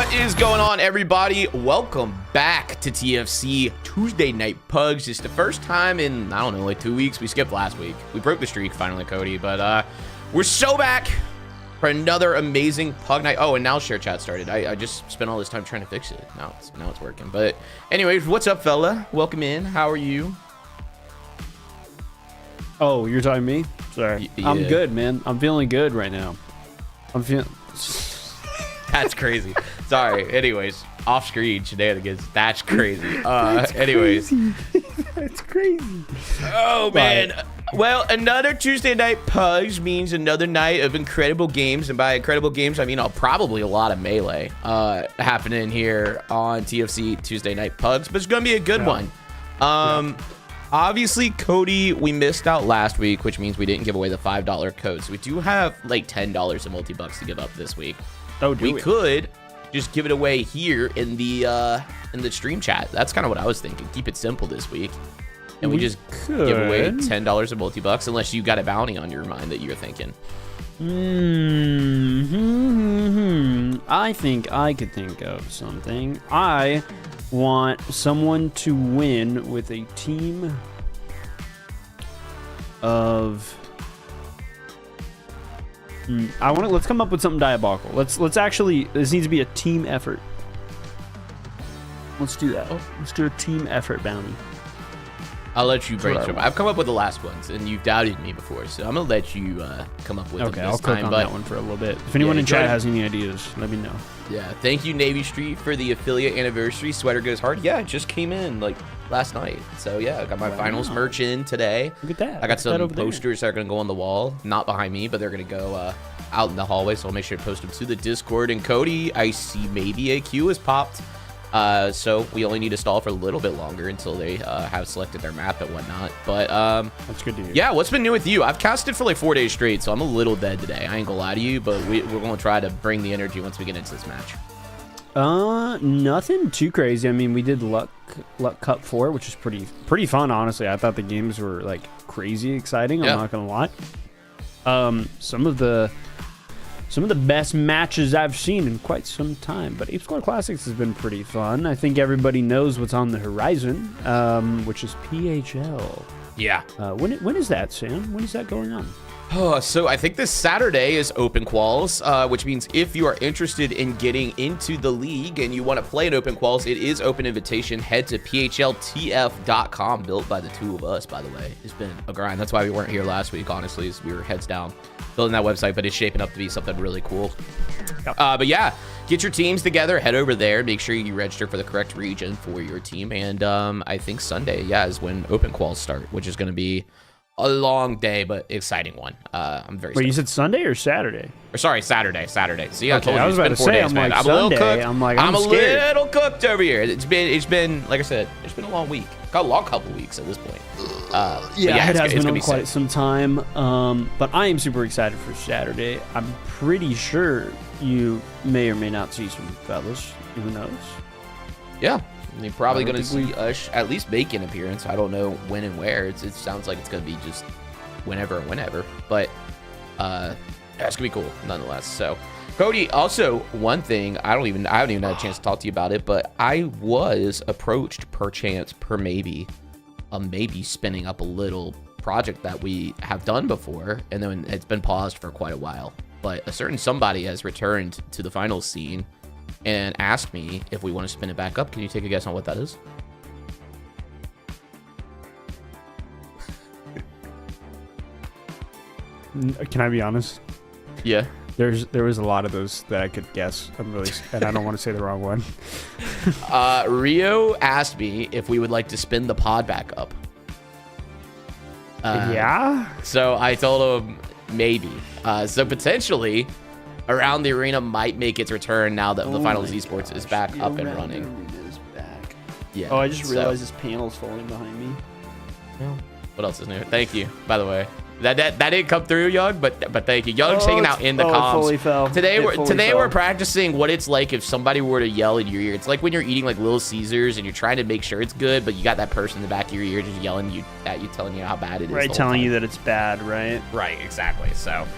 What is going on, everybody? Welcome back to TFC Tuesday Night Pugs. It's the first time in, I don't know, like 2 weeks. We skipped last week. We broke the streak finally, Cody, but we're so back for another amazing Pug Night. Oh, and now Share Chat started. I just spent all this time trying to fix it. Now it's working. But anyways, what's up, fella? Welcome in. How are you? Oh, you're talking to me? Sorry. Yeah. I'm good, man. I'm feeling good right now. I'm feeling... That's crazy. Sorry. Anyways, off screen shenanigans. That's crazy. Anyways. That's crazy. Oh, man. Well, another Tuesday Night Pugs means another night of incredible games. And by incredible games, I mean probably a lot of melee happening here on TFC Tuesday Night Pugs. But it's going to be a good one. Obviously, Cody, we missed out last week, which means we didn't give away the $5 code. So we do have like $10 of multi-bucks to give up this week. Oh, we could just give it away here in the stream chat. That's kind of what I was thinking. Keep it simple this week. And we just give away $10 of multi-bucks, unless you got a bounty on your mind that you're thinking. I think I could think of something. I want someone to win with a team of... let's come up with something diabolical. Let's actually, this needs to be a team effort. Let's do that. Let's do a team effort bounty. I'll let you brainstorm. I've come up with the last ones, and you've doubted me before, so I'm gonna let you come up with them this time. Okay, I'll click on that one for a little bit. If anyone in chat has any ideas, let me know. Yeah, thank you, Navy Street, for the affiliate anniversary. Sweater goes hard. Yeah, it just came in like last night. So yeah, I got my finals merch in today. Look at that. I got some posters that are gonna go on the wall, not behind me, but they're gonna go out in the hallway. So I'll make sure to post them to the Discord. And Cody, I see maybe a queue has popped. So we only need to stall for a little bit longer until they have selected their map and whatnot. But that's good to hear. Yeah, what's been new with you? I've casted for like 4 days straight, so I'm a little dead today. I ain't gonna lie to you, but we're gonna try to bring the energy once we get into this match. Nothing too crazy. I mean, we did Luck Cup 4, which is pretty fun, honestly. I thought the games were like crazy exciting. I'm not gonna lie. Some of the best matches I've seen in quite some time, but Ape Squad Classics has been pretty fun. I think everybody knows what's on the horizon, which is PHL. Yeah. When is that, Sam? When is that going on? Oh, so I think this Saturday is open quals, which means if you are interested in getting into the league and you want to play in open quals, it is open invitation. Head to phltf.com, built by the two of us, by the way. It's been a grind. That's why we weren't here last week, honestly, as we were heads down building that website, but it's shaping up to be something really cool. But yeah, get your teams together, head over there, make sure you register for the correct region for your team. And I think Sunday, is when open quals start, which is going to be a long day, but exciting one. I'm very. Wait, you said Sunday or Saturday? Or sorry, Saturday. See, I okay, told you. I was about to say, I'm like, I'm Sunday. A little cooked. I'm a scared. little cooked over here. It's been like I said, it's been a long week. Got a long couple weeks at this point. Yeah, it has been quite some time. But I am super excited for Saturday. I'm pretty sure you may or may not see some fellas. Who knows? Yeah. You're probably going to see us at least make an appearance. I don't know when and where. It sounds like it's going to be just whenever. But that's going to be cool nonetheless. So, Cody, also one thing, I haven't even had a chance to talk to you about it, but I was approached maybe spinning up a little project that we have done before, and then it's been paused for quite a while. But a certain somebody has returned to the finals scene and asked me if we want to spin it back up. Can you take a guess on what that is? Can I be honest? Yeah. There was a lot of those that I could guess. And I don't want to say the wrong one. Rio asked me if we would like to spin the pod back up. Yeah? So I told him maybe. So potentially Around the Arena might make its return now that the Finals Esports is back up and running. Is back. Yeah. Oh, I just realized this panel's falling behind me. No. What else is new? Thank you, by the way. That didn't come through, Young, but thank you. Young's hanging out in the comms. It fully fell. Today we're practicing what it's like if somebody were to yell in your ear. It's like when you're eating like Little Caesars and you're trying to make sure it's good, but you got that person in the back of your ear just yelling at you, telling you how bad it is. Right, telling you that it's bad, right? Right, exactly. So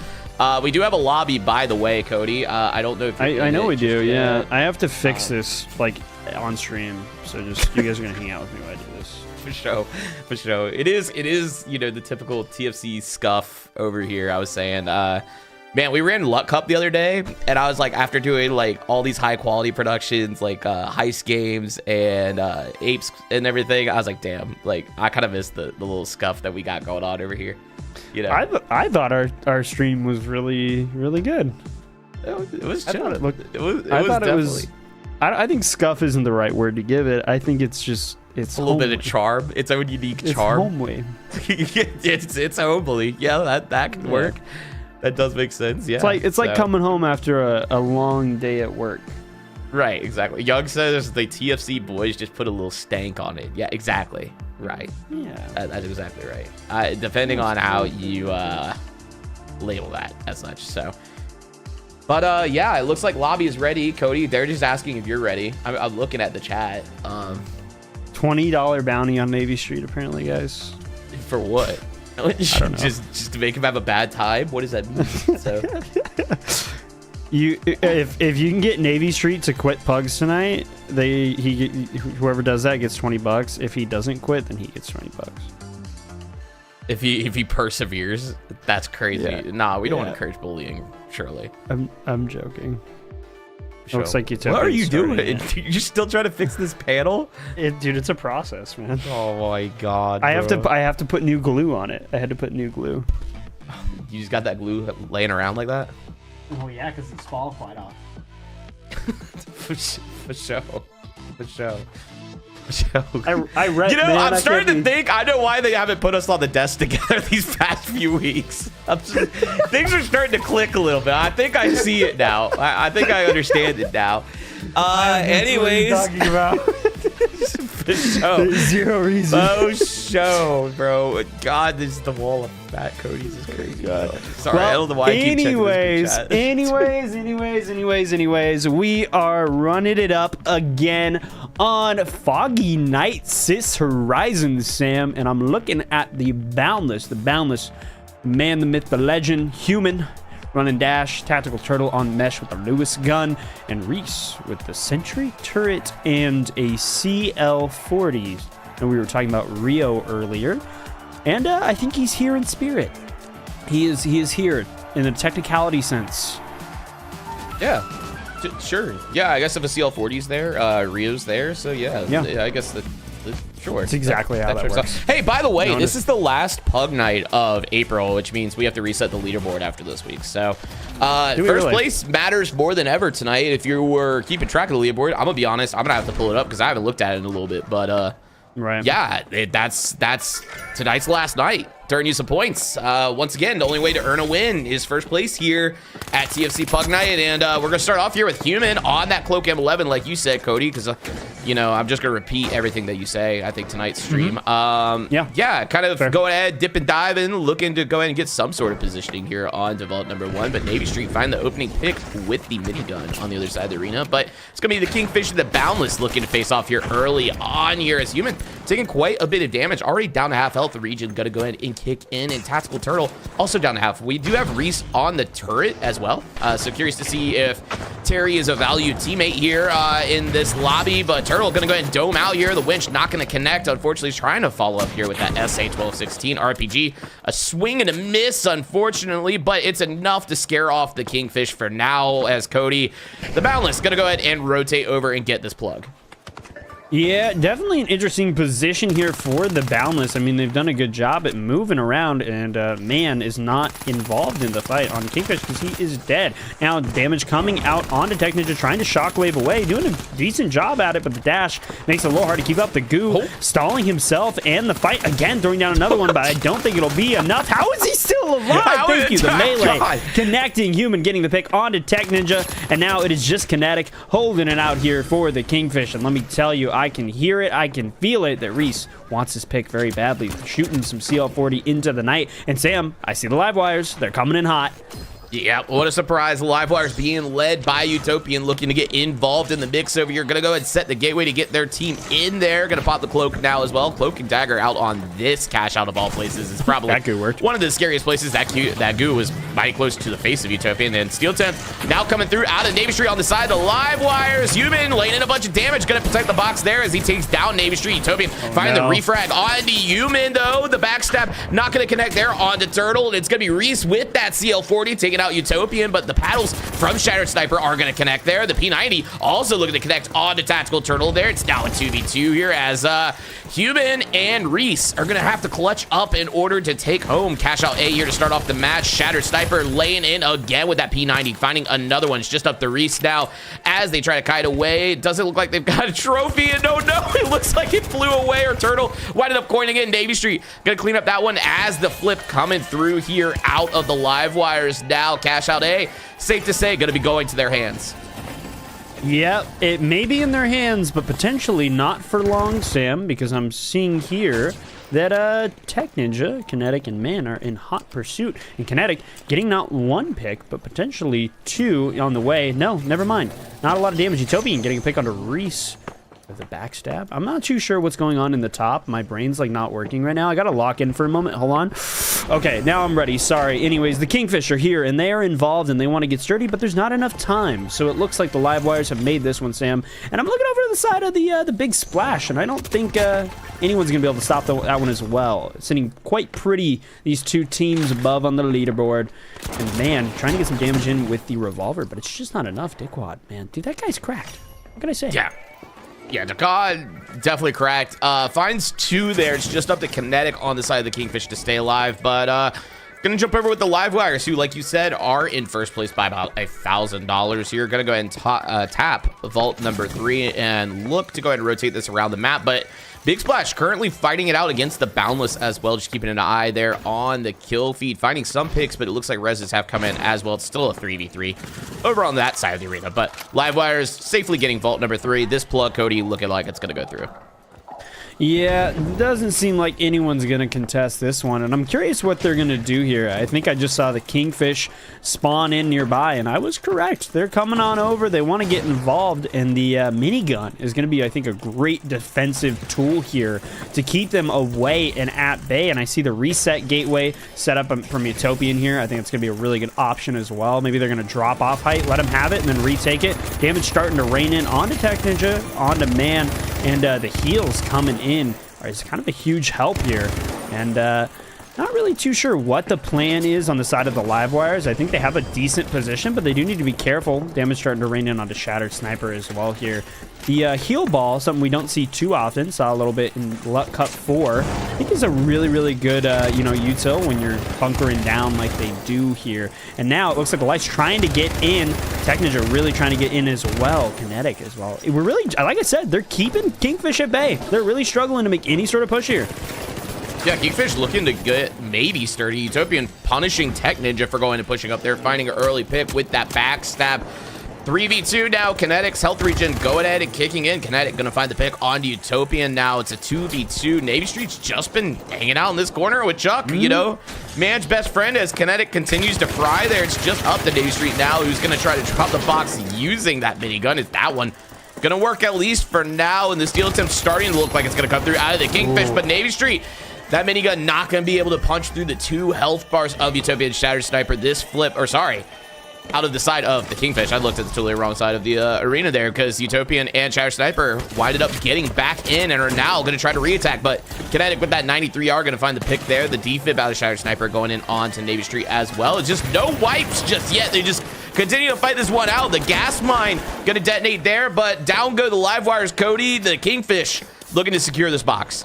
We do have a lobby, by the way, Cody. I don't know if I know we do. Yeah, I have to fix this like on stream. So just you guys are gonna hang out with me while I do this. For sure. It is, the typical TFC scuff over here. I was saying, man, we ran Luck Cup the other day, and I was like, after doing like all these high quality productions, like heist games and apes and everything, I was like, damn, like I kind of missed the little scuff that we got going on over here. I thought our stream was really good. It was chill. I think scuff isn't the right word to give it. I think it's a little bit of charm. Its own unique charm. Homely. it's homely. Yeah, that can work. That does make sense. Yeah. It's like coming home after a long day at work. Right, exactly. Young says the TFC boys just put a little stank on it. Yeah, exactly. Right. Yeah. That's exactly right. Depending on how you label that as such. So, but yeah, it looks like lobby is ready. Cody, they're just asking if you're ready. I'm looking at the chat. $20 bounty on Navy Street, apparently, guys. For what? I don't know. Just to make him have a bad time. What does that mean? So. If you can get Navy Street to quit pugs tonight, whoever does that gets $20. If he doesn't quit, then he gets $20. If he perseveres, that's crazy. Yeah. Nah, we don't want to encourage bullying, surely. I'm joking. Sure. Looks like you took. What are you doing? You're still trying to fix this panel? Dude, it's a process, man. Oh my god. I have to put new glue on it. I had to put new glue. You just got that glue laying around like that? Oh yeah, because it's qualified off. For sure. I read. I'm starting to think I know why they haven't put us on the desk together these past few weeks. Things are starting to click a little bit. I think I see it now. I think I understand it now. Anyways. What are you talking about? There's zero reason. Oh, show, bro. God, this is the wall of fat Cody's is crazy. God. Sorry, I don't know why I keep checking this anyways, we are running it up again on Foggy Night, Sis Horizon, Sam, and I'm looking at the boundless man, the myth, the legend, human, running dash, tactical turtle on mesh with the Lewis gun, and Reese with the sentry turret and a CL40. And we were talking about Rio earlier, and I think he's here in spirit. He is here in a technicality sense. Yeah, sure. Yeah, I guess if a CL40's there, Rio's there, so yeah. I guess sure. That's exactly how that works. Hey, by the way, this is the last Pug Night of April, which means we have to reset the leaderboard after this week. So, first place matters more than ever tonight. If you were keeping track of the leaderboard, I'm gonna be honest, I'm gonna have to pull it up because I haven't looked at it in a little bit. But right. Yeah, that's tonight's last night. To earn you some points. Once again, the only way to earn a win is first place here at TFC Pug Night, and we're gonna start off here with Human on that Cloak M11, like you said, Cody, because I'm just gonna repeat everything that you say. I think tonight's stream. Yeah, kind of Fair. Go ahead, dip and dive in, looking to go ahead and get some sort of positioning here on Develop number 1. But Navy Street find the opening pick with the minigun on the other side of the arena. But it's gonna be the Kingfish and the Boundless looking to face off here early on here as Human taking quite a bit of damage, already down to half health. The region gonna go ahead and kick in, and Tactical Turtle also down to half. We do have Reese on the turret as well, so curious to see if Terry is a valued teammate here in this lobby, but Turtle gonna go ahead and dome out here. The winch not gonna connect. Unfortunately, he's trying to follow up here with that SA-1216 RPG. A swing and a miss, unfortunately, but it's enough to scare off the Kingfish for now, as Cody, the Boundless, gonna go ahead and rotate over and get this plug. Yeah, definitely an interesting position here for the Boundless. I mean, they've done a good job at moving around, and Man is not involved in the fight on Kingfish because he is dead. Now, damage coming out onto Tech Ninja, trying to shockwave away, doing a decent job at it, but the dash makes it a little hard to keep up. The goo stalling himself and the fight again, throwing down another one, but I don't think it'll be enough. How is he still alive? Thank you, the melee. Connecting Human, getting the pick onto Tech Ninja, and now it is just Kinetic holding it out here for the Kingfish, and let me tell you, I can hear it, I can feel it, that Reese wants his pick very badly, shooting some CL40 into the night. And Sam, I see the live wires, they're coming in hot. Yeah, what a surprise. Livewires being led by Utopian, looking to get involved in the mix over here. Gonna go ahead and set the gateway to get their team in there. Gonna pop the cloak now as well. Cloak and dagger out on this cash out of all places is probably that goo worked. one of the scariest places. That goo was mighty close to the face of Utopian. And Steel Temp now coming through out of Navy Street on the side. The Livewires, Human laying in a bunch of damage. Gonna protect the box there as he takes down Navy Street. Utopian finding the refrag on the Human though. The backstab not gonna connect there on the Turtle. And it's gonna be Reese with that CL40 taking out Utopian, but the paddles from Shattered Sniper are going to connect there. The P90 also looking to connect on the Tactical Turtle there. It's now a 2v2 here as Human and Reese are going to have to clutch up in order to take home cash out A here to start off the match. Shattered Sniper laying in again with that P90, finding another one. It's just up to Reese now as they try to kite away. It doesn't look like they've got a trophy, and no, it looks like it flew away, or Turtle winded up coining in. Navy Street going to clean up that one as the flip coming through here out of the Livewires now. Cash out A, safe to say, going to be going to their hands. Yep, it may be in their hands, but potentially not for long, Sam, because I'm seeing here that Tech Ninja, Kinetic, and Man are in hot pursuit. And Kinetic getting not one pick, but potentially two on the way. No, never mind. Not a lot of damage. Utopian getting a pick onto Reese with the backstab. I'm not too sure what's going on in the top. My brain's like not working right now. I gotta lock in for a moment. Hold on. Okay, now I'm ready. Sorry. Anyways, the Kingfish are here and they are involved and they want to get sturdy, but there's not enough time. So it looks like the Livewires have made this one, Sam. And I'm looking over to the side of the big splash, and I don't think anyone's gonna be able to stop that one as well. It's sitting quite pretty. These two teams above on the leaderboard, and man, trying to get some damage in with the revolver, but it's just not enough. Dickwad, man, dude, that guy's cracked. What can I say? Yeah, Dakad definitely cracked. Finds two there. It's just up to Kinetic on the side of the Kingfish to stay alive. But gonna jump over with the Livewires, who, like you said, are in first place by about $1,000 here. Gonna go ahead and tap vault number 3 and look to go ahead and rotate this around the map. But Big Splash currently fighting it out against the Boundless as well, just keeping an eye there on the kill feed, finding some picks, but it looks like reses have come in as well. It's still a 3v3 over on that side of the arena, but Livewires safely getting vault number 3. This plug, Cody, looking like it's going to go through. Yeah, it doesn't seem like anyone's going to contest this one, and I'm curious what they're going to do here. I think I just saw the Kingfish spawn in nearby, and I was correct. They're coming on over. They want to get involved, and the minigun is going to be, I think, a great defensive tool here to keep them away and at bay, and I see the reset gateway set up from Utopian here. I think it's going to be a really good option as well. Maybe they're going to drop off height, let them have it, and then retake it. Damage starting to rain in onto Tech Ninja, onto Man, and the heals coming in is kind of a huge help here, and not really too sure what the plan is on the side of the Livewires. I think they have a decent position, but they do need to be careful. Damage starting to rain in onto Shattered Sniper as well here. The heal ball, something we don't see too often, saw a little bit in Luck Cup 4. I think is a really, really good, util when you're bunkering down like they do here. And now it looks like the Light's trying to get in. Tech Ninja really trying to get in as well. Kinetic as well. We're really, like I said, they're keeping Kingfish at bay. They're really struggling to make any sort of push here. Yeah, Kingfish looking to get maybe sturdy. Utopian punishing Tech Ninja for going and pushing up there, finding an early pick with that backstab. 3v2 now. Kinetic's health regen going ahead and kicking in. Kinetic gonna find the pick onto Utopian. Now it's a 2v2. Navy Street's just been hanging out in this corner with Chuck, you know, man's best friend, as Kinetic continues to fry there. It's just up to Navy Street now, who's gonna try to drop the box using that minigun. Is that one gonna work at least for now? And the Steel Attempt starting to look like it's gonna come through out of the Kingfish, but Navy Street, that minigun not gonna be able to punch through the 2 health bars of Utopian Shattered Sniper. This flip, or sorry, out of the side of the Kingfish. I looked at the totally wrong side of the arena there, because Utopian and Shattered Sniper winded up getting back in and are now going to try to reattack, but Kinetic with that 93R going to find the pick there. The defib out of Shattered Sniper going in onto Navy Street as well. It's just no wipes just yet. They just continue to fight this one out. The gas mine going to detonate there, but down go the Livewires, Cody. The Kingfish looking to secure this box.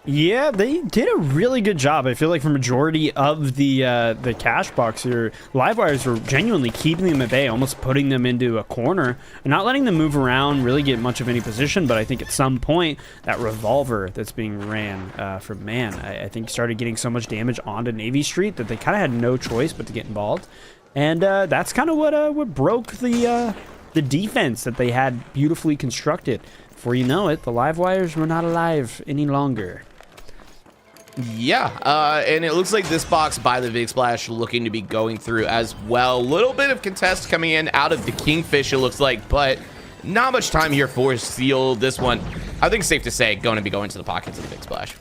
Yeah, they did a really good job. I feel like for majority of the cash box here, Livewires were genuinely keeping them at bay, almost putting them into a corner and not letting them move around, really get much of any position. But I think at some point, that revolver that's being ran from Man, I think started getting so much damage onto Navy Street that they kind of had no choice but to get involved. And that's kind of what broke the defense that they had beautifully constructed. Before you know it, the Livewires were not alive any longer. Yeah, and it looks like this box by the Big Splash looking to be going through as well. A little bit of contest coming in out of the Kingfish, it looks like, but not much time here for Steel. This one, I think it's safe to say, going to be going to the pockets of the Big Splash.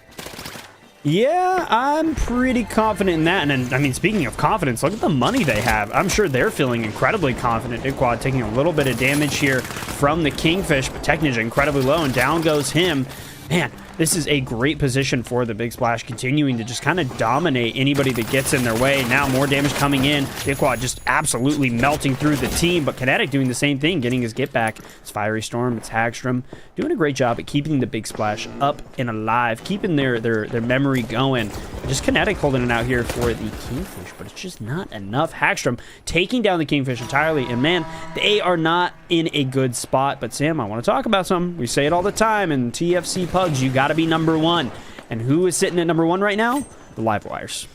Yeah, I'm pretty confident in that. And I mean, speaking of confidence, look at the money they have. I'm sure they're feeling incredibly confident. Didquad taking a little bit of damage here from the Kingfish, but Techninja incredibly low, and down goes him. Man, this is a great position for the Big Splash, continuing to just kind of dominate anybody that gets in their way. Now more damage coming in. Didquad just absolutely melting through the team, but Kinetic doing the same thing, getting his get back. It's Fiery Storm, it's Hagstrom, doing a great job at keeping the Big Splash up and alive, keeping their memory going. Just Kinetic holding it out here for the Kingfish, but it's just not enough. Hagstrom taking down the Kingfish entirely, and man, they are not in a good spot. But Sam, I want to talk about something. We say it all the time in TFC Pugs, you got to be number one. And who is sitting at number one right now? The Livewires.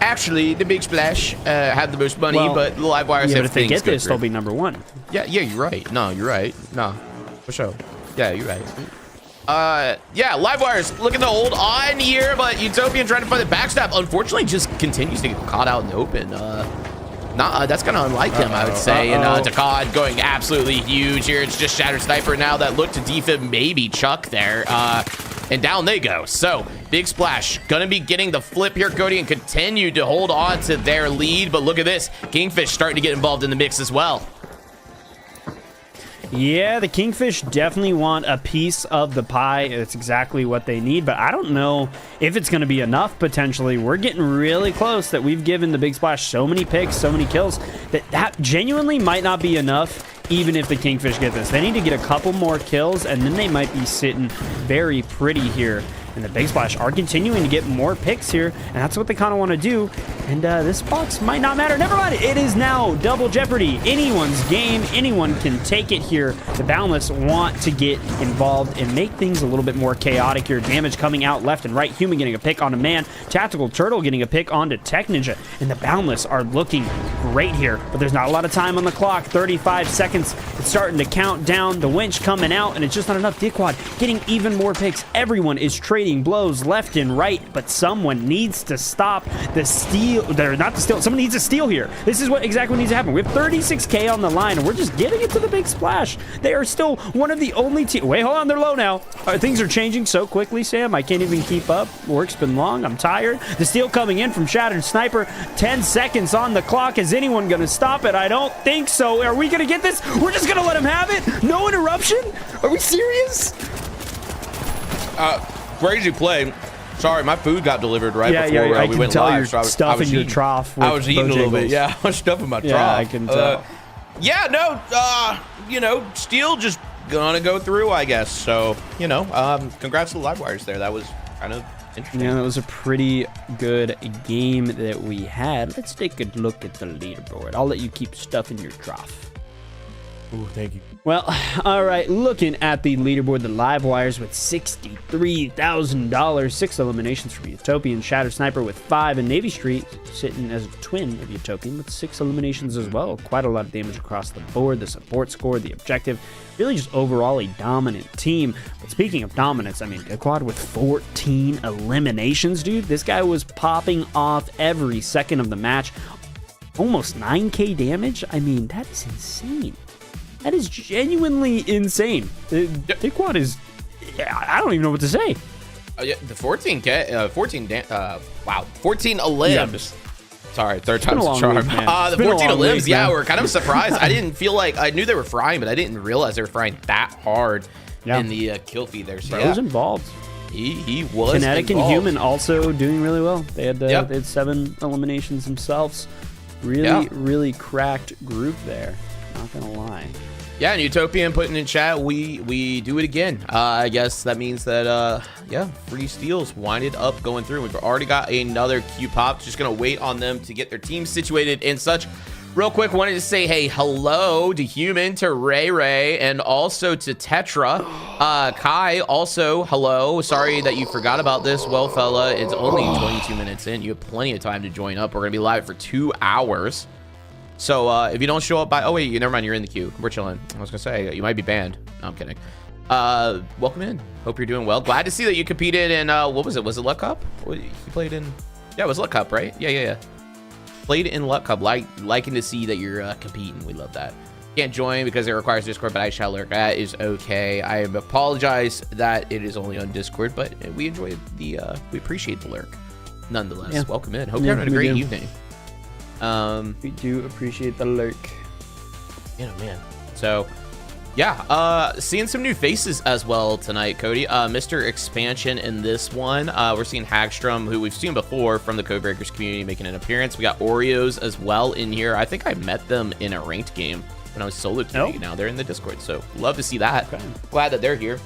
Actually, the Big Splash have the most money, but the Livewires have but if they get this, they'll be number one. Yeah, you're right. No, you're right. No, for sure. Yeah, you're right. Yeah, Livewires looking to hold on here, but Utopian trying to find the backstab. Unfortunately, just continues to get caught out in the open. That's kind of unlike him, I would say. And Didquad going absolutely huge here. It's just Shattered Sniper now that looked to defib maybe Chuck there. And down they go. So Big Splash gonna be getting the flip here, Cody, and continue to hold on to their lead. But look at this, Kingfish starting to get involved in the mix as well. Yeah, the Kingfish definitely want a piece of the pie. It's exactly what they need, but I don't know if it's going to be enough, potentially. We're getting really close that we've given the Big Splash so many picks, so many kills, that genuinely might not be enough, even if the Kingfish get this. They need to get a couple more kills, and then they might be sitting very pretty here. And the Big Splash are continuing to get more picks here, and that's what they kind of want to do. And this box might not matter. Never mind. It is now double jeopardy. Anyone's game. Anyone can take it here. The Boundless want to get involved and make things a little bit more chaotic here. Damage coming out left and right. Human getting a pick on a man. Tactical Turtle getting a pick onto Techninja. And the Boundless are looking great here, but there's not a lot of time on the clock. 35 seconds. It's starting to count down. The winch coming out, and it's just not enough. Didquad getting even more picks. Everyone is trading blows left and right, but someone needs to stop the steal. They're not the steal. Someone needs to steal here. This is what exactly needs to happen. We have 36K on the line, and we're just giving it to the Big Splash. They are still one of the only teams. Wait, hold on. They're low now. Things are changing so quickly, Sam. I can't even keep up. Work's been long. I'm tired. The steal coming in from Shattered Sniper. 10 seconds on the clock. Is anyone going to stop it? I don't think so. Are we going to get this? We're just going to let him have it? No interruption? Are we serious? Crazy play. Sorry, my food got delivered right before I we can went tell live. You're so stuffing your trough. I was eating a little bit. Yeah, I was stuffing my trough. Yeah, I can tell. Yeah, no, you know, Steel just gonna go through, I guess. So, you know, congrats to the Livewires there. That was kind of interesting. Yeah, that was a pretty good game that we had. Let's take a look at the leaderboard. I'll let you keep stuffing your trough. Ooh, thank you. Well, all right, looking at the leaderboard, the Livewires with $63,000, 6 eliminations from Utopian, Shattered Sniper with 5, and Navy Street sitting as a twin of Utopian with 6 eliminations as well. Quite a lot of damage across the board, the support score, the objective, really just overall a dominant team. But speaking of dominance, I mean, Didquad with 14 eliminations, dude. This guy was popping off every second of the match. Almost 9K damage. I mean, that is insane. That is genuinely insane. Didquad is, I don't even know what to say. Yeah, the 14K, 14 elims. Yeah. Sorry, third time's a charm. The 14 elims, yeah, we're kind of surprised. I didn't feel like, I knew they were frying, but I didn't realize they were frying that hard in the kill feed there. So, Bro was involved. He was Kinetic involved. and Human also doing really well. They had, they had 7 eliminations themselves. Really cracked group there. Not gonna lie. Yeah, and Utopian putting in chat, we do it again. I guess that means that, yeah, free steals winded up going through. We've already got another Q pop. Just going to wait on them to get their team situated and such. Real quick, wanted to say, hey, hello to Human, to Ray, and also to Tetra. Kai, also, hello. Sorry that you forgot about this. Well, fella, it's only 22 minutes in. You have plenty of time to join up. We're going to be live for 2 hours. So if you don't show up by, oh wait, never mind, you're in the queue. We're chilling. I was gonna say you might be banned. No, I'm kidding. Welcome in. Hope you're doing well. Glad to see that you competed in, what was it? Was it Luck Cup? You played in, yeah, it was Luck Cup, right? Yeah. Played in Luck Cup. Liking to see that you're competing. We love that. Can't join because it requires Discord, but I shall lurk. That is okay. I apologize that it is only on Discord, but we enjoy we appreciate the lurk. Nonetheless, yeah. Welcome in. Hope you're having a great evening. We do appreciate the lurk. Yeah, man. So, yeah, seeing some new faces as well tonight, Cody. Mr. Expansion in this one. We're seeing Hagstrom, who we've seen before from the Codebreakers community, making an appearance. We got Oreos as well in here. I think I met them in a ranked game when I was solo queuing. Now they're in the Discord, so love to see that. Okay. Glad that they're here.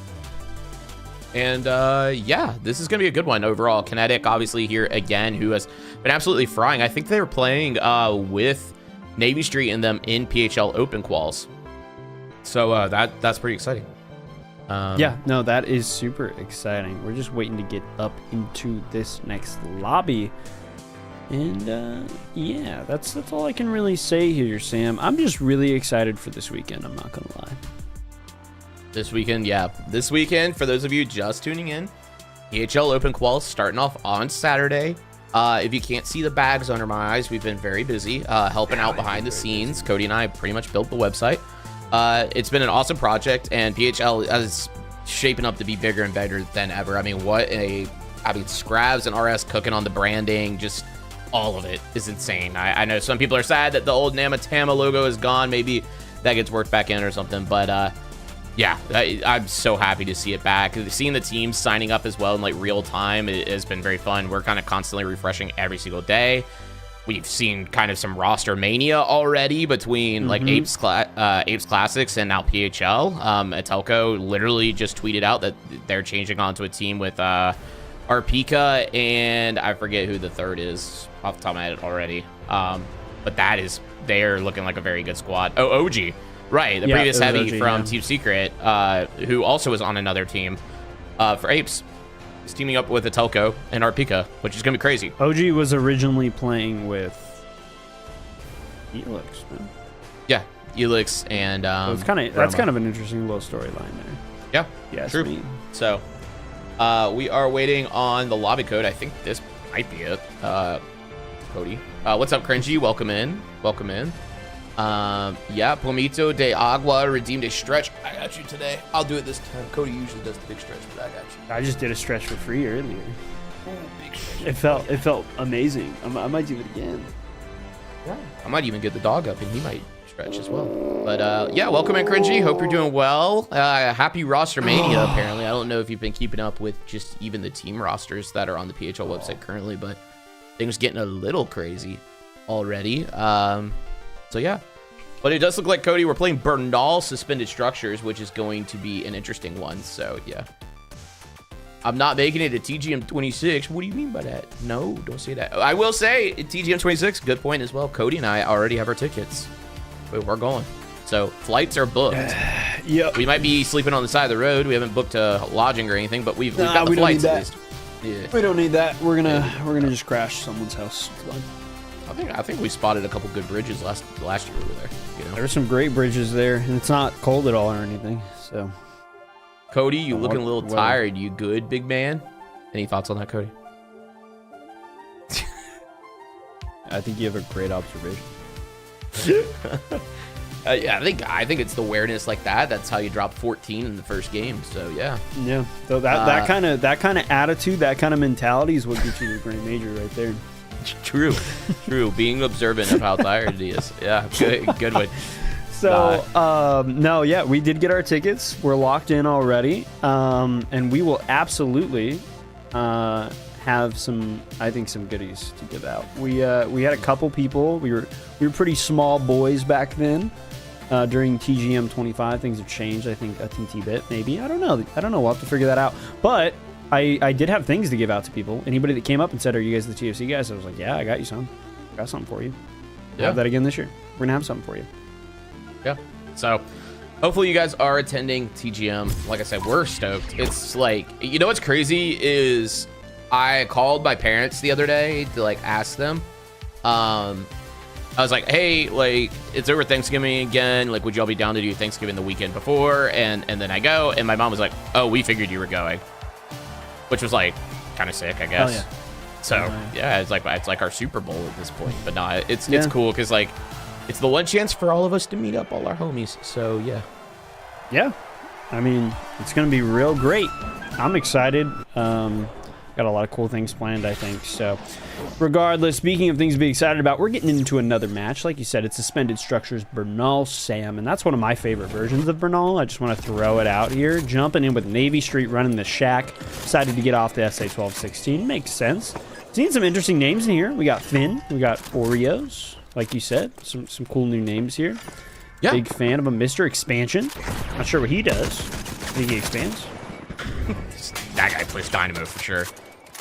And yeah, this is gonna be a good one overall. Kinetic obviously here again, who has been absolutely frying. I think they were playing with Navy Street and them in PHL open quals, so that's pretty exciting. Yeah, no, that is super exciting. We're just waiting to get up into this next lobby. And yeah, that's all I can really say here, Sam. I'm just really excited for this weekend, I'm not gonna lie. This weekend, yeah. This weekend, for those of you just tuning in, PHL Open Quals starting off on Saturday. If you can't see the bags under my eyes, we've been very busy helping out behind the scenes. Cody and I pretty much built the website. It's been an awesome project, and PHL is shaping up to be bigger and better than ever. I mean, Scravs and RS cooking on the branding, just all of it is insane. I know some people are sad that the old Namatama logo is gone. Maybe that gets worked back in or something, but yeah, I'm so happy to see it back. Seeing the teams signing up as well in like real time, it has been very fun. We're kind of constantly refreshing every single day. We've seen kind of some roster mania already between like Apes Classics and now PHL. Atelco literally just tweeted out that they're changing onto a team with Arpika, and I forget who the third is off the top of my head already. But they're looking like a very good squad. Oh, OG. Right, the previous heavy OG, from Team Secret, who also was on another team for Apes. He's teaming up with Atelco and Arpika, which is going to be crazy. OG was originally playing with Elix, man. Yeah, Elix and so it's that's kind of an interesting little storyline there. Yeah, yes, true. Me. So we are waiting on the lobby code. I think this might be it. Cody. What's up, Cringy? Welcome in. Welcome in. Yeah, Pomito de Agua redeemed a stretch. I got you today. I'll do it this time. Cody usually does the big stretch, but I got you. I just did a stretch for free earlier. Big stretch. It felt amazing. I might do it again. Yeah. I might even get the dog up and he might stretch as well. But yeah, welcome in, Cringy. Hope you're doing well. Happy roster mania, apparently. I don't know if you've been keeping up with just even the team rosters that are on the PHL website currently, but things getting a little crazy already. So yeah, but it does look like, Cody, we're playing Bernal Suspended Structures, which is going to be an interesting one. So yeah, I'm not making it a TGM 26. What do you mean by that? No, don't say that. I will say TGM 26. Good point as well. Cody and I already have our tickets. We're going. So flights are booked. Yep. We might be sleeping on the side of the road. We haven't booked a lodging or anything, but we've got the flights at least. Yeah. We don't need that. We're gonna just crash someone's house. I think we spotted a couple good bridges last year over there. You know? There were some great bridges there, and it's not cold at all or anything. So, Cody, you looking a little tired. You good, big man? Any thoughts on that, Cody? I think you have a great observation. Yeah, I think it's the awareness like that. That's how you drop 14 in the first game. So yeah. Yeah. So that kind of attitude, that kind of mentality is what gets you the Grand Major right there. True. Being observant of how tired he is. Yeah, good one. So, no, yeah, we did get our tickets. We're locked in already, and we will absolutely have some goodies to give out. We had a couple people. We were pretty small boys back then. During TGM 25, things have changed. I think a TT bit, maybe. I don't know. We'll have to figure that out. But I did have things to give out to people. Anybody that came up and said, "Are you guys the TFC guys?" I was like, "Yeah, I got you some. Got something for you." We'll have that again this year. We're gonna have something for you. Yeah. So hopefully you guys are attending TGM. Like I said, we're stoked. It's like, you know what's crazy is I called my parents the other day to like ask them I was like, hey, like, it's over Thanksgiving again. Like, would y'all be down to do Thanksgiving the weekend before? And then I go, and my mom was like, oh, we figured you were going. Which was, like, kind of sick, I guess. Yeah. So, yeah, it's like our Super Bowl at this point. But no, it's cool because, like, it's the one chance for all of us to meet up, all our homies. So, yeah. Yeah. I mean, it's going to be real great. I'm excited. Got a lot of cool things planned, I think. So, regardless, speaking of things to be excited about, we're getting into another match. Like you said, it's Suspended Structures Bernal Sam, and that's one of my favorite versions of Bernal. I just want to throw it out here. Jumping in with Navy Street, running the Shack. Decided to get off the SA-1216. Makes sense. Seen some interesting names in here. We got Finn. We got Oreos. Like you said, some cool new names here. Yeah. Big fan of a Mr. Expansion. Not sure what he does. Think he expands? That guy plays Dynamo for sure.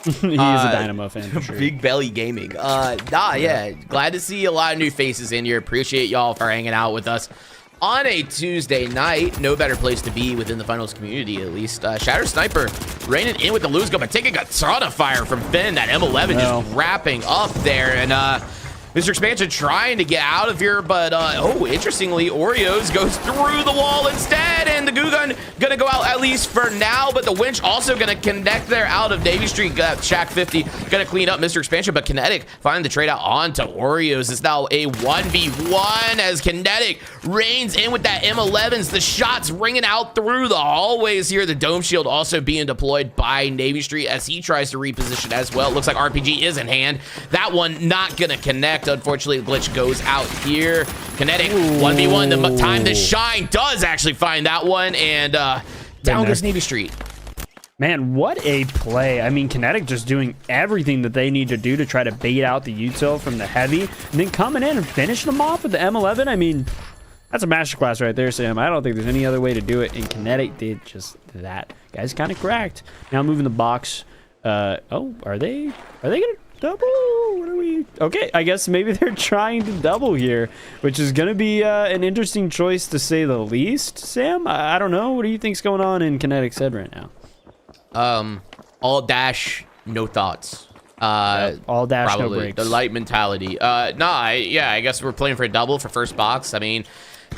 He is a Dynamo fan for sure. Big Belly Gaming. Yeah. Glad to see a lot of new faces in here. Appreciate y'all for hanging out with us on a Tuesday night. No better place to be within the finals community, at least. Shattered Sniper raining in with the lose go, but taking a ton of fire from Finn. That M11 just wrapping up there. And Mr. Expansion trying to get out of here, but interestingly, Oreos goes through the wall instead, and the goo gun gonna go out at least for now, but the winch also gonna connect there out of Navy Street. Shack 50 gonna clean up Mr. Expansion, but Kinetic finding the trade out onto Oreos. It's now a 1v1 as Kinetic reigns in with that M11s. The shots ringing out through the hallways here. The dome shield also being deployed by Navy Street as he tries to reposition as well. Looks like RPG is in hand. That one not gonna connect. Unfortunately, the glitch goes out here. Kinetic 1v1. The time to shine does actually find that one, and down goes Navy Street. Man, what a play. I mean, Kinetic just doing everything that they need to do to try to bait out the util from the heavy, and then coming in and finishing them off with the M11. I mean, that's a masterclass right there, Sam. I don't think there's any other way to do it, and Kinetic did just that. Guy's kind of cracked. Now moving the box. Are they gonna double? What are we? Okay, I guess maybe they're trying to double here, which is going to be an interesting choice to say the least. Sam, I don't know. What do you think's going on in Kinetic's head right now? All dash, no thoughts. All dash, probably no breaks. The light mentality. I guess we're playing for a double for first box. I mean,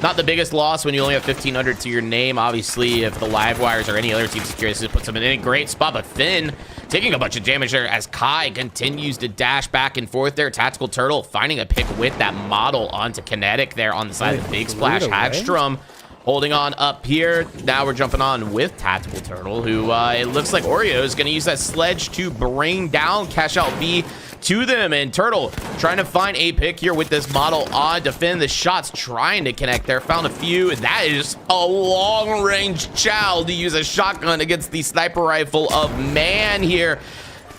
not the biggest loss when you only have 1,500 to your name. Obviously, if the Live Wires or any other team securities puts them in a great spot, but Finn taking a bunch of damage there as Kai continues to dash back and forth there. Tactical Turtle finding a pick with that model onto Kinetic there on the side of the big splash. Hagstrom holding on up here. Now we're jumping on with Tactical Turtle, who it looks like Oreo is going to use that sledge to bring down Cash Out B to them, and Turtle trying to find a pick here with this model on to Finn. The shots trying to connect there, found a few, and that is a long-range chow to use a shotgun against the sniper rifle of man here.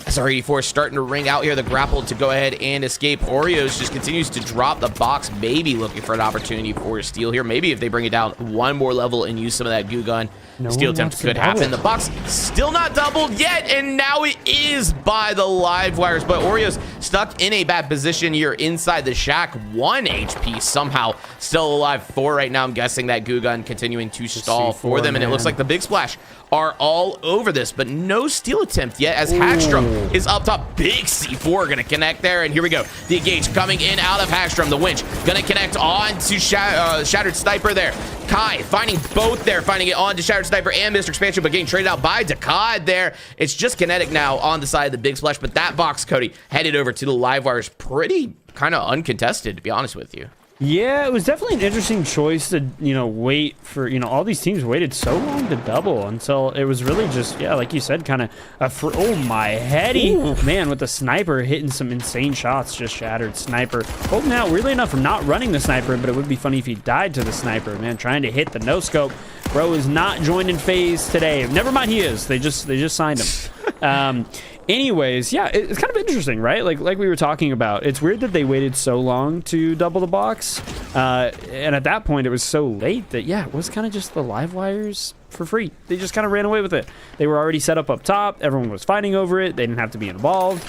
SR-84 starting to ring out here, the grapple to go ahead and escape. Oreos just continues to drop the box, maybe looking for an opportunity for a steal here. Maybe if they bring it down one more level and use some of that goo gun, steal attempt could happen. The box still not doubled yet, and now it is by the Live Wires, but Oreos stuck in a bad position here inside the shack. 1 HP somehow still alive. 4 right now. I'm guessing that goo gun continuing to stall for them, and it looks like the Big Splash are all over this, but no steal attempt yet as Hagstrom is up top. Big C4 gonna connect there, and here we go. The engage coming in out of Hagstrom. The winch gonna connect on to Shattered Sniper there. Kai finding both there, finding it on to Shattered Sniper and Mr. Expansion, but getting traded out by Dakad there. It's just Kinetic now on the side of the Big Splash, but that box, Cody, headed over to the Live Wires pretty kind of uncontested, to be honest with you. Yeah, it was definitely an interesting choice to, wait for, all these teams waited so long to double until it was really just, like you said, kind of oh my heady. Man, with the sniper hitting some insane shots, just Shattered Sniper. Holding out, weirdly enough, from not running the sniper, but it would be funny if he died to the sniper, man, trying to hit the no-scope. Bro is not joining phase today. Never mind, he is. They just signed him. Anyways, yeah, it's kind of interesting, right? Like we were talking about. It's weird that they waited so long to double the box. And at that point, it was so late that, it was kind of just the Live Wires for free. They just kind of ran away with it. They were already set up top. Everyone was fighting over it. They didn't have to be involved.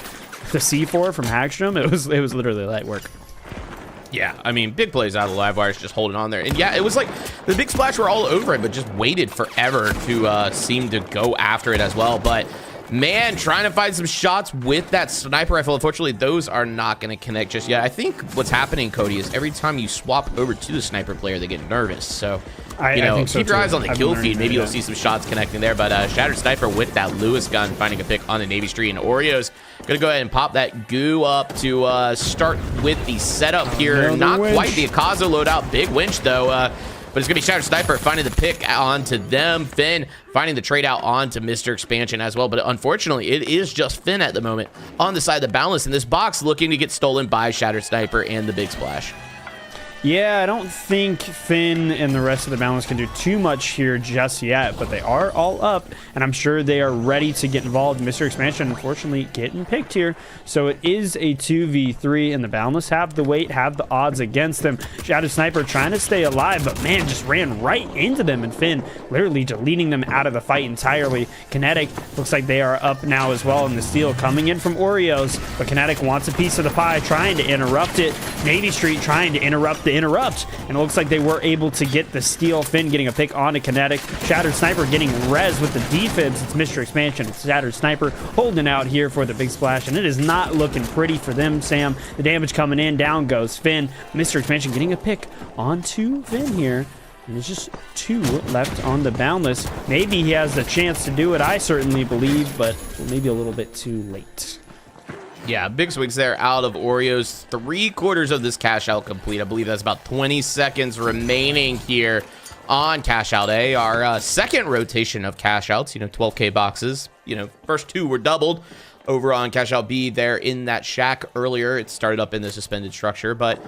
The C4 from Hagstrom, it was literally light work. Yeah, I mean, big plays out of the Live Wires just holding on there. And yeah, it was like the Big Splash were all over it, but just waited forever to seem to go after it as well. But Man, trying to find some shots with that sniper rifle. Unfortunately, those are not going to connect just yet. I think what's happening, Cody, is every time you swap over to the sniper player, they get nervous. So, keep your eyes on the kill feed. Maybe you'll see some shots connecting there. But Shattered Sniper with that Lewis gun finding a pick on the Navy Street. And Oreos going to go ahead and pop that goo up to start with the setup here. Not quite the Akaza loadout. Big winch, though. But it's going to be Shattered Sniper finding the pick onto them. Finn finding the trade out onto Mr. Expansion as well. But unfortunately, it is just Finn at the moment on the side of the Boundless. And this box looking to get stolen by Shattered Sniper and the Big Splash. Yeah, I don't think Finn and the rest of the Boundless can do too much here just yet, but they are all up, and I'm sure they are ready to get involved. Mr. Expansion, unfortunately, getting picked here, so it is a 2v3, and the Boundless have the weight, have the odds against them. Shadow Sniper trying to stay alive, but man, just ran right into them, and Finn literally deleting them out of the fight entirely. Kinetic looks like they are up now as well, and the steal coming in from Oreos, but Kinetic wants a piece of the pie, trying to interrupt it. Navy Street trying to interrupt the interrupt, and it looks like they were able to get the steal. Finn getting a pick onto Kinetic. Shattered Sniper getting res with the defibs. It's Mr. Expansion. It's Shattered Sniper holding out here for the Big Splash, and it is not looking pretty for them, Sam. The damage coming in. Down goes Finn. Mr. Expansion getting a pick onto Finn here. And there's just 2 left on the Boundless. Maybe he has the chance to do it, I certainly believe, but maybe a little bit too late. Yeah, big swings there out of Oreos. 3/4 of this cash out complete. I believe that's about 20 seconds remaining here on cash out A. Our second rotation of cash outs, 12K boxes. First 2 were doubled over on cash out B there in that shack earlier. It started up in the suspended structure, but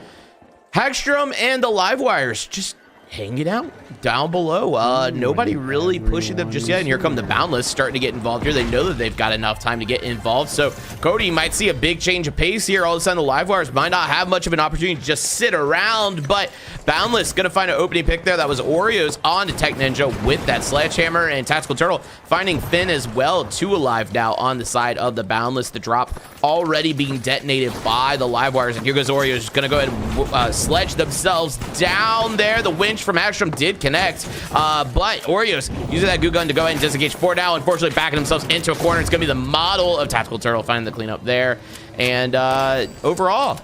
Hagstrom and the Livewires just hanging out down below. Nobody really pushing them just yet. And here come the Boundless starting to get involved here. They know that they've got enough time to get involved. So Cody might see a big change of pace here. All of a sudden, the Livewires might not have much of an opportunity to just sit around. But Boundless going to find an opening pick there. That was Oreos on to Tech Ninja with that Sledgehammer. And Tactical Turtle finding Finn as well. 2 alive now on the side of the Boundless. The drop already being detonated by the Livewires. And here goes Oreos. Going to go ahead and sledge themselves down there. The winch from Hagstrom did connect, but Oreos using that goo gun to go ahead and disengage 4 now. Unfortunately, backing themselves into a corner. It's going to be the model of Tactical Turtle finding the cleanup there. And overall,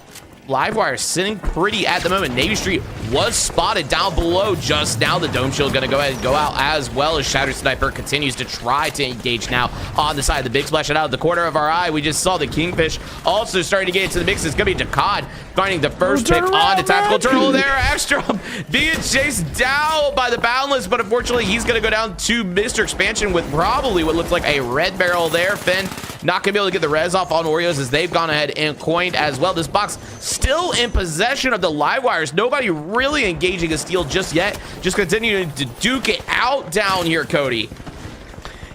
Livewire sitting pretty at the moment. Navy Street was spotted down below just now. The Dome Shield going to go ahead and go out as well as Shattered Sniper continues to try to engage now on the side of the Big Splash. And out of the corner of our eye, we just saw the Kingfish also starting to get into the mix. It's going to be Dakad finding the first pick on the Tactical Turtle there. Ekstrom being chased down by the Boundless, but unfortunately, he's going to go down to Mr. Expansion with probably what looks like a red barrel there. Finn not going to be able to get the res off on Oreos as they've gone ahead and coined as well. This box still in possession of the Livewires. Nobody really engaging a steal just yet. Just continuing to duke it out down here, Cody.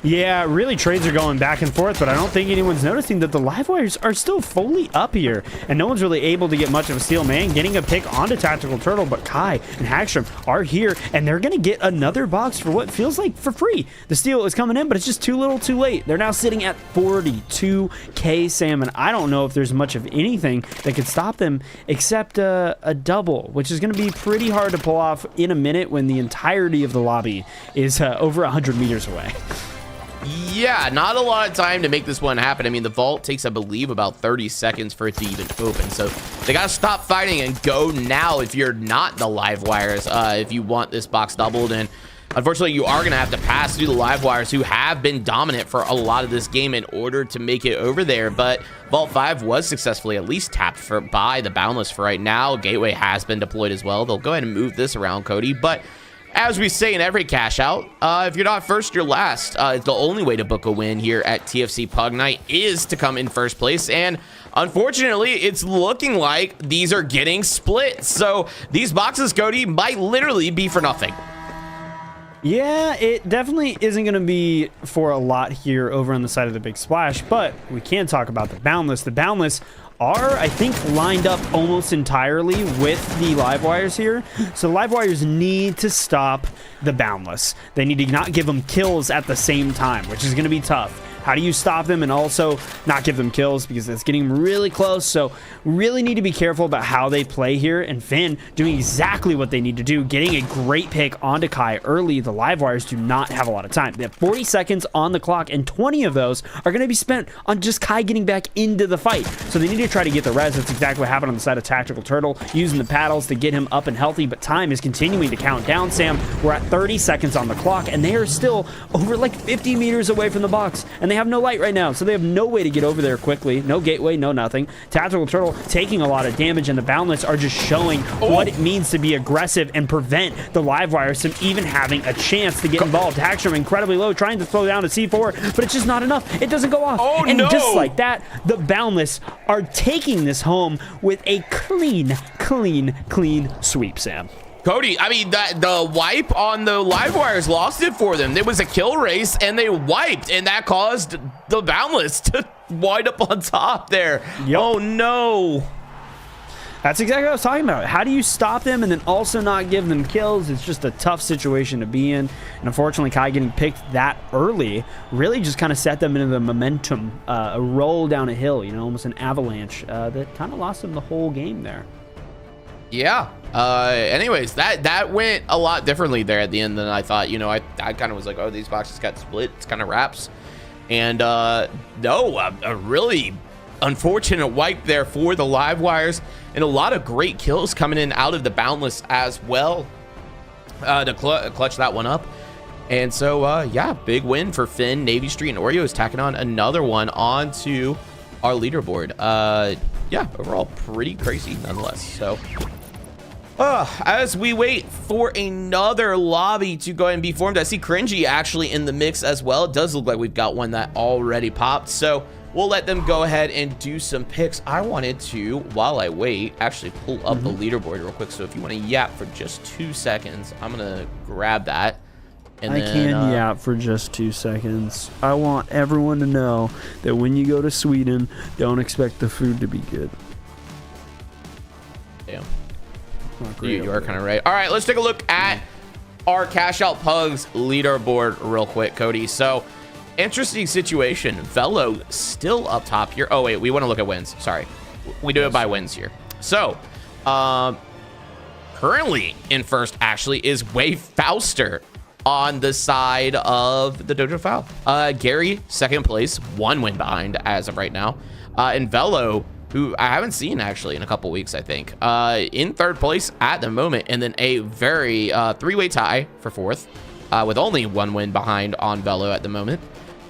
Yeah, really trades are going back and forth, but I don't think anyone's noticing that the Livewires are still fully up here, and no one's really able to get much of a steal. Man, getting a pick onto Tactical Turtle, but Kai and Hagstrom are here, and they're going to get another box for what feels like for free. The steal is coming in, but it's just too little too late. They're now sitting at 42K, Sam, and I don't know if there's much of anything that could stop them except a double, which is going to be pretty hard to pull off in a minute when the entirety of the lobby is over 100 meters away. Yeah, not a lot of time to make this one happen. I mean, the vault takes, I believe, about 30 seconds for it to even open. So they got to stop fighting and go now if you're not the Livewires, if you want this box doubled. And unfortunately, you are going to have to pass through the Livewires, who have been dominant for a lot of this game, in order to make it over there. But Vault 5 was successfully at least tapped by the Boundless for right now. Gateway has been deployed as well. They'll go ahead and move this around, Cody. But as we say in every cash out, if you're not first, you're last. The only way to book a win here at TFC Pug Night is to come in first place. And unfortunately, it's looking like these are getting split. So these boxes, Cody, might literally be for nothing. Yeah, it definitely isn't going to be for a lot here over on the side of the Big Splash, but we can talk about the Boundless. The Boundless are, I think, lined up almost entirely with the Livewires here. So the Livewires need to stop the Boundless. They need to not give them kills at the same time, which is going to be tough. How do you stop them and also not give them kills, because it's getting really close. So really need to be careful about how they play here. And Finn doing exactly what they need to do, getting a great pick onto Kai early. The live wires do not have a lot of time. They have 40 seconds on the clock, and 20 of those are going to be spent on just Kai getting back into the fight. So they need to try to get the res. That's exactly what happened on the side of Tactical Turtle, using the paddles to get him up and healthy, but time is continuing to count down, Sam. We're at 30 seconds on the clock, and they are still over like 50 meters away from the box, and they have no light right now, so they have no way to get over there quickly. No gateway, no nothing. Tactical Turtle taking a lot of damage, and the Boundless are just showing what it means to be aggressive and prevent the live wires from even having a chance to get involved. Hackstrom incredibly low, trying to slow down a C4, but it's just not enough. It doesn't go off. And just like that, the Boundless are taking this home with a clean sweep, Sam. Cody, I mean, the wipe on the live wires lost it for them. There was a kill race, and they wiped, and that caused the Boundless to wind up on top there. Yep. Oh, no. That's exactly what I was talking about. How do you stop them and then also not give them kills? It's just a tough situation to be in. And unfortunately, Kai getting picked that early really just kind of set them into the momentum, a roll down a hill, you know, almost an avalanche that kind of lost them the whole game there. Yeah. Anyways, that went a lot differently there at the end than I thought. You know, I kind of was like, oh, these boxes got split. It's kind of wraps. And no, a really unfortunate wipe there for the live wires, and a lot of great kills coming in out of the Boundless as well to clutch that one up. And so, yeah, big win for Finn. Navy Street and Oreo is tacking on another one onto our leaderboard. Yeah, overall pretty crazy nonetheless. So as we wait for another lobby to go ahead and be formed, I see Cringy actually in the mix as well. It does look like we've got one that already popped, so we'll let them go ahead and do some picks. I wanted to, while I wait, actually pull up the leaderboard real quick. So if you want to yap for just 2 seconds, I'm gonna grab that. And I can yap for just 2 seconds. I want everyone to know that when you go to Sweden, don't expect the food to be good. Damn. You are kind of right. All right, let's take a look at our Cash Out Pugs leaderboard real quick, Cody. So, interesting situation. Velo still up top here. Oh, wait, we want to look at wins. Sorry. We do it by wins here. So, currently in first, actually, is Way Fauster on the side of the Dojo Foul. Gary, second place, 1 win behind as of right now. And Velo, who I haven't seen actually in a couple weeks, I think, in third place at the moment, and then a very 3-way tie for fourth, with only 1 win behind on Velo at the moment.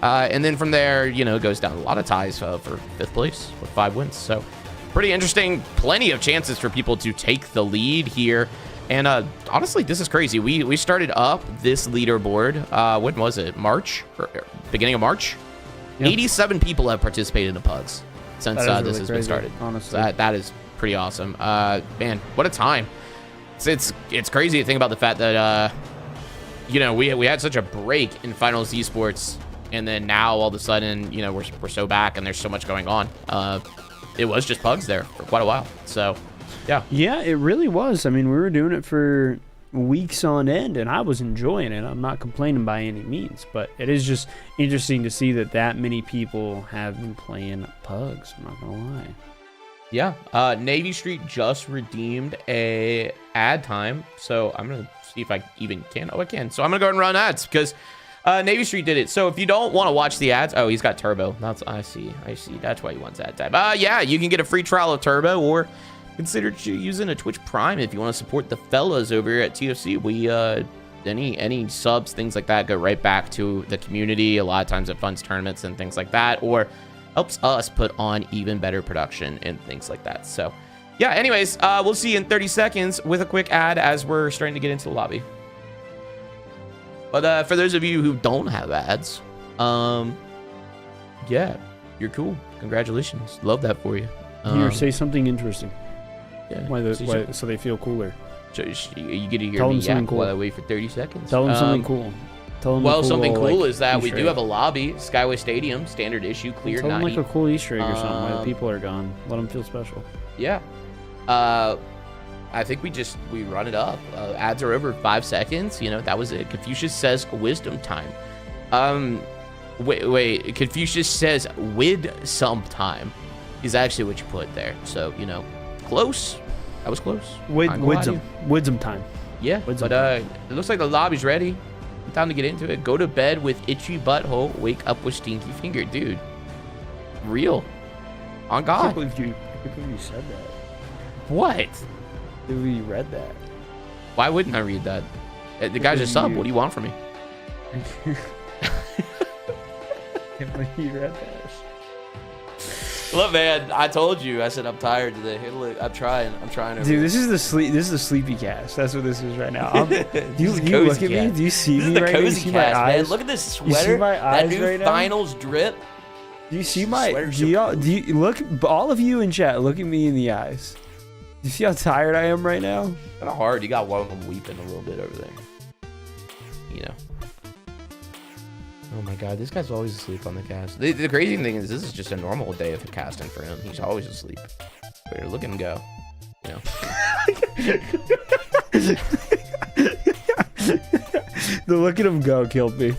And then from there, you know, goes down a lot of ties for fifth place with 5 wins. So pretty interesting. Plenty of chances for people to take the lead here. And honestly, this is crazy. We started up this leaderboard. When was it? March? Beginning of March? Yep. 87 people have participated in the Pugs since this really has been started. Honestly, so that is pretty awesome. Man, what a time! It's crazy to think about the fact that you know, we had such a break in Finals Esports, and then now all of a sudden, you know, we're so back, and there's so much going on. It was just Pugs there for quite a while. So. Yeah, it really was. I mean, we were doing it for weeks on end, and I was enjoying it. I'm not complaining by any means, but it is just interesting to see that many people have been playing Pugs. I'm not gonna lie. Yeah, Navy Street just redeemed a ad time, so I'm gonna see if I even can. Oh, I can. So I'm gonna go and run ads because Navy Street did it. So if you don't want to watch the ads, oh, he's got Turbo. I see. That's why he wants ad time. Yeah, you can get a free trial of Turbo, or consider using a Twitch Prime if you want to support the fellas over here at TFC. We any subs, things like that, go right back to the community. A lot of times it funds tournaments and things like that, or helps us put on even better production and things like that. So yeah, anyways, we'll see you in 30 seconds with a quick ad as we're starting to get into the lobby. But for those of you who don't have ads, yeah, you're cool. Congratulations. Love that for you. Here, say something interesting. Yeah, so they feel cooler. So you get to hear me yak while I wait for 30 seconds. Tell them something cool. Tell them well, something cool like, is that we do have a lobby, Skyway Stadium, standard issue, cleared. Tell them like a cool Easter egg or something while the people are gone. Let them feel special. Yeah. I think we run it up. Ads are over 5 seconds. You know, that was it. Confucius says wisdom time. Wait. Confucius says with some time is actually what you put there. So, you know, close. That was close. Widsum time. Yeah, but it looks like the lobby's ready. Time to get into it. Go to bed with itchy butthole. Wake up with stinky finger. Dude. Real. On God. I can't believe you said that. What? I can't believe you read that. Why wouldn't I read that? The guy's a sub. What do you want from me? I can't believe you read that. Look, man, I told you. I said I'm tired today. Hey, look, I'm trying. Dude, this is the sleepy cast. That's what this is right now. Do you look at me? Do you see me right now? You see my eyes? Man. Look at this sweater. You see my eyes that new right now? finals drip. Do you see my? Do you look? All of you in chat, look at me in the eyes. Do you see how tired I am right now? Kind of hard. You got one of them weeping a little bit over there. You know. Oh my God, this guy's always asleep on the cast. The crazy thing is, this is just a normal day of casting for him. He's always asleep. But look at him go. You know. The look at him go killed me.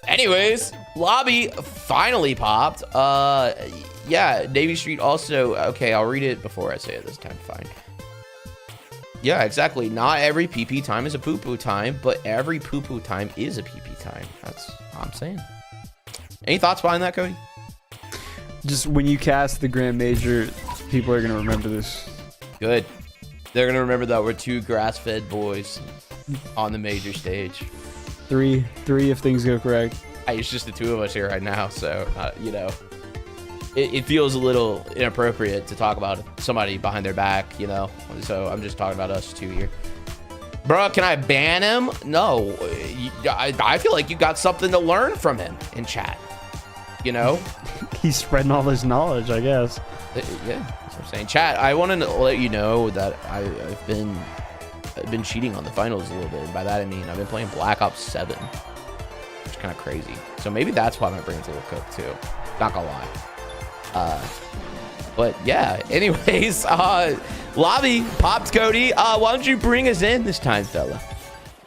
Anyways, lobby finally popped. Yeah, Navy Street also. Okay, I'll read it before I say it this time. Fine. Yeah, exactly. Not every PP time is a poo-poo time, but every poo-poo time is a PP time. That's what I'm saying. Any thoughts behind that, Cody? Just when you cast the Grand Major, people are going to remember this. Good. They're going to remember that we're two grass-fed boys on the major stage. Three if things go correct. It's just the two of us here right now, so, you know. It feels a little inappropriate to talk about somebody behind their back, you know? So I'm just talking about us two here. Bro, can I ban him? No. I feel like you got something to learn from him in chat. You know? He's spreading all this knowledge, I guess. Yeah, that's what I'm saying. Chat, I wanted to let you know that I've been cheating on the finals a little bit. And by that, I mean I've been playing Black Ops 7. Which is kind of crazy. So maybe that's why my brain's a little cooked, too. Not gonna lie. But yeah, anyways, lobby popped, Cody. Why don't you bring us in this time, fella?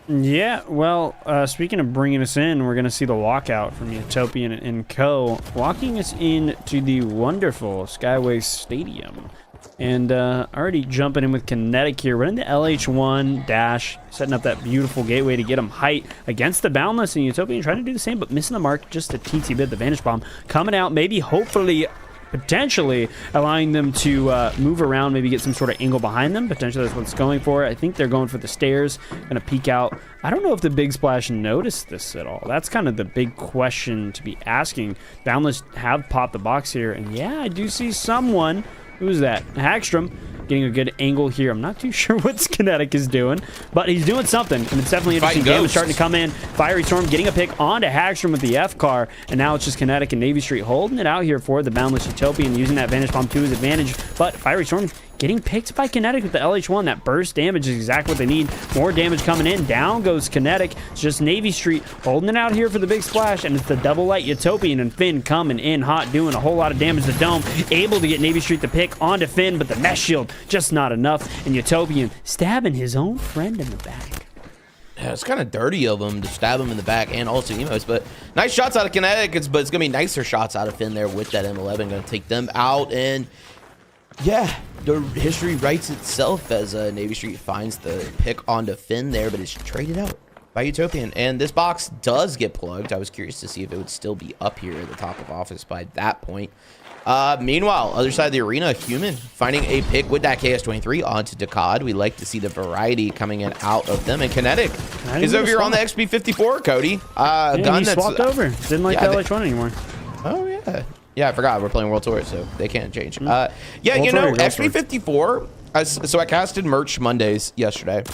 Yeah, well, speaking of bringing us in, we're going to see the walkout from Utopian and Co. walking us into the wonderful Skyway Stadium. And already jumping in with Kinetic here, running the LH1 dash, setting up that beautiful gateway to get him height against the Boundless, and Utopian trying to do the same, but missing the mark just a TT bit. The Vanish Bomb coming out, maybe, hopefully, potentially allowing them to move around, maybe get some sort of angle behind them. Potentially that's what it's going for. I think they're going for the stairs, going to peek out. I don't know if the Big Splash noticed this at all. That's kind of the big question to be asking. Boundless have popped the box here, and yeah, I do see someone. Who's that? Hagstrom getting a good angle here. I'm not too sure what Kinetic is doing, but he's doing something, and it's definitely interesting. Damage starting to come in. Fiery Storm getting a pick onto Hagstrom with the F car, and now it's just Kinetic and Navy Street holding it out here for the Boundless Utopian, using that Vanish Bomb to his advantage, but Fiery Storm getting picked by Kinetic with the LH1. That burst damage is exactly what they need. More damage coming in. Down goes Kinetic. It's just Navy Street holding it out here for the Big Splash, and it's the double light Utopian and Finn coming in hot, doing a whole lot of damage. The Dome able to get Navy Street to pick onto Finn, but the mesh shield just not enough, and Utopian stabbing his own friend in the back. Yeah, it's kind of dirty of him to stab him in the back and also emotes, but nice shots out of Kinetic. But it's going to be nicer shots out of Finn there with that M11. Going to take them out, and yeah, the history writes itself as Navy Street finds the pick onto Finn there, but it's traded out by Utopian. And this box does get plugged. I was curious to see if it would still be up here at the top of office by that point. Meanwhile, other side of the arena, Human finding a pick with that KS-23 onto Decad. We like to see the variety coming in out of them. And Kinetic is over here on the XP54, Cody. Yeah, gun he swapped over. Didn't like the LH1 anymore. Oh, yeah. Yeah, I forgot. We're playing World Tour, so they can't change. Yeah, you know, XP54. So I casted merch Mondays yesterday.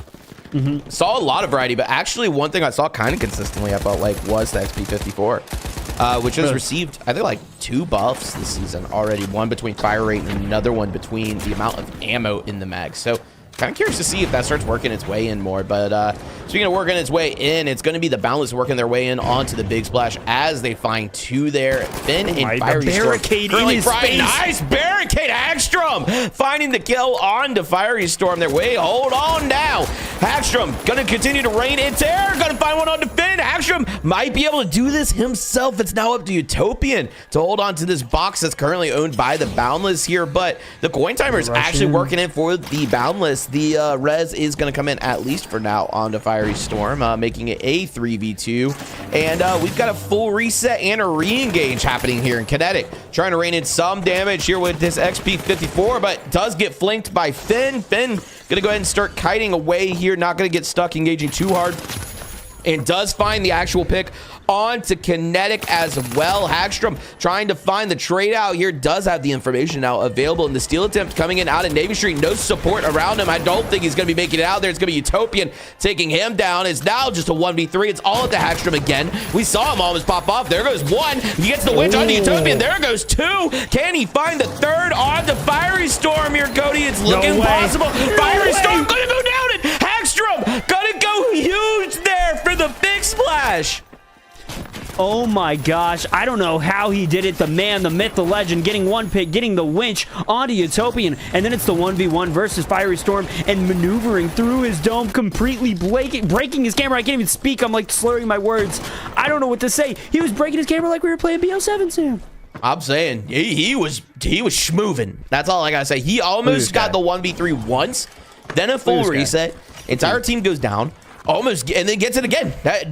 Saw a lot of variety, but actually one thing I saw kind of consistently, I felt like, was the XP54, which has received, I think, like 2 buffs this season already. One between fire rate and another one between the amount of ammo in the mag. So kind of curious to see if that starts working its way in more. But Speaking of working its way in, it's going to be the Boundless working their way in onto the Big Splash as they find two there. Finn and Fiery Storm. Barricade in his face. Nice barricade. Hagstrom finding the kill onto Fiery Storm. Their way. Hold on now. Hagstrom going to continue to rain in terror. Going to find one onto Finn. Hagstrom might be able to do this himself. It's now up to Utopian to hold on to this box that's currently owned by the Boundless here, but the coin timer is actually working in for the Boundless. The res is going to come in, at least for now, onto Fiery Storm, making it a 3v2. And we've got a full reset and a re-engage happening here in Kinetic. Trying to rain in some damage here with this XP 54, but does get flanked by Finn. Finn going to go ahead and start kiting away here. Not going to get stuck engaging too hard. And does find the actual pick onto Kinetic as well. Hagstrom trying to find the trade out here. Does have the information now available in the steal attempt coming in out of Navy Street. No support around him. I don't think he's going to be making it out there. It's going to be Utopian taking him down. It's now just a 1v3. It's all at the Hagstrom again. We saw him almost pop off. There goes one. He gets the winch onto Utopian. There goes two. Can he find the third on the Fiery Storm here, Cody? It's looking possible. Fiery Storm going to go down it. Hagstrom going to go huge there for the Big Splash. Oh my gosh, I don't know how he did it. The man, the myth, the legend, getting one pick, getting the winch onto Utopian, and then it's the 1v1 versus Fiery Storm, and maneuvering through his dome, completely breaking his camera. I can't even speak. I'm like slurring my words. I don't know what to say. He was breaking his camera like we were playing BO7, Sam. I'm saying he was schmoovin'. That's all I gotta say. He almost got the 1v3 once, then a full reset. Entire team goes down. Almost, and then gets it again. That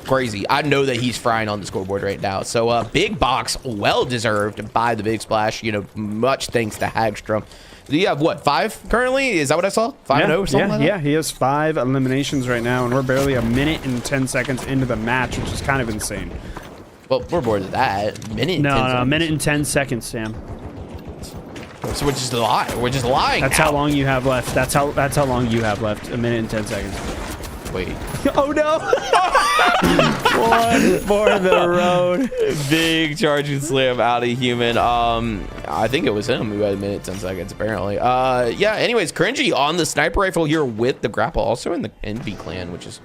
crazy. I know that he's frying on the scoreboard right now. So big box, well deserved by the Big Splash. You know, much thanks to Hagstrom. Do you have what, 5 currently? Is that what I saw? 5-0 or something like that? Yeah, he has 5 eliminations right now, and we're barely a minute and 10 seconds into the match, which is kind of insane. Well, we're more than that. No, a minute and 10 seconds, Sam. So we're just lying. We're just lying. That's how long you have left. That's how long you have left. A minute and 10 seconds. Wait. Oh no! One for the road. Big charging slam out of Human. I think it was him who had a minute 10 seconds apparently. Yeah. Anyways, Cringy on the sniper rifle here with the grapple, also in the NB clan, which is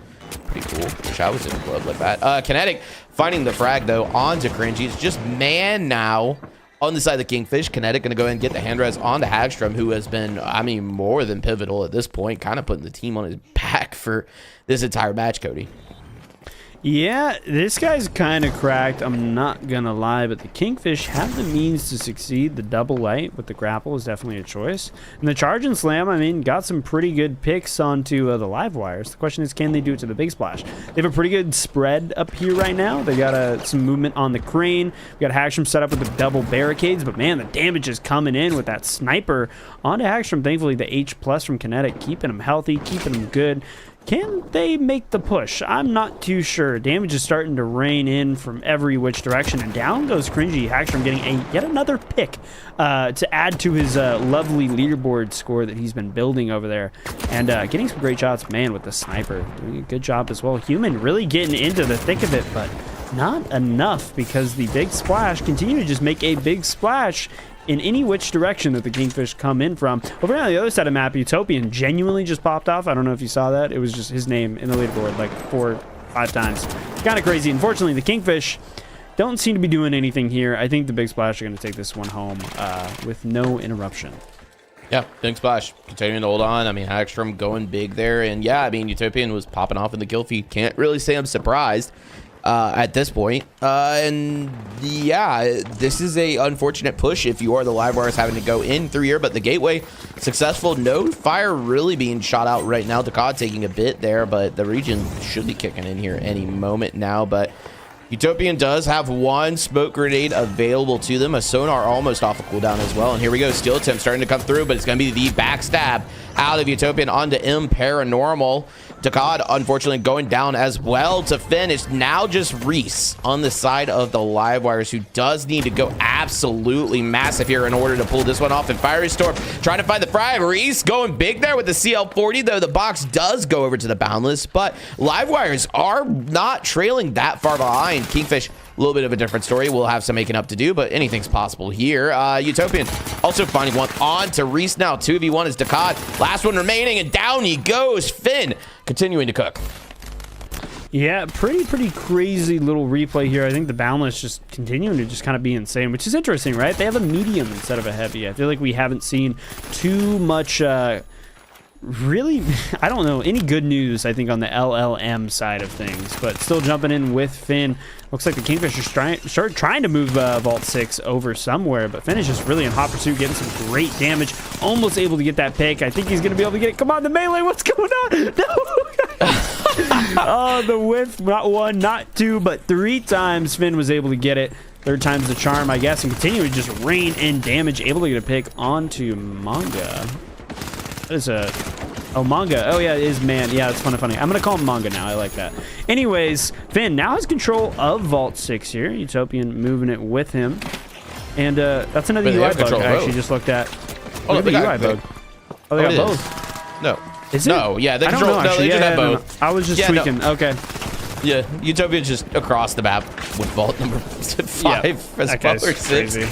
pretty cool. Wish I was in a club like that. Kinetic finding the frag though onto Cringy. It's just man now. On the side of the Kingfish, Kinetic going to go ahead and get the hand res on to Hagstrom, who has been, I mean, more than pivotal at this point, kind of putting the team on his back for this entire match, Cody. Yeah, this guy's kind of cracked. I'm not going to lie, but the Kingfish have the means to succeed. The double light with the grapple is definitely a choice. And the charge and slam, I mean, got some pretty good picks onto the live wires. The question is, can they do it to the Big Splash? They have a pretty good spread up here right now. They got some movement on the crane. We got Hagstrom set up with the double barricades, but man, the damage is coming in with that sniper onto Hagstrom. Thankfully, the H+ from Kinetic, keeping him healthy, keeping him good. Can they make the push? I'm not too sure. Damage is starting to rain in from every which direction, and down goes Cringy. Hagstrom getting yet another pick to add to his lovely leaderboard score that he's been building over there, and getting some great shots, man, with the sniper. Doing a good job as well. Human really getting into the thick of it, but not enough, because the Big Splash continue to just make a big splash in any which direction that the Kingfish come in from. Over on the other side of the map, Utopian genuinely just popped off. I don't know if you saw that. It was just his name in the leaderboard like 4 or 5 times. Kind of crazy. Unfortunately, the Kingfish don't seem to be doing anything here. I think the Big Splash are going to take this one home with no interruption. Yeah, Big Splash continuing to hold on. I mean, Hagstrom going big there. And yeah, I mean, Utopian was popping off in the kill feed. Can't really say I'm surprised at this point. And yeah, this is a unfortunate push if you are the live wires having to go in through here, but the gateway successful. No fire really being shot out right now. Dakad taking a bit there, but the region should be kicking in here any moment now. But Utopian does have one smoke grenade available to them. A sonar almost off a cooldown as well. And here we go. Steal attempt starting to come through, but it's going to be the backstab out of Utopian onto M Paranormal. Dakad, unfortunately, going down as well to finish. Now just Reese on the side of the live wires, who does need to go absolutely massive here in order to pull this one off. And Fiery Storm trying to find the frag. Reese going big there with the CL40, though the box does go over to the Boundless, but live wires are not trailing that far behind. Kingfish, a little bit of a different story. We'll have some making up to do, but anything's possible here. Utopian also finding one on to Reese now. 2v1 is Dakad. Last one remaining, and down he goes. Finn continuing to cook. Yeah, pretty crazy little replay here. I think the Boundless just continuing to just kind of be insane, which is interesting, right? They have a medium instead of a heavy. I feel like we haven't seen too much, really, I don't know, any good news, I think, on the LLM side of things. But still jumping in with Finn. Looks like the Kingfisher's trying to move Vault 6 over somewhere, but Finn is just really in hot pursuit, getting some great damage. Almost able to get that pick. I think he's going to be able to get it. Come on, the melee, what's going on? No! Oh, the whiff, not one, not two, but 3 times Finn was able to get it. 3rd time's the charm, I guess, and continue to just rain in damage. Able to get a pick onto Manga. That is a... Oh, Manga. Oh, yeah, it is man. Yeah, it's funny. I'm going to call him Manga now. I like that. Anyways, Finn now has control of Vault 6 here. Utopian moving it with him. And that's another UI bug I actually just looked at. Oh, no, the UI bug. Oh, they got both. No. Is it? No, yeah, they I don't control. know, No, actually. they Yeah, just have no, both. no. I was just tweaking. No. Okay. Yeah, Utopia's just across the map with Vault number 5 Yeah. as That well, guy's or 6. crazy.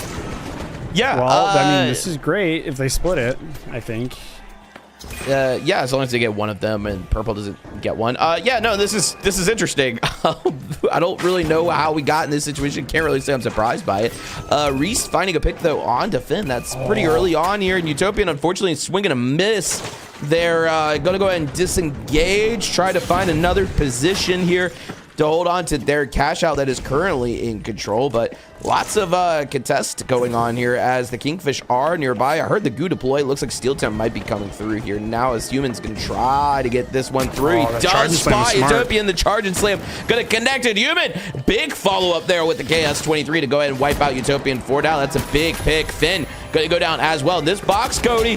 Yeah. Well, I mean, this is great if they split it, I think. Yeah, as long as they get one of them and purple doesn't get one. Yeah, no, this is interesting. I don't really know how we got in this situation. Can't really say I'm surprised by it. Reese finding a pick though on to Finn. That's pretty early on here. And Utopian, unfortunately, swinging a miss. They're gonna go ahead and disengage, try to find another position here to hold on to their cash out that is currently in control, but lots of contest going on here as the Kingfish are nearby. I heard the goo deploy. It looks like Steel Temp might be coming through here. Now as Humans can try to get this one through. He does spot Utopian, the charge and slam. Gonna connect it. Human, big follow-up there with the KS-23 to go ahead and wipe out Utopian 4 down. That's a big pick. Finn gonna go down as well. This box, Cody,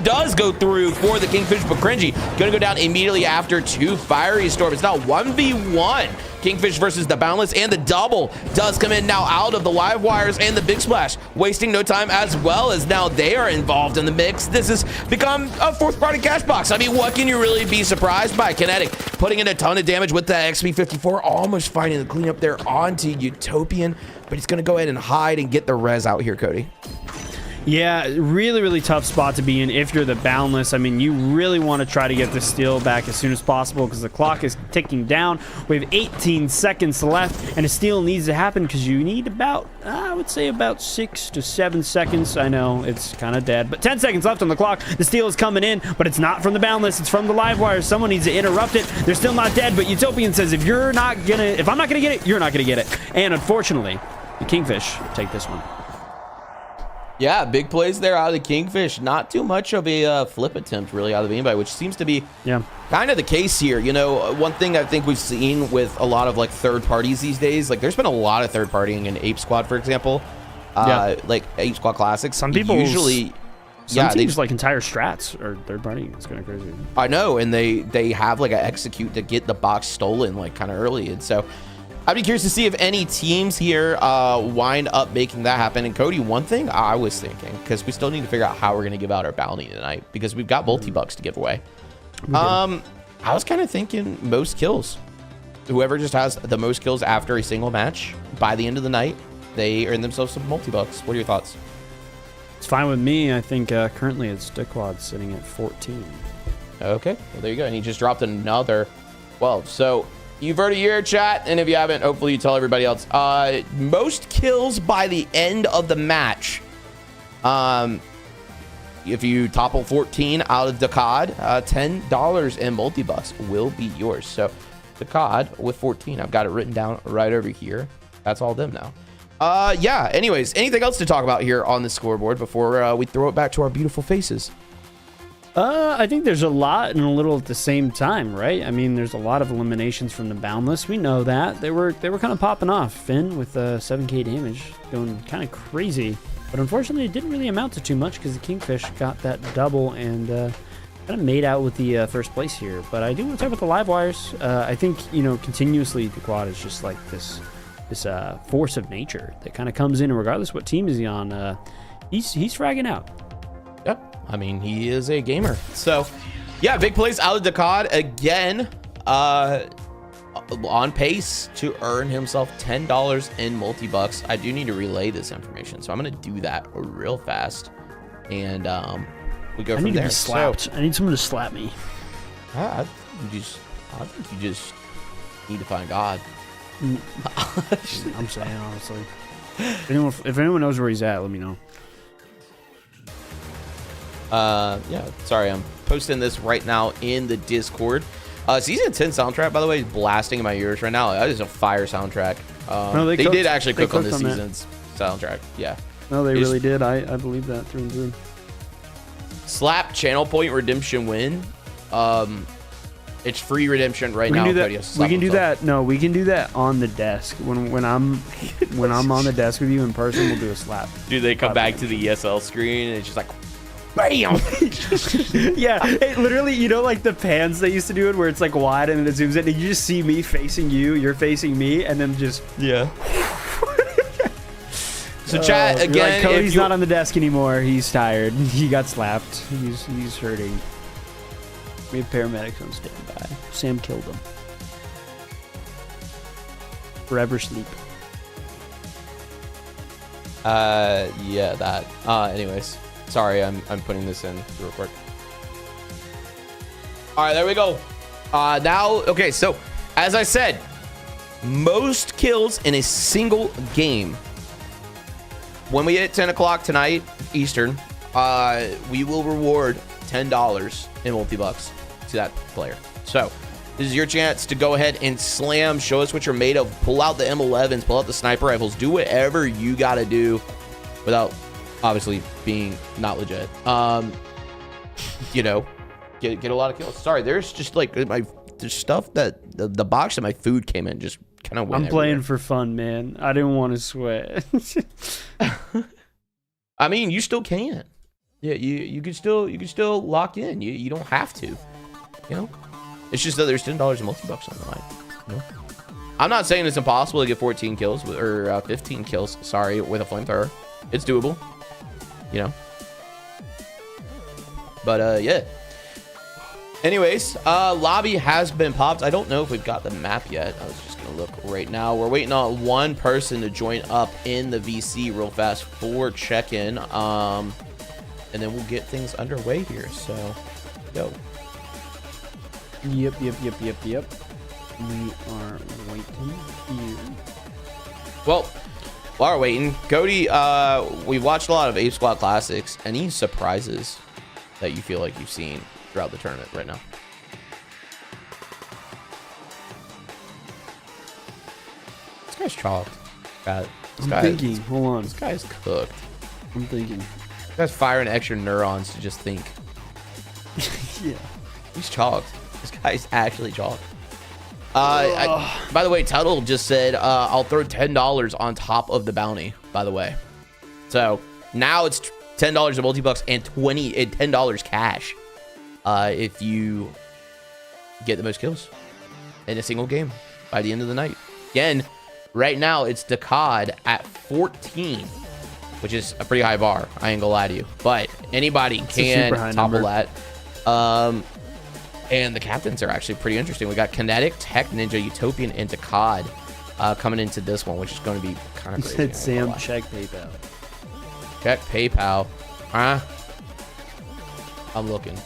does go through for the Kingfish, but Cringy gonna go down immediately after 2 Fiery Storm. It's now 1v1. Kingfish versus the Boundless, and the double does come in now out of the live wires and the big splash, wasting no time as well as now they are involved in the mix. This has become a 4th party cash box. I mean, what can you really be surprised by? Kinetic putting in a ton of damage with the XP54, almost finding the cleanup there onto Utopian, but he's gonna go ahead and hide and get the res out here, Cody. Yeah, really tough spot to be in if you're the Boundless. I mean, you really want to try to get the steal back as soon as possible because the clock is ticking down. We have 18 seconds left, and a steal needs to happen because you need about, I would say about 6 to 7 seconds. I know it's kind of dead, but 10 seconds left on the clock. The steal is coming in, but it's not from the Boundless. It's from the live wires. Someone needs to interrupt it. They're still not dead, but Utopian says, if I'm not gonna get it, you're not gonna get it. And unfortunately, the Kingfish take this one. Yeah, big plays there out of the Kingfish. Not too much of a flip attempt really out of anybody, which seems to be kind of the case here. You know, one thing I think we've seen with a lot of like third parties these days, like there's been a lot of third partying in Ape Squad, for example. Like Ape Squad Classics. Some people usually, some teams like entire strats are third party. It's kind of crazy. I know, and they have like an execute to get the box stolen like kind of early, and so I'd be curious to see if any teams here wind up making that happen. And Cody, one thing I was thinking, because we still need to figure out how we're going to give out our bounty tonight, because we've got multi-bucks to give away. I was kind of thinking most kills. Whoever just has the most kills after a single match, by the end of the night, they earn themselves some multi-bucks. What are your thoughts? It's fine with me. I think currently it's Dickwad's sitting at 14. Okay, well, there you go. And he just dropped another 12. So you've already heard, chat, and if you haven't, hopefully you tell everybody else. Most kills by the end of the match. If you topple 14 out of Dakad, $10 in multi-bucks will be yours. So Dakad with 14, I've got it written down right over here. That's all them now. Yeah, anyways, anything else to talk about here on the scoreboard before we throw it back to our beautiful faces? I think there's a lot and a little at the same time, right? I mean, there's a lot of eliminations from the Boundless. We know that. They were kind of popping off. Finn with 7k damage, going kind of crazy. But unfortunately, it didn't really amount to too much because the Kingfish got that double and kind of made out with the first place here. But I do want to talk about the live wires. I think, you know, continuously the quad is just like this force of nature that kind of comes in, and regardless what team is he on, he's fragging out. Yep. I mean, he is a gamer. So, yeah, big plays out of Dakad again. On pace to earn himself $10 in multi-bucks. I do need to relay this information, so I'm going to do that real fast. And we go from there. I need to be slapped. I need someone to slap me. I think you just need to find God. I'm saying, honestly. If anyone knows where he's at, let me know. Yeah, sorry, I'm posting this right now in the Discord. Season 10 soundtrack, by the way, is blasting in my ears right now. That is a fire soundtrack. No, they did actually cook on this season's soundtrack. Yeah. No, they really did. I believe that through and through. Slap channel point redemption win. It's free redemption right now. We can do that. No, we can do that on the desk. When I'm on the desk with you in person, we'll do a slap. Dude, they come back to the ESL screen and it's just like, bam. Yeah, it literally, you know, like the pans they used to do it where it's like wide and then it zooms in and you just see me facing you, you're facing me, and then just So chat again. Like, Cody's not on the desk anymore. He's tired. He got slapped. He's hurting. We have paramedics on standby. Sam killed him. Forever sleep. Yeah, that. Anyways, sorry, I'm putting this in real quick. All right, there we go. Now, okay, so as I said, most kills in a single game. When we hit 10 o'clock tonight Eastern, we will reward $10 in multi-bucks to that player. So this is your chance to go ahead and slam, show us what you're made of, pull out the M11s, pull out the sniper rifles, do whatever you got to do without obviously being not legit. You know, get a lot of kills. Sorry, there's just like there's stuff that the box that my food came in just kind of went. I'm playing for fun, man. I didn't want to sweat. I mean, you still can. Yeah, you can still lock in. You don't have to. You know, it's just that there's $10 in multi-bucks on the line. You know? I'm not saying it's impossible to get 14 kills or 15 kills. Sorry, with a flamethrower, it's doable. You know, but yeah. Anyways, lobby has been popped. I don't know if we've got the map yet. I was just gonna look right now. We're waiting on one person to join up in the VC real fast for check-in. And then we'll get things underway here. So, go. Yep. We are waiting here. Well, while we're waiting, Cody, we've watched a lot of Ape Squad Classics. Any surprises that you feel like you've seen throughout the tournament right now? This guy's chalked. I'm thinking. Hold on. This guy's cooked. I'm thinking. This guy's firing extra neurons to just think. Yeah. He's chalked. This guy's actually chalked. By the way, Tuttle just said, I'll throw $10 on top of the bounty, by the way. So now it's $10 in multi-bucks and $10 cash. If you get the most kills in a single game by the end of the night. Again, right now it's Decod at 14, which is a pretty high bar. I ain't gonna lie to you, but anybody can topple that. And the captains are actually pretty interesting. We got Kinetic, Tech Ninja, Utopian, and Decod coming into this one, which is going to be kind of crazy. Said Sam, check PayPal. Check PayPal. Huh? I'm looking.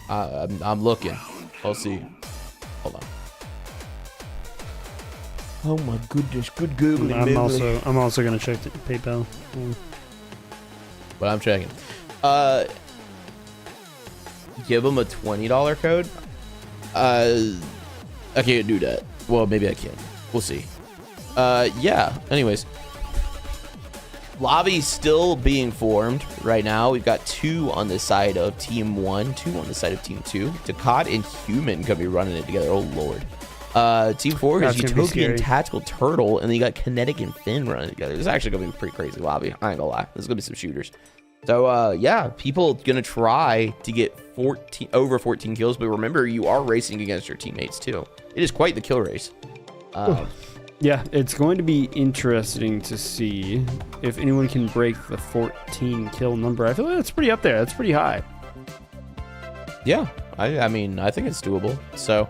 I'm looking. We'll see. Hold on. Oh my goodness, good googling. I'm also gonna check the PayPal. But I'm checking. Give them a $20 code. I can't do that. Well, maybe I can. We'll see. Yeah. Anyways, lobby still being formed right now. We've got 2 on the side of team 1, 2 on the side of team 2. Decod and Human could be running it together. Oh lord. Team 4 is Utopian, Tactical Turtle, and then you got Kinetic and Finn running together. This is actually gonna be a pretty crazy lobby. I ain't gonna lie. There's gonna be some shooters. So yeah, people gonna try to get over 14 kills, but remember, you are racing against your teammates too. It is quite the kill race. Yeah, it's going to be interesting to see if anyone can break the 14 kill number. I feel like that's pretty up there. That's pretty high. Yeah, I mean, I think it's doable. So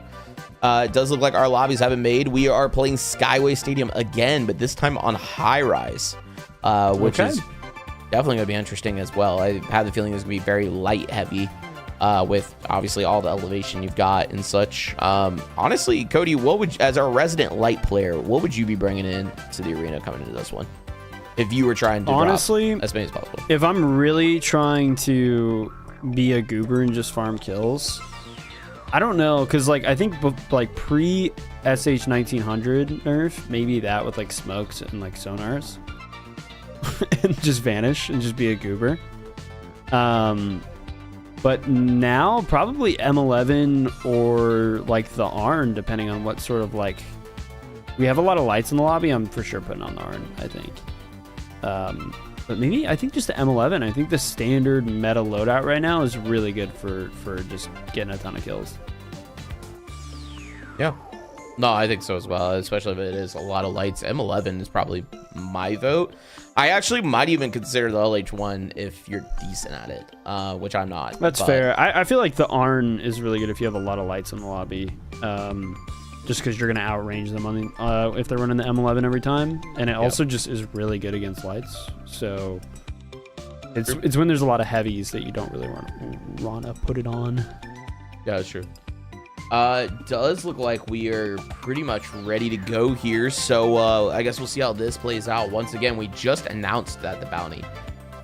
it does look like our lobbies have been made. We are playing Skyway Stadium again, but this time on high rise, which is definitely going to be interesting as well. I have the feeling it's going to be very light heavy. with obviously all the elevation you've got and such. Honestly, Cody, as our resident light player, what would you be bringing in to the arena coming into this one? If you were trying to drop as many as possible. If I'm really trying to be a goober and just farm kills, I don't know, because like I think like pre SH 1900 nerf, maybe that with like smokes and like sonars, and just vanish and just be a goober. But now probably M11 or like the Arn, depending on what sort of like. We have a lot of lights in the lobby. I'm for sure putting on the Arn, I think. But maybe I think just the M11. I think the standard meta loadout right now is really good for just getting a ton of kills. Yeah. No, I think so as well, especially if it is a lot of lights. M11 is probably my vote. I actually might even consider the LH1 if you're decent at it, which I'm not. That's fair. I feel like the Arn is really good if you have a lot of lights in the lobby. Just because you're going to outrange them on if they're running the M11 every time. And it also just is really good against lights. So it's when there's a lot of heavies that you don't really want to put it on. Yeah, that's true. It does look like we are pretty much ready to go here. So I guess we'll see how this plays out. Once again, we just announced that the bounty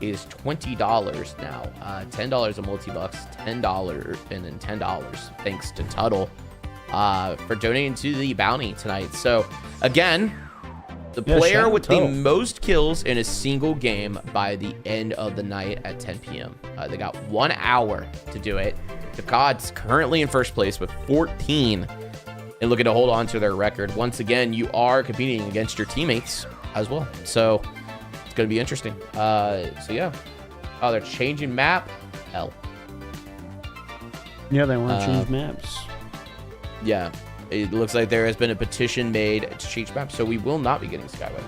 is $20 now. $10 a multi-bucks, $10, and then $10 thanks to Tuttle. For donating to the bounty tonight. So again, the player with the most kills in a single game by the end of the night at 10 p.m. They got 1 hour to do it. The God's currently in first place with 14 and looking to hold on to their record. Once again, you are competing against your teammates as well. So it's going to be interesting. So yeah. Oh, they're changing map. Hell. Yeah, they want to change maps. Yeah, it looks like there has been a petition made to change maps, so we will not be getting Skyway.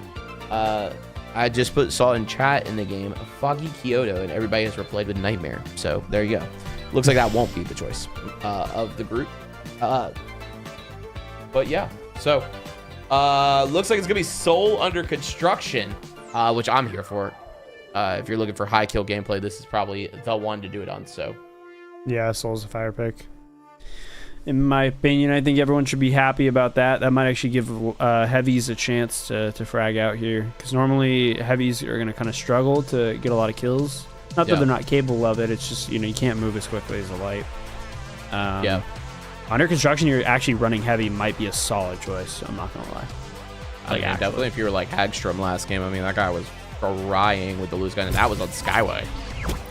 I just saw in chat in the game Foggy Kyoto, and everybody has replied with Nightmare. So there you go. Looks like that won't be the choice of the group. But yeah, so looks like it's gonna be Soul under construction, which I'm here for. If you're looking for high kill gameplay, this is probably the one to do it on. So yeah, Soul's a fire pick. In my opinion, I think everyone should be happy about that. That might actually give heavies a chance to frag out here. Because normally heavies are going to kind of struggle to get a lot of kills. Not that they're not capable of it. It's just, you can't move as quickly as a light. Under construction, you're actually running heavy might be a solid choice. I'm not going to lie. Definitely if you were like Hagstrom last game. I mean, that guy was crying with the loose gun. And that was on Skyway.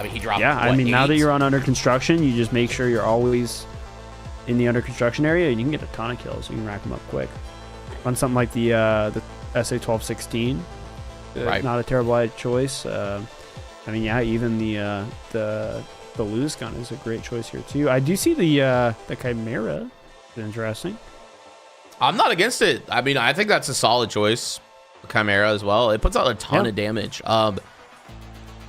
I mean, he dropped now that you're on under construction, you just make sure you're always in the under construction area, and you can get a ton of kills. You can rack them up quick. On something like the SA 1216, not a terrible choice. I mean, yeah, even the loose gun is a great choice here too. I do see the Chimera. It's interesting. I'm not against it. I mean, I think that's a solid choice. Chimera as well. It puts out a ton of damage.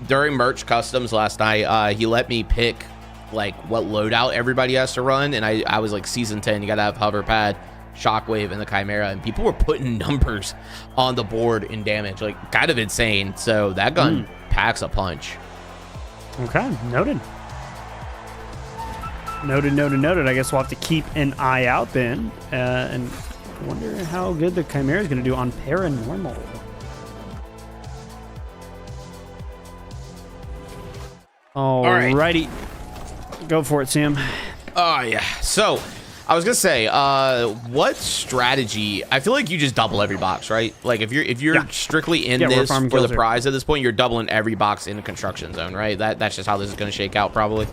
During merch customs last night, he let me pick like what loadout everybody has to run, and I was like season 10, you gotta have hover pad, shockwave, and the Chimera, and people were putting numbers on the board in damage, like kind of insane. So that gun packs a punch. Okay, noted. I guess we'll have to keep an eye out then, and wonder how good the Chimera is going to do on paranormal. Alrighty. Go for it, Sam. Oh, yeah. So, I was going to say, what strategy? I feel like you just double every box, right? Like, if you're strictly in this for the prize at this point, you're doubling every box in the construction zone, right? That's just how this is going to shake out, probably.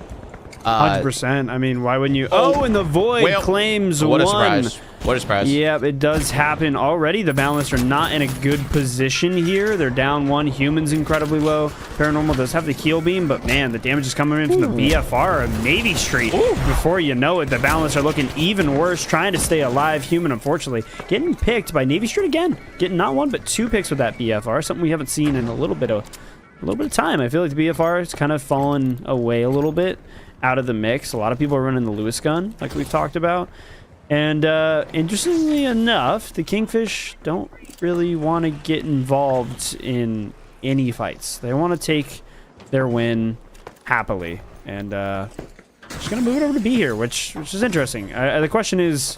100%. I mean, why wouldn't you? Oh, and the Void claims what a surprise. What a surprise. Yeah, it does happen already. The Balanced are not in a good position here. They're down one. Humans incredibly low. Paranormal does have the Keel Beam, but man, the damage is coming in from the BFR of Navy Street. Before you know it, the Balanced are looking even worse, trying to stay alive. Human, unfortunately, getting picked by Navy Street again. Getting not one, but two picks with that BFR, something we haven't seen in a little bit of time. I feel like the BFR has kind of fallen away a little bit out of the mix. A lot of people are running the Lewis gun, like we've talked about. And interestingly enough, the Kingfish don't really want to get involved in any fights. They want to take their win happily. And just going to move it over to B here, which is interesting. The question is,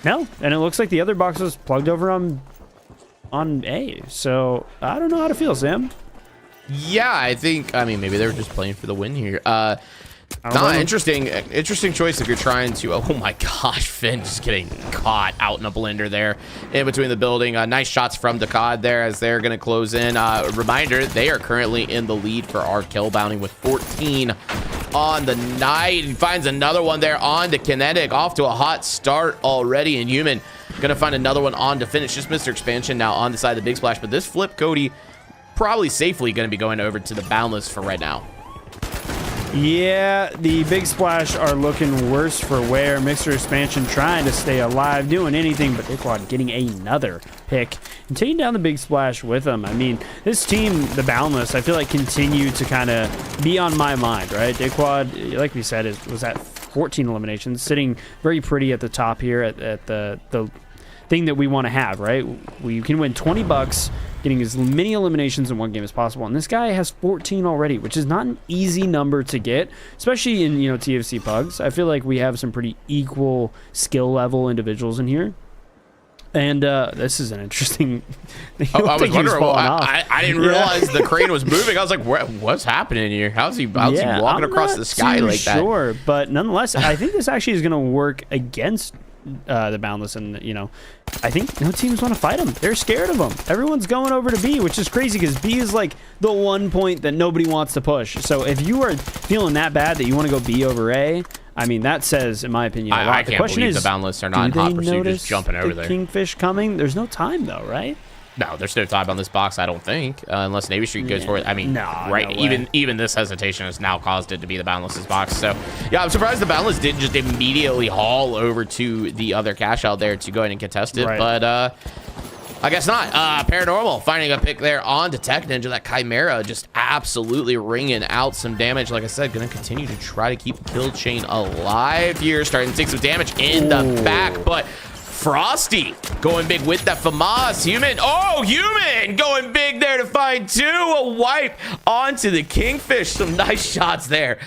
no. And it looks like the other box was plugged over on A. So I don't know how to feel, Sam. Yeah, I mean, maybe they were just playing for the win here. Interesting choice if you're trying to. Oh my gosh, Finn just getting caught out in a blender there in between the building. Nice shots from Dakad there as they're going to close in. Reminder, they are currently in the lead for our kill bounty with 14 on the night. He finds another one there on to Kinetic, off to a hot start already. And Human going to find another one on to finish. Just Mr. Expansion now on the side of the Big Splash, but this flip, Cody, probably safely going to be going over to the Boundless for right now. Yeah, the Big Splash are looking worse for wear. Mixer Expansion trying to stay alive, doing anything but Dickwad getting another pick and taking down the Big Splash with them. I mean, this team, the Boundless, I feel like continue to kind of be on my mind, right? Dickwad, like we said, was at 14 eliminations, sitting very pretty at the top here at the thing that we want to have, right? We can win $20, getting as many eliminations in one game as possible. And this guy has 14 already, which is not an easy number to get, especially in, TFC Pugs. I feel like we have some pretty equal skill level individuals in here. And this is an interesting thing. I was wondering, I didn't realize the crane was moving. I was like, what's happening here? How's he walking across the sky like that? Sure, but nonetheless, I think this actually is going to work against the Boundless, and I think no teams want to fight them. They're scared of them. Everyone's going over to B, which is crazy because B is like the one point that nobody wants to push. So if you are feeling that bad that you want to go B over A, I mean, that says, in my opinion, a lot. I can't believe the Boundless are not in hot pursuit, just jumping over there. Kingfish coming? There's no time though, right? No, there's no time on this box, I don't think, unless Navy Street goes for it. I mean, right? No even this hesitation has now caused it to be the Boundless's box. So, yeah, I'm surprised the Boundless didn't just immediately haul over to the other cash out there to go ahead and contest it. Right. But I guess not. Paranormal finding a pick there on to Tech Ninja. That Chimera just absolutely ringing out some damage. Like I said, going to continue to try to keep the kill chain alive here. Starting to take some damage in the back, but Frosty going big with that FAMAS. Human going big there to find two. A wipe onto the Kingfish. Some nice shots there.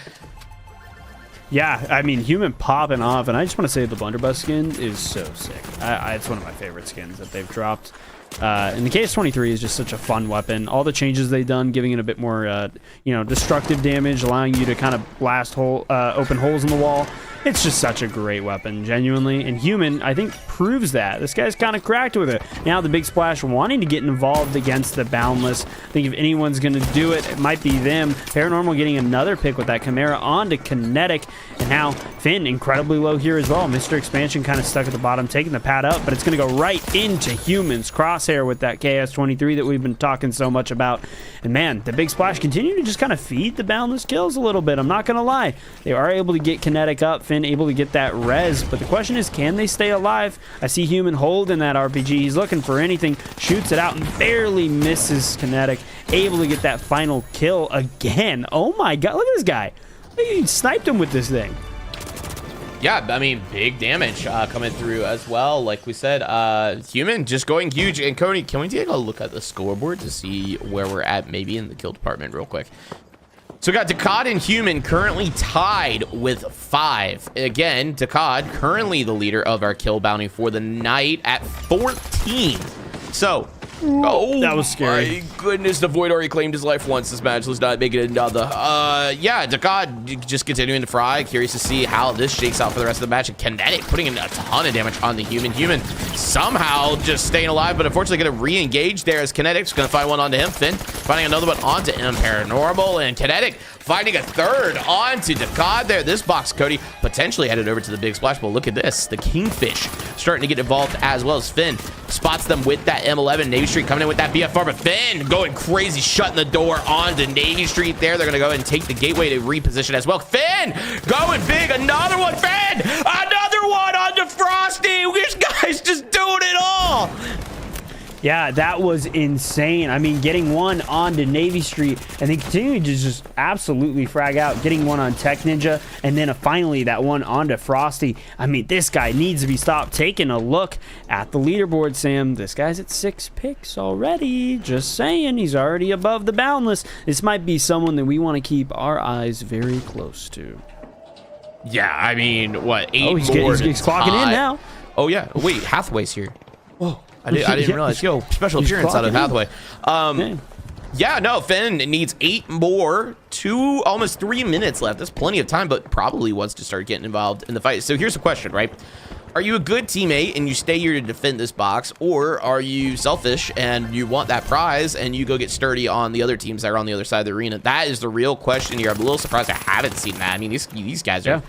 Yeah, I mean, Human popping off, and I just want to say the Blunderbuss skin is so sick. It's one of my favorite skins that they've dropped. And the KS-23 is just such a fun weapon. All the changes they've done, giving it a bit more, destructive damage, allowing you to kind of blast open holes in the wall. It's just such a great weapon, genuinely. And Human, I think, proves that. This guy's kind of cracked with it. Now the Big Splash wanting to get involved against the Boundless. I think if anyone's going to do it, it might be them. Paranormal getting another pick with that Chimera onto Kinetic. And now Finn incredibly low here as well. Mr. Expansion kind of stuck at the bottom, taking the pad up, but it's going to go right into Human's crosshair with that KS-23 that we've been talking so much about. And man, the Big Splash continue to just kind of feed the Boundless kills a little bit. I'm not going to lie. They are able to get Kinetic up. Finn able to get that res, but the question is, can they stay alive? I see Human holding that RPG. He's looking for anything, shoots it out and barely misses Kinetic. Able to get that final kill again. Oh my god, look at this guy. He sniped him with this thing. Yeah, I mean, big damage coming through as well. Like we said, Human just going huge. And Cody, can we take a look at the scoreboard to see where we're at maybe in the kill department real quick? So we got Dakad and Human currently tied with 5. Again, Dakad currently the leader of our kill bounty for the night at 14. So, that was scary. My goodness, the Void already claimed his life once. This match was not making it another. Yeah, Dakad just continuing to fry. Curious to see how this shakes out for the rest of the match. And Kinetic putting in a ton of damage on the Human. Human somehow just staying alive, but unfortunately going to re-engage there as Kinetic's going to find one onto him. Finn finding another one onto him. Paranormal and Kinetic finding a third onto Dakad there. This box, Cody, potentially headed over to the Big Splash, but look at this. The Kingfish starting to get involved as well as Finn spots them with that M11. Navy Street coming in with that BFR, but Finn going crazy, shutting the door onto Navy Street there. They're going to go ahead and take the gateway to reposition as well. Finn going big. Another one. Finn! Another one onto Frosty. This guy's just doing it all. Yeah, that was insane. I mean, getting one onto Navy Street and then continuing to just absolutely frag out, getting one on Tech Ninja, and then finally that one onto Frosty. I mean, this guy needs to be stopped. Taking a look at the leaderboard, Sam. This guy's at 6 picks already. Just saying, he's already above the Boundless. This might be someone that we want to keep our eyes very close to. Yeah, I mean, what, 8 he's more he's clocking in now. Oh, yeah. Wait, Hathaway's here. Whoa, I didn't realize. Yo, special He's appearance out of clocking Hathaway. Yeah, no, Finn needs 8 more, almost 3 minutes left. That's plenty of time, but probably wants to start getting involved in the fight. So here's the question, right? Are you a good teammate and you stay here to defend this box, or are you selfish and you want that prize and you go get sturdy on the other teams that are on the other side of the arena? That is the real question here. I'm a little surprised I haven't seen that. I mean, these guys are...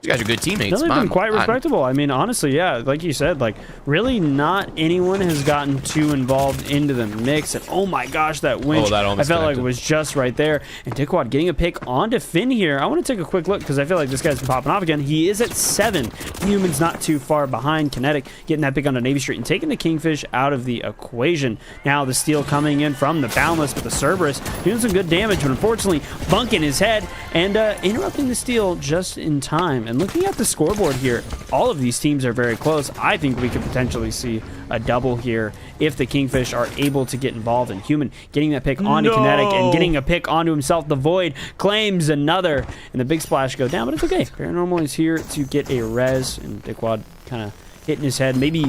You guys are good teammates. No, they've been quite respectable. I mean, honestly, yeah, like you said, like really not anyone has gotten too involved into the mix. And oh my gosh, that winch, I felt like it was just right there. And Dickwad getting a pick onto Finn here. I want to take a quick look because I feel like this guy's been popping off again. He is at 7. Human's not too far behind. Kinetic getting that pick onto Navy Street and taking the Kingfish out of the equation. Now the steal coming in from the Boundless with the Cerberus, doing some good damage, but unfortunately bunking his head and interrupting the steal just in time. And looking at the scoreboard here, all of these teams are very close. I think we could potentially see a double here if the Kingfish are able to get involved. And Human getting that pick onto Kinetic and getting a pick onto himself. The Void claims another, and the Big Splash go down, but it's okay. Paranormal is here to get a res, and Dickwad kind of hitting his head. Maybe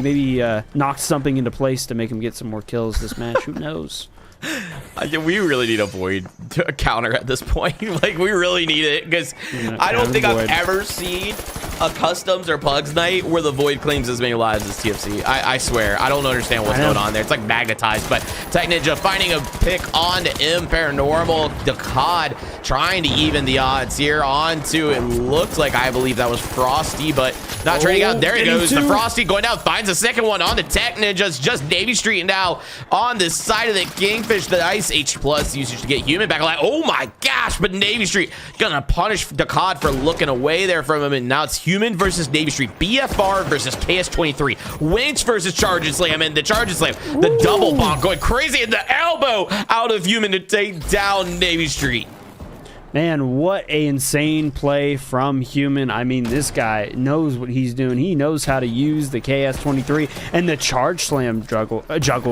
knocked something into place to make him get some more kills this match. Who knows? We really need a Void counter at this point. Like, we really need it, because I don't think I've ever seen a Customs or Pugs night where the Void claims as many lives as TFC. I swear. I don't understand what's going on there. It's like magnetized. But Tech Ninja finding a pick onto M Paranormal. Dakad trying to even the odds here onto, it looked like, I believe that was Frosty, but not trading out. There he goes. The Frosty going down, finds a second one on the Tech Ninjas. Just Navy Street now on the side of the Kingfish. The Ice H+ usage to get Human back alive. Oh my gosh, but Navy Street gonna punish Dakad for looking away there from him, and now it's Human versus Navy Street. BFR versus KS23. Winch versus Charge and Slam, and the Charge and Slam, the double bomb going crazy, and the elbow out of Human to take down Navy Street. Man, what a insane play from Human. I mean, this guy knows what he's doing. He knows how to use the KS23, and the Charge Slam juggle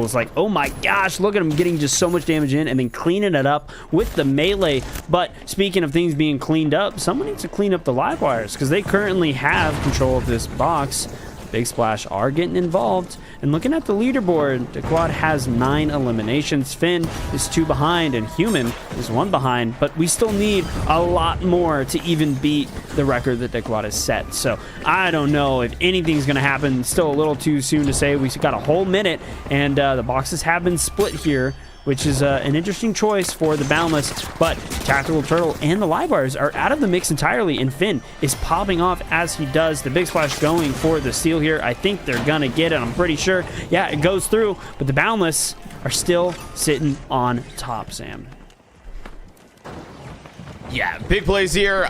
is like, oh my gosh, look at him getting just so much damage in and then cleaning it up with the melee. But speaking of things being cleaned up, someone needs to clean up the live wires because they currently have control of this box. Big Splash are getting involved. And looking at the leaderboard, Dickwad has 9 eliminations. Finn is 2 behind, and Human is 1 behind. But we still need a lot more to even beat the record that Dickwad has set. So I don't know if anything's going to happen. Still a little too soon to say. We've got a whole minute, and the boxes have been split here, which is an interesting choice for the Boundless, but Tactical Turtle and the Livewires are out of the mix entirely, and Finn is popping off as he does. The Big Splash going for the steal here. I think they're gonna get it, I'm pretty sure. Yeah, it goes through, but the Boundless are still sitting on top, Sam. Yeah, big plays here.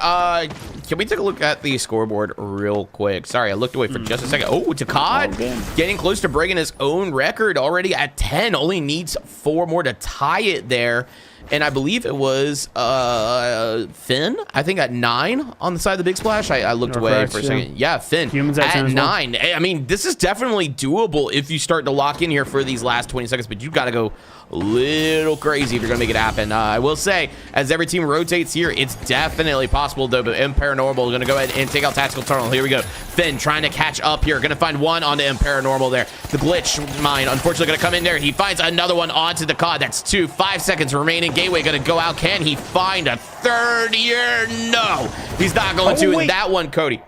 Can we take a look at the scoreboard real quick? Sorry, I looked away for just a second. Oh, Dakad getting close to breaking his own record already at 10. Only needs 4 more to tie it there. And I believe it was Finn, I think at 9 on the side of the Big Splash. I looked away for a second. Yeah, Finn Humans at 9. I mean, this is definitely doable if you start to lock in here for these last 20 seconds, but you got to go a little crazy if you're going to make it happen. I will say, as every team rotates here, it's definitely possible, though, but M Paranormal is going to go ahead and take out Tactical Tunnel. Here we go. Finn trying to catch up here. Going to find one onto M Paranormal there. The Glitch Mine, unfortunately, going to come in there. He finds another one onto the COD. That's 2. 5 seconds remaining. Gateway going to go out. Can he find a third here? No, he's not going to. And that one, Cody,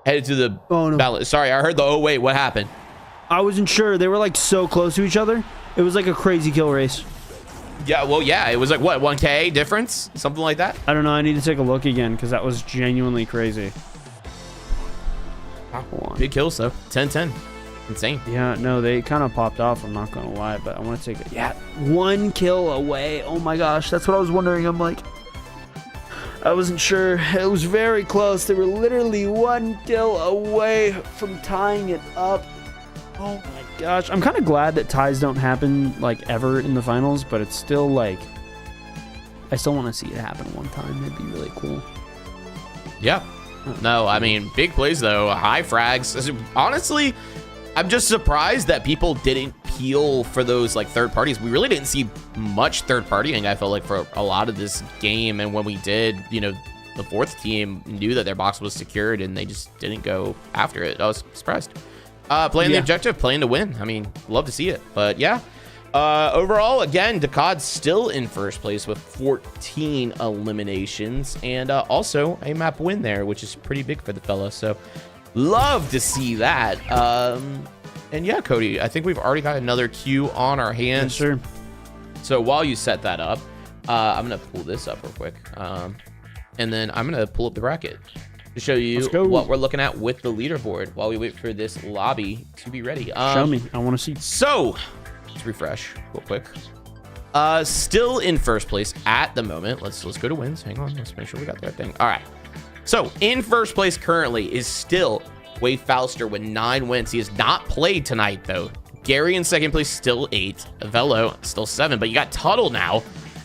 headed to the balance. Sorry, I heard the, oh, wait, what happened? I wasn't sure. They were like so close to each other. It was like a crazy kill race. Yeah, well, yeah, it was like, what, 1K difference? Something like that? I don't know. I need to take a look again because that was genuinely crazy. Big kills, though. 10-10. Insane. Yeah, no, they kind of popped off, I'm not going to lie, but I want to take it. Yeah, 1 kill away. Oh my gosh, that's what I was wondering. I'm like, I wasn't sure. It was very close. They were literally 1 kill away from tying it up. Oh my gosh. I'm kind of glad that ties don't happen like ever in the finals, but it's still like, I still want to see it happen one time. It'd be really cool. Yeah. No, I mean, big plays though. High frags. Honestly, I'm just surprised that people didn't peel for those like third parties. We really didn't see much third partying, I felt like, for a lot of this game. And when we did, you know, the fourth team knew that their box was secured and they just didn't go after it. I was surprised. Playing the objective, playing to win. I mean, love to see it. But yeah, overall, again, Decad's still in first place with 14 eliminations and also a map win there, which is pretty big for the fella. So love to see that. And yeah, Cody, I think we've already got another queue on our hands. Yes, sir. So while you set that up, I'm going to pull this up real quick. And then I'm going to pull up the bracket to show you what we're looking at with the leaderboard while we wait for this lobby to be ready. Show me. I want to see. So let's refresh real quick. Still in first place at the moment. Let's go to wins. Hang on. Let's make sure we got the right thing. All right. So in first place currently is still Wade Fauster with 9 wins. He has not played tonight, though. Gary in second place, still 8. Velo, still 7. But you got Tuttle now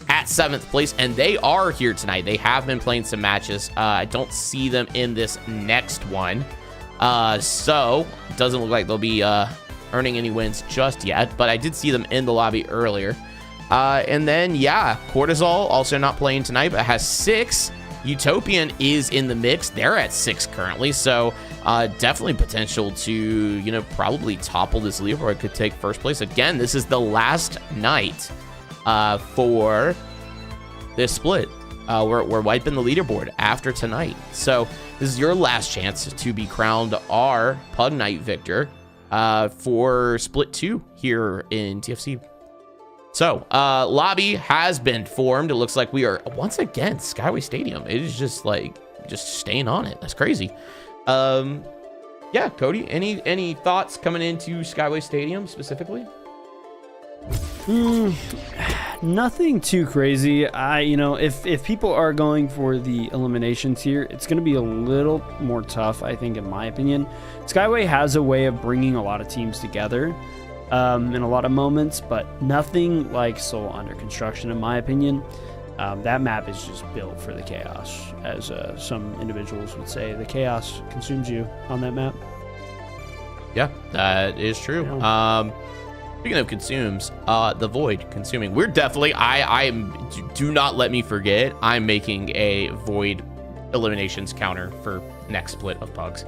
at 7th place, and they are here tonight. They have been playing some matches. I don't see them in this next one. So it doesn't look like they'll be earning any wins just yet, but I did see them in the lobby earlier. And then, yeah, Cortisol also not playing tonight, but has 6. Utopian is in the mix. They're at 6 currently, so definitely potential to, you know, probably topple this leaderboard. Could take first place. Again, this is the last night for this split. We're wiping the leaderboard after tonight. So this is your last chance to be crowned our Pug Night victor for split 2 here in TFC. So lobby has been formed. It looks like we are once again Skyway Stadium. It is just staying on it. That's crazy. Yeah, Cody, any thoughts coming into Skyway Stadium specifically? Nothing too crazy. You know, if people are going for the eliminations here, it's going to be a little more tough, I think, in my opinion. Skyway has a way of bringing a lot of teams together in a lot of moments, but nothing like Soul Under Construction, in my opinion. That map is just built for the chaos, as some individuals would say. The chaos consumes you on that map. Yeah, that is true. Yeah. Speaking of consumes, the Void consuming. We're definitely, do not let me forget, I'm making a Void eliminations counter for next split of Pugs.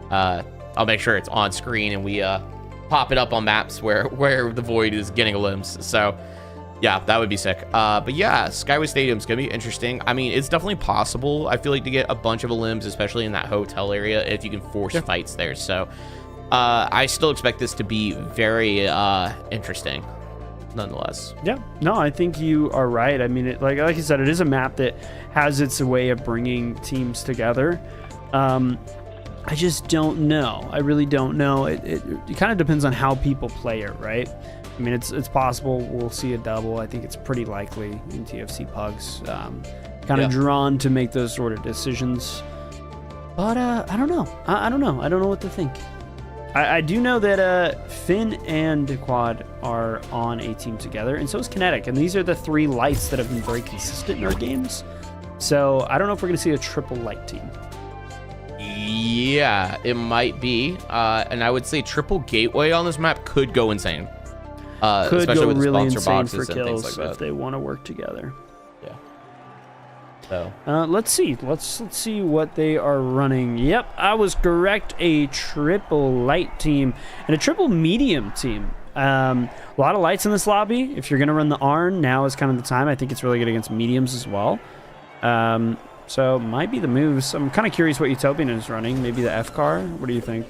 I'll make sure it's on screen and we pop it up on maps where the Void is getting limbs. So yeah, that would be sick. But yeah, Skyway Stadium's gonna be interesting. I mean, it's definitely possible, I feel like, to get a bunch of limbs, especially in that hotel area, if you can force fights there. So I still expect this to be very interesting nonetheless. Yeah, no, I think you are right. I mean, like you said, it is a map that has its way of bringing teams together. I just don't know. I really don't know. It kind of depends on how people play it, right? I mean, it's possible we'll see a double. I think it's pretty likely in TFC Pugs. Kind of drawn to make those sort of decisions. But I don't know. I don't know. I don't know what to think. I do know that Finn and Quad are on a team together, and so is Kinetic. And these are the 3 lights that have been very consistent in our games. So I don't know if we're going to see a triple light team. Yeah, it might be. And I would say triple gateway on this map could go insane. Could especially go with really sponsor insane boxes for and things kills like that. if they want to work together. Yeah. So let's see. Let's see what they are running. Yep, I was correct. A triple light team and a triple medium team. A lot of lights in this lobby. If you're going to run the Arn, now is kind of the time. I think it's really good against mediums as well. So might be the moves. I'm kind of curious what Utopian is running. Maybe the F car. What do you think?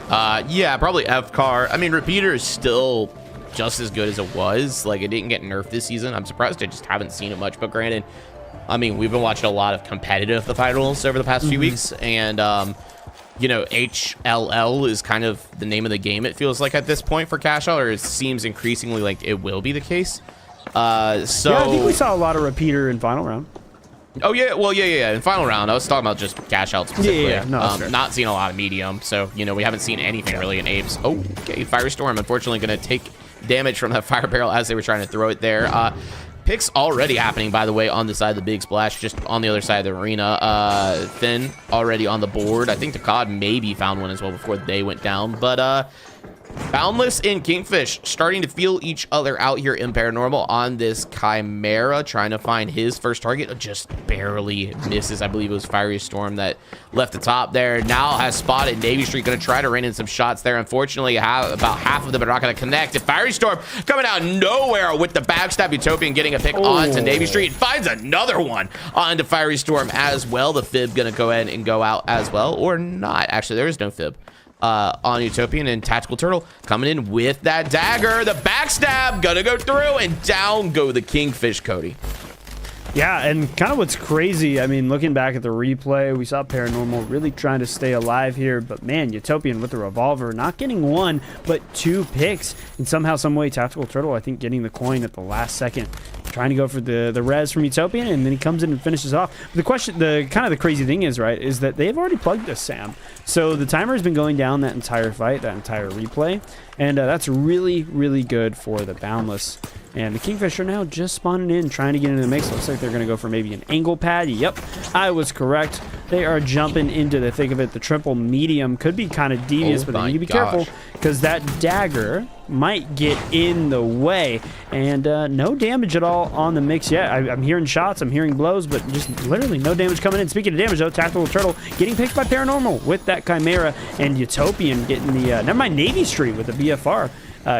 Yeah, probably F car. I mean, Repeater is still just as good as it was. Like, it didn't get nerfed this season. I'm surprised I just haven't seen it much. But granted, I mean, we've been watching a lot of competitive the finals over the past few weeks, and you know, HLL is kind of the name of the game, it feels like, at this point for Cash Out, or it seems increasingly like it will be the case. So yeah, I think we saw a lot of Repeater in final round. Oh yeah, well yeah. In final round, I was talking about just Cash Out specifically. Yeah. No, not seeing a lot of medium, so you know, we haven't seen anything really in Apes. Oh, okay, Firestorm, unfortunately, going to take damage from that fire barrel as they were trying to throw it there. Picks already happening, by the way, on the side of the big splash, just on the other side of the arena. Finn already on the board. I think the COD maybe found one as well before they went down, but Boundless and Kingfish starting to feel each other out here in Paranormal on this Chimera, trying to find his first target. Just barely misses. I believe it was Fiery Storm that left the top there. Now has spotted Navy Street, going to try to rain in some shots there. Unfortunately, about half of them are not going to connect. And Fiery Storm coming out of nowhere with the backstab. Utopian getting a pick onto Navy Street. Finds another one onto Fiery Storm as well. The Fib going to go ahead and go out as well, or not. Actually, there is no Fib on Utopian, and Tactical Turtle coming in with that dagger. The backstab gonna go through, and down go the Kingfish, Cody. Yeah, and kind of what's crazy, I mean, looking back at the replay, we saw Paranormal really trying to stay alive here, but man, Utopian with the revolver, not getting one, but 2 picks, and somehow, some way, Tactical Turtle, I think, getting the coin at the last second, trying to go for the res from Utopian, and then he comes in and finishes off. The question, the crazy thing is, right, is that they've already plugged this Sam. So the timer has been going down that entire fight, that entire replay, and that's really, really good for the Boundless. And the Kingfish are now just spawning in, trying to get into the mix. Looks like they're going to go for maybe an angle pad. Yep, I was correct. They are jumping into the thick of it. The triple medium could be kind of devious, but they need to be careful because that dagger might get in the way. And no damage at all on the mix yet. I'm hearing shots, I'm hearing blows, but just literally no damage coming in. Speaking of damage, though, Tactical Turtle getting picked by Paranormal with that Chimera, and Utopian getting the, never mind, Navy Street with the BFR,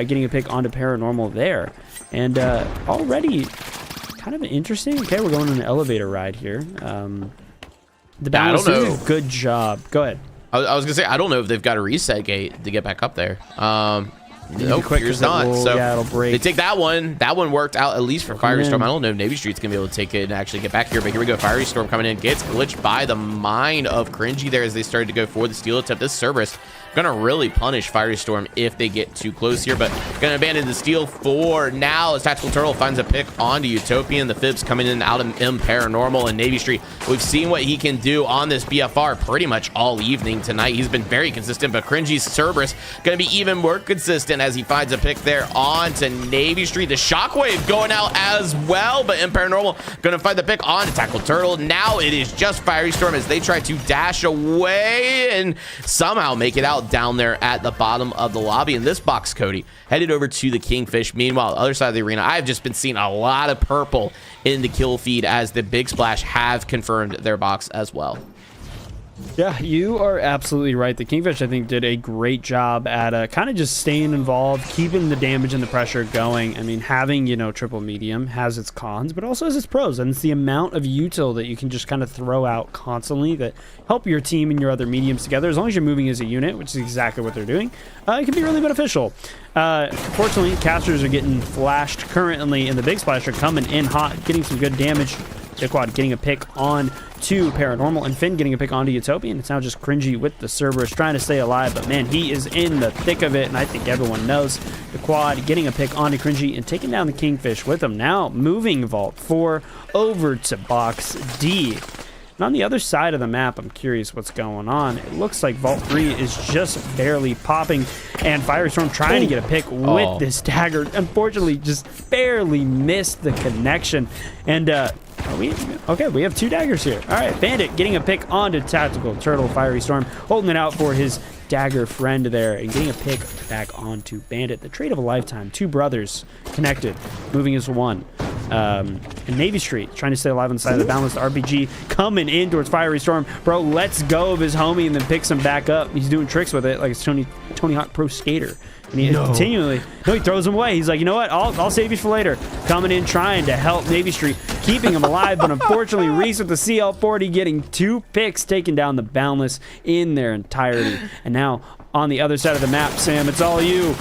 getting a pick onto Paranormal there. And already kind of interesting. Okay, we're going on an elevator ride here. The Boundless doing a good job. Go ahead. I was going to say, I don't know if they've got a reset gate to get back up there. Nope, here's not. So yeah, it'll break. They take that one. That one worked out, at least for Fiery Storm. I don't know if Navy Street's going to be able to take it and actually get back here, but here we go. Fiery Storm coming in, gets glitched by the mind of Cringy there as they started to go for the steal attempt. This Cerberus gonna really punish Fiery Storm if they get too close here, but gonna abandon the steal for now as Tactical Turtle finds a pick onto Utopian. The Fibs coming in out of Paranormal, and Navy Street, we've seen what he can do on this BFR pretty much all evening tonight. He's been very consistent, but Cringy's Cerberus gonna be even more consistent as he finds a pick there onto Navy Street. The Shockwave going out as well, but Paranormal gonna find the pick onto Tactical Turtle. Now it is just Fiery Storm as they try to dash away and somehow make it out down there at the bottom of the lobby. In this box, Cody, headed over to the Kingfish. Meanwhile, the other side of the arena, I've just been seeing a lot of purple in the kill feed as the Big Splash have confirmed their box as well. Yeah, you are absolutely right. The Kingfish, I think, did a great job at kind of just staying involved, keeping the damage and the pressure going. I mean, having, triple medium has its cons, but also has its pros. And it's the amount of util that you can just kind of throw out constantly that help your team and your other mediums together. As long as you're moving as a unit, which is exactly what they're doing, it can be really beneficial. Fortunately, casters are getting flashed currently, and the Big Splash are coming in hot, getting some good damage. Quad getting a pick on to Paranormal, and Finn getting a pick onto Utopian. It's now just Cringy with the Cerberus trying to stay alive, but man, he is in the thick of it, and I think everyone knows. The Quad getting a pick onto Cringy and taking down the Kingfish with him. Now moving Vault 4 over to Box D. And on the other side of the map, I'm curious what's going on. It looks like Vault 3 is just barely popping, and Firestorm trying to get a pick with this dagger. Unfortunately, just barely missed the connection. And we have 2 daggers here. All right, Bandit getting a pick onto Tactical Turtle. Fiery Storm holding it out for his dagger friend there and getting a pick back onto Bandit. The trade of a lifetime. 2 brothers connected, moving as one. And Navy Street trying to stay alive on the side of the balanced RPG coming in towards Fiery Storm. Bro lets go of his homie and then picks him back up. He's doing tricks with it like it's Tony Hawk Pro Skater. And he continually, he throws him away. He's like, you know what? I'll save you for later. Coming in trying to help Navy Street, keeping him alive, but unfortunately Reese with the CL40 getting 2 picks, taking down the Boundless in their entirety. And now on the other side of the map, Sam, it's all you.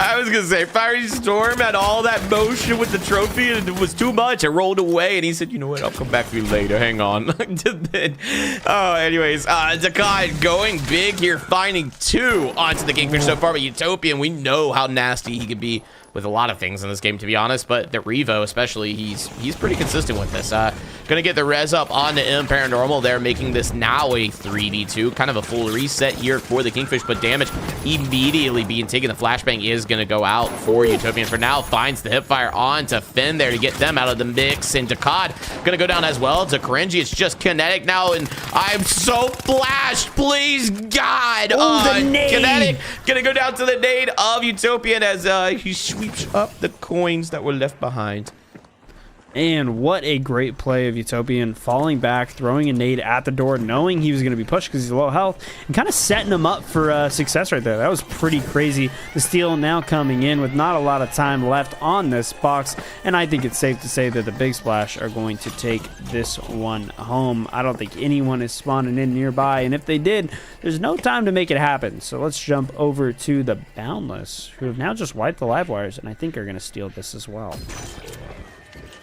I was gonna say, Fiery Storm had all that motion with the trophy and it was too much. It rolled away and he said, you know what, I'll come back for you later, hang on. Anyways, Zakai going big here, finding 2 onto the Kingfish so far, but Utopian, we know how nasty he can be with a lot of things in this game, to be honest, but the Revo especially, he's pretty consistent with this. Gonna get the res up onto Paranormal there, making this now a 3v2, kind of a full reset here for the Kingfish, but damage immediately being taken. The flashbang is going to go out for Utopian for now. Finds the hipfire on to Finn there to get them out of the mix. And Dakad going to go down as well. To Karenji, it's just Kinetic now. And I'm so flashed. Please, God. Kinetic going to go down to the nade of Utopian as he sweeps up the coins that were left behind. And what a great play of Utopian, falling back, throwing a nade at the door, knowing he was going to be pushed because he's low health, and kind of setting him up for success right there. That was pretty crazy. The steal now coming in with not a lot of time left on this box, and I think it's safe to say that the Big Splash are going to take this one home. I don't think anyone is spawning in nearby, and if they did, there's no time to make it happen. So let's jump over to the Boundless, who have now just wiped the live wires, and I think are going to steal this as well.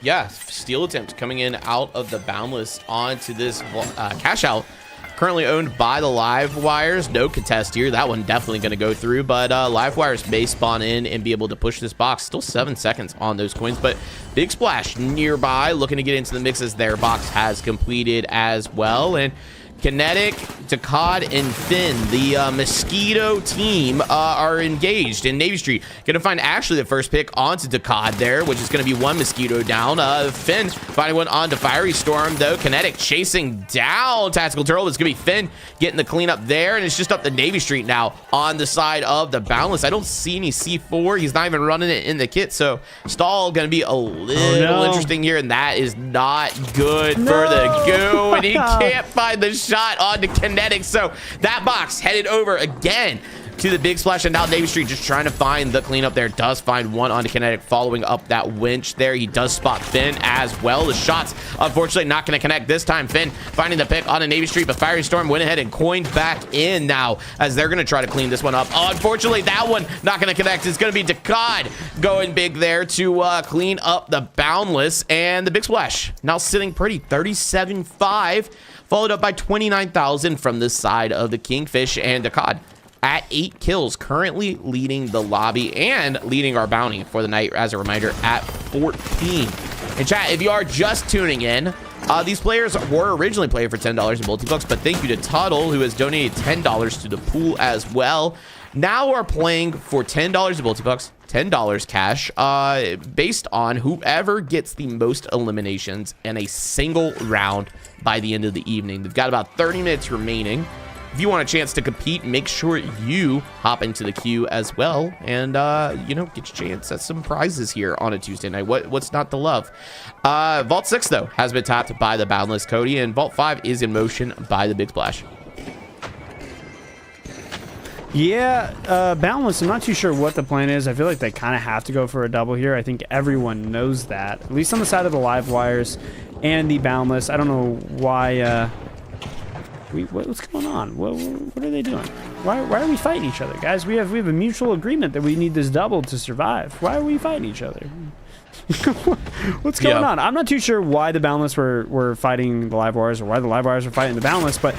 Yeah, steal attempt coming in out of the Boundless onto this cash out. Currently owned by the live wires. No contest here. That one definitely going to go through, but live wires may spawn in and be able to push this box. Still 7 seconds on those coins, but Big Splash nearby looking to get into the mix as their box has completed as well. And Kinetic, Dakad, and Finn, the Mosquito team, are engaged in Navy Street. Gonna find actually the first pick onto Dakad there, which is gonna be one Mosquito down. Finn finding one onto Fiery Storm, though. Kinetic chasing down Tactical Turtle. It's gonna be Finn getting the cleanup there, and it's just up the Navy Street now on the side of the Boundless. I don't see any C4. He's not even running it in the kit, so stall gonna be a little interesting here, and that is not good for the Goo, and he can't find the shot onto Kinetic, so that box headed over again to the Big Splash, and now Navy Street just trying to find the cleanup there. Does find one onto Kinetic following up that winch there. He does spot Finn as well. The shots unfortunately not going to connect this time. Finn finding the pick on a Navy Street, but Fiery Storm went ahead and coined back in now as they're going to try to clean this one up. Unfortunately, that one not going to connect. It's going to be Dakad going big there to clean up the Boundless, and the Big Splash now sitting pretty 37-5, followed up by 29,000 from the side of the Kingfish, and Dakad at 8 kills, currently leading the lobby and leading our bounty for the night, as a reminder, at 14. And chat, if you are just tuning in, these players were originally playing for $10 in multi-bucks, but thank you to Tuttle, who has donated $10 to the pool as well. Now we're playing for $10 in multi-bucks, $10 cash, based on whoever gets the most eliminations in a single round by the end of the evening. They've got about 30 minutes remaining. If you want a chance to compete, make sure you hop into the queue as well, and you know, get your chance at some prizes here on a Tuesday night. What's not to love? Vault 6 though has been tapped by the Boundless Cody, and Vault 5 is in motion by the Big Splash. Yeah, Boundless, I'm not too sure what the plan is. I feel like they kind of have to go for a double here. I think everyone knows that, at least on the side of the live wires and the Boundless. I don't know why. What's going on? What are they doing? Why are we fighting each other, guys? We have a mutual agreement that we need this double to survive. Why are we fighting each other? What's going on? I'm not too sure why the Boundless were fighting the live wires, or why the live wires were fighting the Boundless, but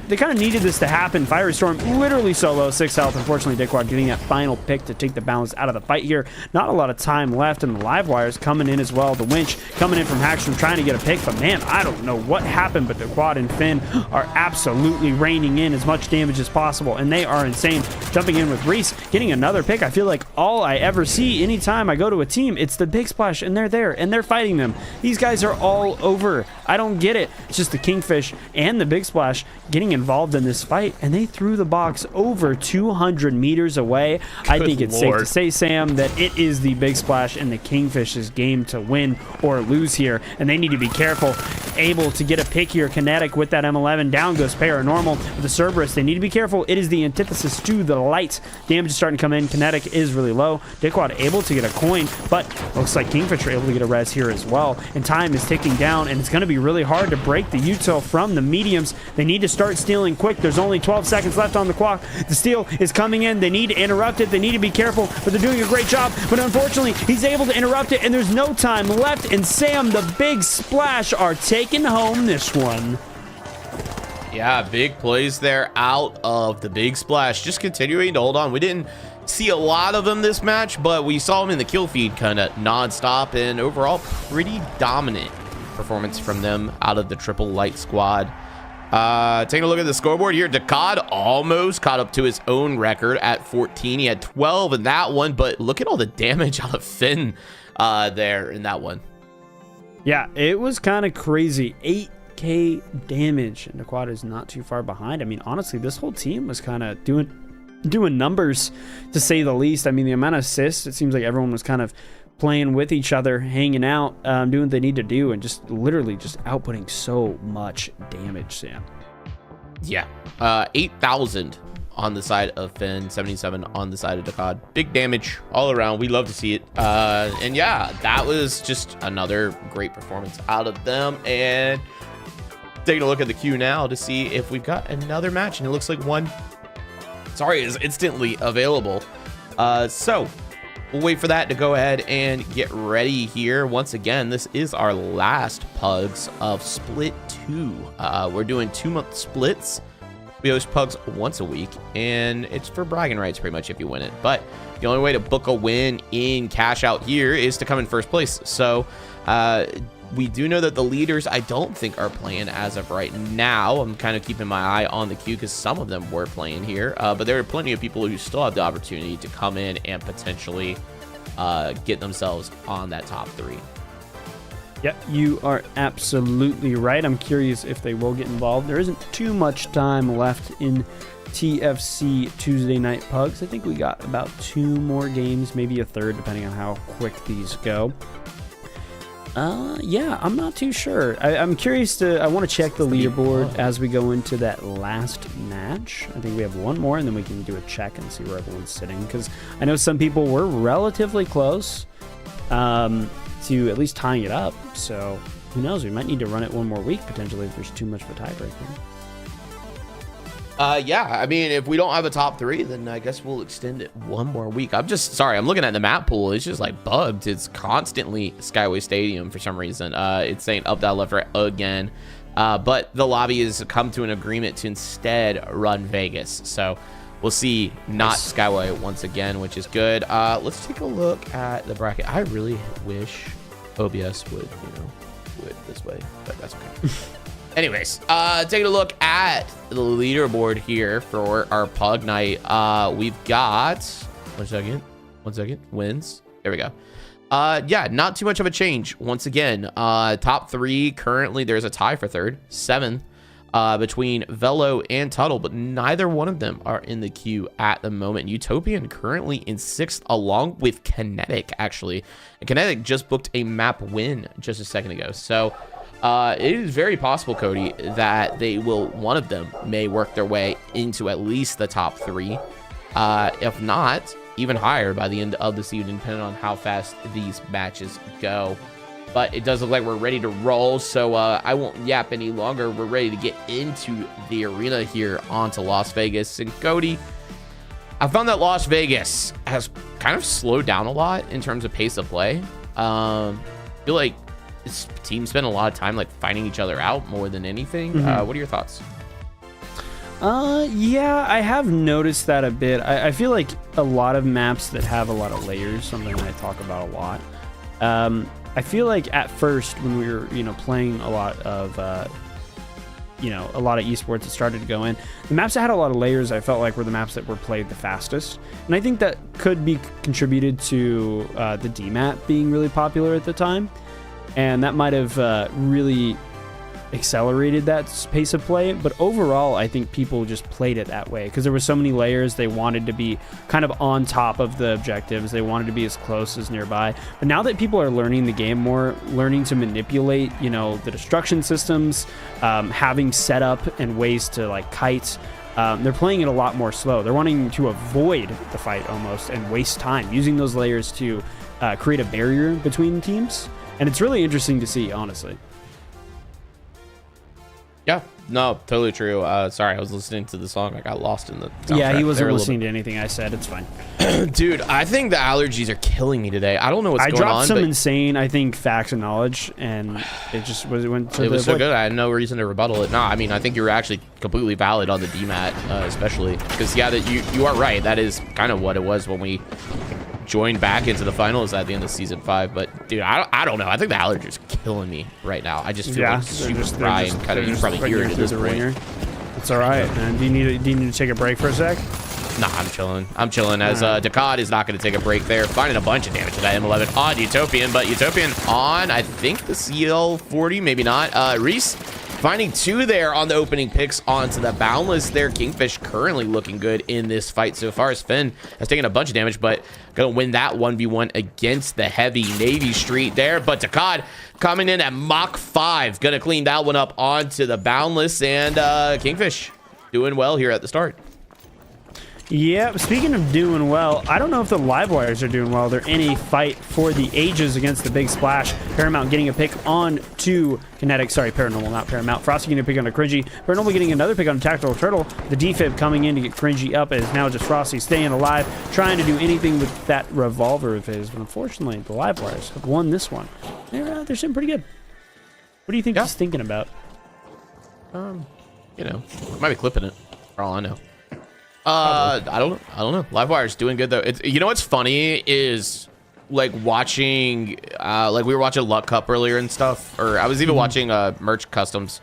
they kind of needed this to happen. Fiery Storm literally solo, 6 health. Unfortunately, Dickwad getting that final pick to take the Boundless out of the fight here. Not a lot of time left, and the live wires coming in as well. The winch coming in from Hackstrom trying to get a pick, but man, I don't know what happened, but Dickwad and Finn are absolutely reining in as much damage as possible, and they are insane. Jumping in with Reese, getting another pick. I feel like all I ever see anytime I go to a team, it's the Big Splash, and they're there, and they're fighting them. These guys are all over. I don't get it. It's just the Kingfish and the Big Splash getting involved in this fight, and they threw the box over 200 meters away. I think it's safe to say, Sam, that it is the Big Splash and the Kingfish's game to win or lose here, and they need to be careful. Able to get a pick here. Kinetic with that M11. Down goes Paranormal with the Cerberus. They need to be careful. It is the antithesis to the light. Damage is starting to come in. Kinetic is really low. Dickwad able to get a coin, but looks like Kingfish are able to get a res here as well. And time is ticking down, and it's going to be really hard to break the util from the mediums. They need to start stealing quick. There's only 12 seconds left on the clock. The steal is coming in. They need to interrupt it. They need to be careful, but they're doing a great job. But unfortunately, he's able to interrupt it, and there's no time left. And Sam, the Big Splash, are taking home this one. Yeah, big plays there out of the Big Splash. Just continuing to hold on. We didn't see a lot of them this match, but we saw them in the kill feed kind of non-stop, and overall pretty dominant performance from them out of the Triple Light squad. Taking a look at the scoreboard here, Dakad almost caught up to his own record at 14. He had 12 in that one, but look at all the damage out of Finn there in that one. Yeah, it was kind of crazy. 8K damage, and Dakad is not too far behind. I mean, honestly, this whole team was kind of doing numbers, to say the least. I mean, the amount of assists, it seems like everyone was kind of playing with each other, hanging out, doing what they need to do, and just literally just outputting so much damage, Sam. Yeah, 8,000 on the side of Finn, 77 on the side of Dakad. Big damage all around. We love to see it. And yeah, that was just another great performance out of them. And taking a look at the queue now to see if we've got another match, and it looks like one, is instantly available. So we'll wait for that to go ahead and get ready here. Once again, this is our last Pugs of Split 2. We're doing 2-month splits. We host Pugs once a week, and it's for bragging rights pretty much if you win it. But the only way to book a win in cash out here is to come in first place. So we do know that the leaders, I don't think, are playing as of right now. I'm kind of keeping my eye on the queue because some of them were playing here. But there are plenty of people who still have the opportunity to come in and potentially get themselves on that top 3. Yep, you are absolutely right. I'm curious if they will get involved. There isn't too much time left in TFC Tuesday Night Pugs. I think we got about 2 more games, maybe a third, depending on how quick these go. Yeah, I'm not too sure. I'm curious I want to check the leaderboard as we go into that last match. I think we have one more, and then we can do a check and see where everyone's sitting, because I know some people were relatively close to at least tying it up. So who knows? We might need to run it one more week potentially if there's too much of a tiebreaker. Yeah, I mean, if we don't have a top 3, then I guess we'll extend it one more week. I'm looking at the map pool. It's just like bugged. It's constantly Skyway Stadium for some reason. It's saying up, down, left, right again. But the lobby has come to an agreement to instead run Vegas. So we'll see not Skyway once again, which is good. Let's take a look at the bracket. I really wish OBS would, do it this way, but that's okay. Anyways, taking a look at the leaderboard here for our Pug Night. We've got one second, wins. There we go. Yeah, not too much of a change. Once again, top 3 currently, there's a tie for third, 7th, between Velo and Tuttle, but neither one of them are in the queue at the moment. Utopian currently in 6th, along with Kinetic, actually. And Kinetic just booked a map win just a second ago. So it is very possible, Cody, that one of them may work their way into at least the top 3. If not, even higher by the end of this evening, depending on how fast these matches go. But it does look like we're ready to roll, so I won't yap any longer. We're ready to get into the arena here onto Las Vegas. And Cody, I found that Las Vegas has kind of slowed down a lot in terms of pace of play. I feel like this team spent a lot of time like fighting each other out more than anything. What are your thoughts? Yeah, I have noticed that a bit. I feel like a lot of maps that have a lot of layers, something that I talk about a lot. I feel like at first when we were, playing a lot of, esports that started to go in, the maps that had a lot of layers, I felt like were the maps that were played the fastest. And I think that could be contributed to the DMAT being really popular at the time. And that might have really accelerated that pace of play. But overall, I think people just played it that way because there were so many layers. They wanted to be kind of on top of the objectives. They wanted to be as close as nearby. But now that people are learning the game more, learning to manipulate, the destruction systems, having setup and ways to like kite, they're playing it a lot more slow. They're wanting to avoid the fight almost and waste time using those layers to create a barrier between teams. And it's really interesting to see, honestly. Yeah, no, totally true. Sorry, I was listening to the song. I got lost in the soundtrack. Yeah, he wasn't listening to anything I said. It's fine. Dude, I think the allergies are killing me today. I don't know what's going on. I dropped some insane, I think, facts and knowledge, and it just went to it was so good. I had no reason to rebuttal it. No, I mean, I think you're actually completely valid on the DMAT, especially because, yeah, that you are right. That is kind of what it was when we join back into the finals at the end of season 5. But dude, I don't know. I think the allergies are killing me right now. I just feel like super dry and kind of, you probably hear it at this point. It's all right, man. Do you need to take a break for a sec? Nah, I'm chilling. I'm chilling as Dakad is not going to take a break there. Finding a bunch of damage to that M11 on Utopian, but Utopian on, I think, the CL40, maybe not. Reese finding 2 there on the opening picks onto the Boundless there. Kingfish currently looking good in this fight so far as Finn has taken a bunch of damage, but going to win that 1v1 against the heavy Navy Street there. But Dakad coming in at Mach 5. Going to clean that one up onto the Boundless, and Kingfish doing well here at the start. Yeah, speaking of doing well, I don't know if the live wires are doing well. They're in a fight for the ages against the Big Splash. Paramount getting a pick on to Kinetic. Sorry, Paranormal, not Paramount. Frosty getting a pick on a Cringy. Paranormal getting another pick on Tactical Turtle. The defib coming in to get Cringy up. It is now just Frosty staying alive, trying to do anything with that revolver of his. But unfortunately, the live wires have won this one. They're sitting pretty good. What do you think he's thinking about? You know, might be clipping it, for all I know. I don't know. Livewire's doing good though. It's, you know what's funny is like watching like we were watching Luck Cup earlier and stuff, or I was even watching Merch Customs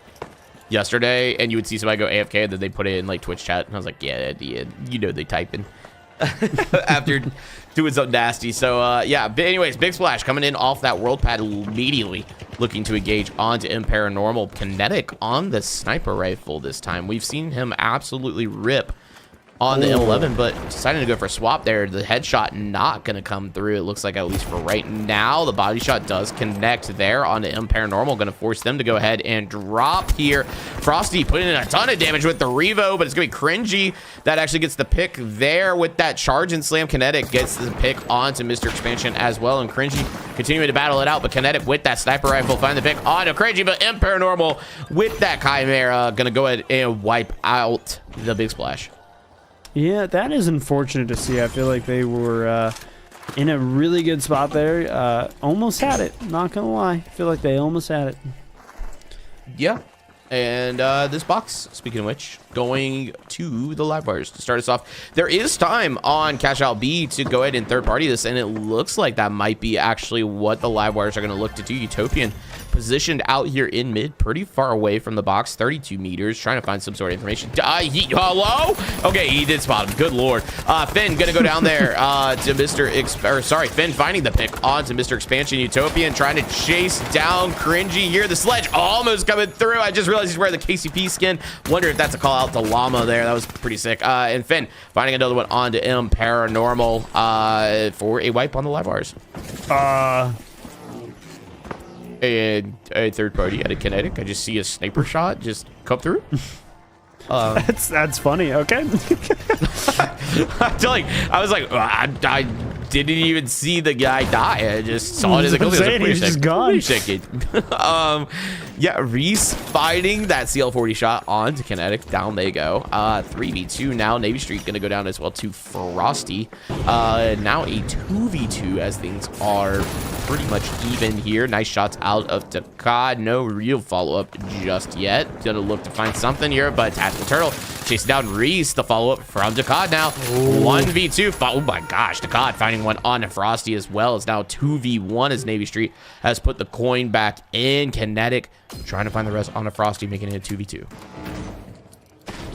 yesterday, and you would see somebody go AFK and then they put it in like Twitch chat, and I was like, yeah, you know they typing after doing something nasty. So yeah, but anyways, Big Splash coming in off that world pad immediately, looking to engage onto Imparanormal. Kinetic on the sniper rifle this time. We've seen him absolutely rip on the M11, but deciding to go for a swap there. The headshot not going to come through, it looks like, at least for right now. The body shot does connect there on the Imparanormal, going to force them to go ahead and drop here. Frosty putting in a ton of damage with the Revo, but it's going to be Cringy that actually gets the pick there with that charge and slam. Kinetic gets the pick onto Mr. Expansion as well, and Cringy continuing to battle it out, but Kinetic with that sniper rifle find the pick onto Cringy, but Imparanormal with that Chimera going to go ahead and wipe out the Big Splash. Yeah, that is unfortunate to see. I feel like they were in a really good spot there. Almost had it, not gonna lie. I feel like they almost had it. Yeah. And this box, speaking of which, going to the live wires to start us off. There is time on Cash Out B to go ahead and third party this, and it looks like that might be actually what the live wires are going to look to do. Utopian positioned out here in mid, pretty far away from the box, 32 meters, trying to find some sort of information. Hello? Okay, he did spot him. Good lord. Finn gonna go down there to Mr. Finn finding the pick onto Mr. Expansion. Utopian trying to chase down Cringy here. The sledge almost coming through. I just realized he's wearing the KCP skin. Wonder if that's a call out to Llama there. That was pretty sick. And Finn finding another one onto Paranormal for a wipe on the live wires. And a third party at a Kinetic. I just see a sniper shot just come through. That's funny. Okay. I was like, I didn't even see the guy die. I just saw it as a kill. He's just gone. Yeah, Reese fighting that CL40 shot onto Kinetic. Down they go. 3v2 now. Navy Street gonna go down as well to Frosty. Now a 2v2 as things are pretty much even here. Nice shots out of Dakad. No real follow-up just yet. Gonna look to find something here, but Tactical Turtle chasing down Reese. The follow-up from Dakad now. 1v2. Oh my gosh, Dakad finding one on Frosty as well. It's now 2v1 as Navy Street has put the coin back in. Kinetic trying to find the rest on Frosty, making it a 2v2.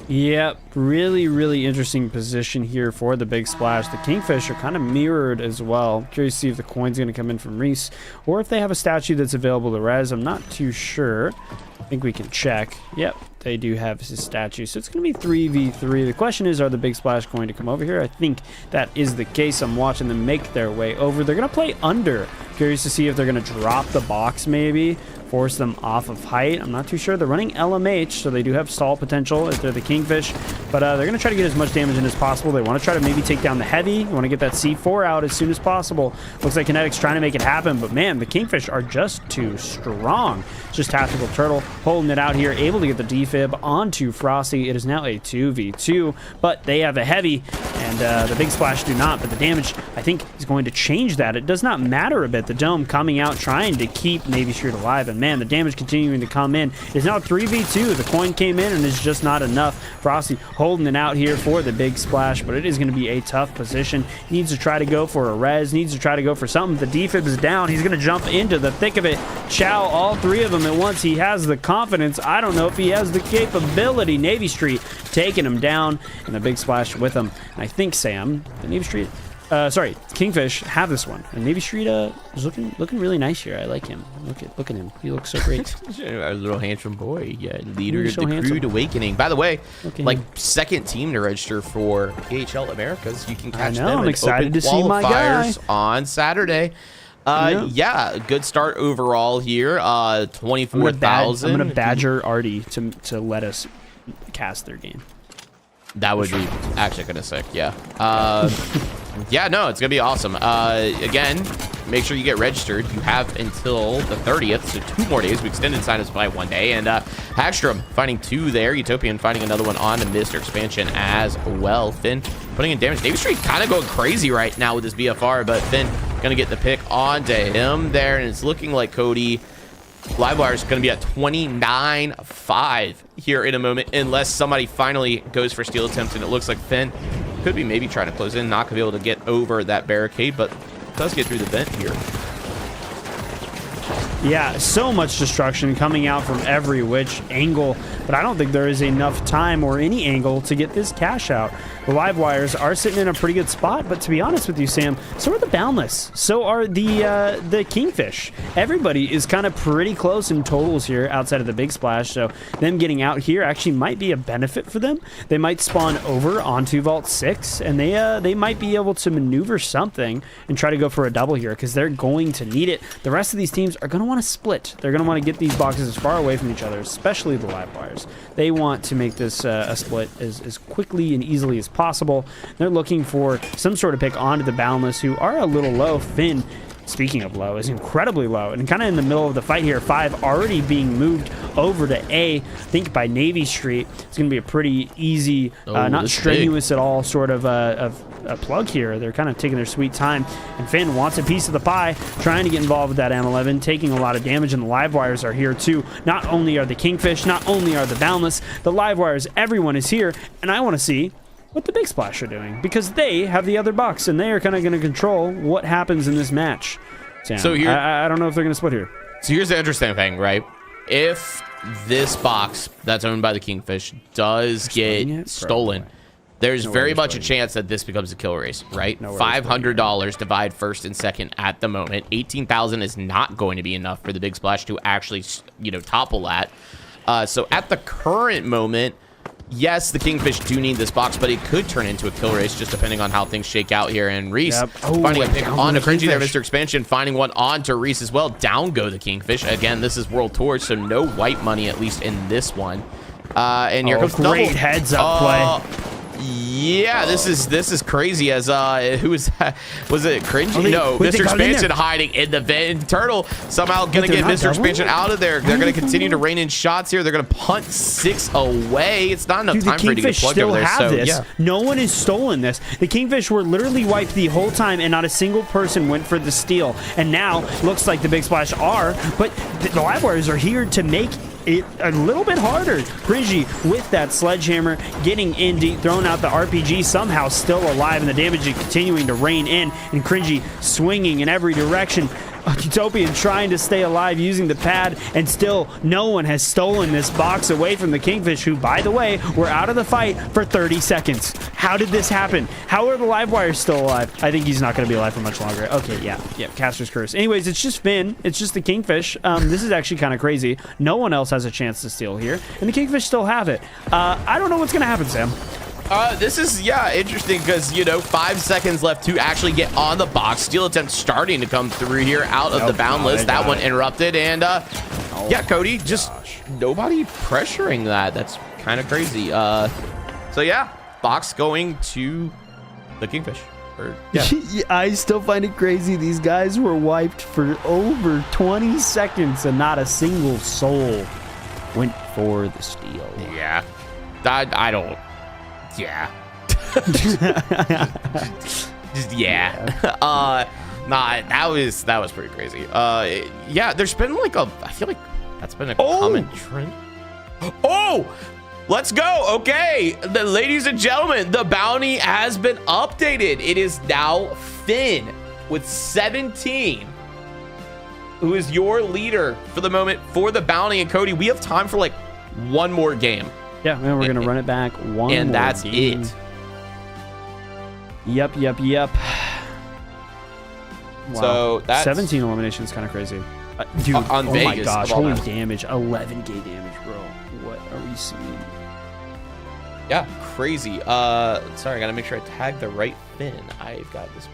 Yep, really interesting position here for the Big Splash. The Kingfish are kind of mirrored as well. Curious to see if the coin's going to come in from Reese or if they have a statue that's available to res. I'm not too sure. I think we can check. Yep, they do have his statue. So it's going to be 3v3. The question is, are the Big Splash going to come over here? I think that is the case. I'm watching them make their way over. They're going to play under. Curious to see if they're going to drop the box maybe, force them off of height. I'm not too sure. They're running LMH, so they do have stall potential if they're the Kingfish, but they're going to try to get as much damage in as possible. They want to try to maybe take down the heavy. You want to get that C4 out as soon as possible. Looks like Kinetic's trying to make it happen, but man, the Kingfish are just too strong. Just Tactical Turtle holding it out here, able to get the defib onto Frosty. It is now a 2v2, but they have a heavy, and and the big splash do not, but the damage, I think, is going to change that. It does not matter a bit. The dome coming out, trying to keep Navy Street alive, and man, the damage continuing to come in. It's now 3v2. The coin came in, and it's just not enough. Frosty holding it out here for the big splash, but it is going to be a tough position. Needs to try to go for a res, needs to try to go for something. The defib is down. He's going to jump into the thick of it. Chow all three of them at once. He has the confidence. I don't know if he has the capability. Navy Street taking him down, and the big splash with him. And I think, Sam, the Navy Street, sorry, Kingfish have this one. And Navy Street is looking really nice here. I like him. Look at him. He looks so great. Our little handsome boy, yeah, leader of so the handsome. Crude Awakening. By the way, like him. second team to register for AHL Americas. You can catch them I'm in excited open to see my guy qualifiers on Saturday. Yeah, good start overall here. 24,000. I'm gonna badger Artie to let us cast their game. That would be actually kind of sick. Yeah. Yeah, no, it's gonna be awesome. Again, make sure you get registered. You have until the 30th, so 2 more days. We extended sign-ups by 1 day, and Hagstrom finding 2 there. Utopian finding another one on the Mr. Expansion as well. Finn putting in damage. Navy Street kind of going crazy right now with his BFR, but Finn gonna get the pick onto him there, and it's looking like Cody Livewire is going to be at 29-5 here in a moment, unless somebody finally goes for steal attempts, and it looks like Finn could be maybe trying to close in, not going to be able to get over that barricade, but does get through the vent here. Yeah, so much destruction coming out from every which angle, but I don't think there is enough time or any angle to get this cash out. The live wires are sitting in a pretty good spot, but to be honest with you, Sam, so are the Boundless. So are the Kingfish. Everybody is kind of pretty close in totals here outside of the big splash, so them getting out here actually might be a benefit for them. They might spawn over onto Vault 6, and they might be able to maneuver something and try to go for a double here, because they're going to need it. The rest of these teams are going to want to split. They're going to want to get these boxes as far away from each other, especially the live wires. They want to make this a split as quickly and easily as possible. They're looking for some sort of pick onto the Boundless, who are a little low. Finn, speaking of low, is incredibly low, and kind of in the middle of the fight here. 5 already being moved over to A, I think by Navy Street. It's going to be a pretty easy, not strenuous at all sort of a plug here. They're kind of taking their sweet time, and Finn wants a piece of the pie, trying to get involved with that M11, taking a lot of damage, and the live wires are here too. Not only are the Kingfish, not only are the Boundless, the live wires, everyone is here, and I want to see what the big splash are doing, because they have the other box, and they are kind of going to control what happens in this match. Sam, so here, I don't know if they're going to split here. So here's the interesting thing, right? If this box that's owned by the Kingfish does get stolen, there's very much a chance that this becomes a kill race, right? $500 divide first and second at the moment. 18,000 is not going to be enough for the big splash to actually, topple that. So at the current moment, yes, the Kingfish do need this box, but it could turn into a kill race just depending on how things shake out here. And Reese finding a pick on to Cringy there, Mr. Expansion, finding one on to Reese as well. Down go the Kingfish. Again, this is World Tour, so no white money, at least in this one. And here comes great double heads up play. Yeah, this is crazy. As who was that? Was it Cringy? No, Mr. Expansion hiding in the vent. Turtle somehow gonna get Mr. Expansion out of there. They're gonna continue to rain in shots here. They're gonna punt 6 away. It's not enough time for you to get plugged over there. So yeah, no one has stolen this. The Kingfish were literally wiped the whole time, and not a single person went for the steal. And now looks like the big splash are, but the live wires are here to make it a little bit harder. Cringy with that sledgehammer, getting in deep, throwing out the RPG, somehow still alive, and the damage is continuing to rain in, and Cringy swinging in every direction. Utopian trying to stay alive using the pad, and still no one has stolen this box away from the Kingfish, who, by the way, were out of the fight for 30 seconds. How did this happen? How are the live wires still alive? I think he's not going to be alive for much longer. Okay, yeah, Caster's Curse. Anyways, it's just Finn. It's just the Kingfish. This is actually kind of crazy. No one else has a chance to steal here, and the Kingfish still have it. I don't know what's going to happen, Sam. This is, interesting because, 5 seconds left to actually get on the box. Steal attempt starting to come through here out of the Boundless. That one interrupted. And, Cody, just nobody pressuring that. That's kind of crazy. So, yeah, box going to the Kingfish. I still find it crazy. These guys were wiped for over 20 seconds, and not a single soul went for the steal. Yeah. I don't... Yeah. Yeah. Nah, that was pretty crazy. Yeah, there's been like I feel like that's been a common trend. Oh, let's go. Okay, ladies and gentlemen, the bounty has been updated. It is now Finn with 17, who is your leader for the moment for the bounty. And Cody, we have time for like one more game. Yeah, and we're gonna run it back one and more that's game. it. Yep. Wow. So that's 17 eliminations, kind of crazy. Dude, on oh Vegas, my gosh, of all holy that. damage, 11k damage, bro. What are we seeing? Yeah, crazy. Sorry, I gotta make sure I tag the right Finn. I've got this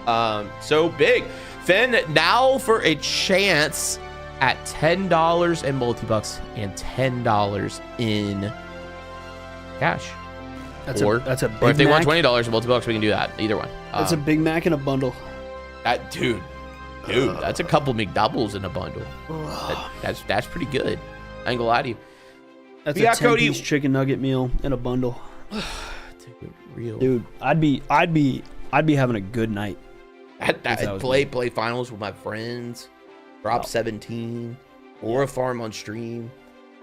one. So big. Finn now for a chance at $10 in multi-bucks and $10 in cash. That's or a Big or if they Mac. want $20 in multi-bucks, we can do that. Either one. That's a Big Mac in a bundle. Dude, that's a couple McDoubles in a bundle. That's pretty good. I ain't gonna lie to you. That's Yeah, a 10-piece chicken nugget meal in a bundle. Dude, I'd be having a good night. I'd play finals with my friends, drop 17, or a farm on stream,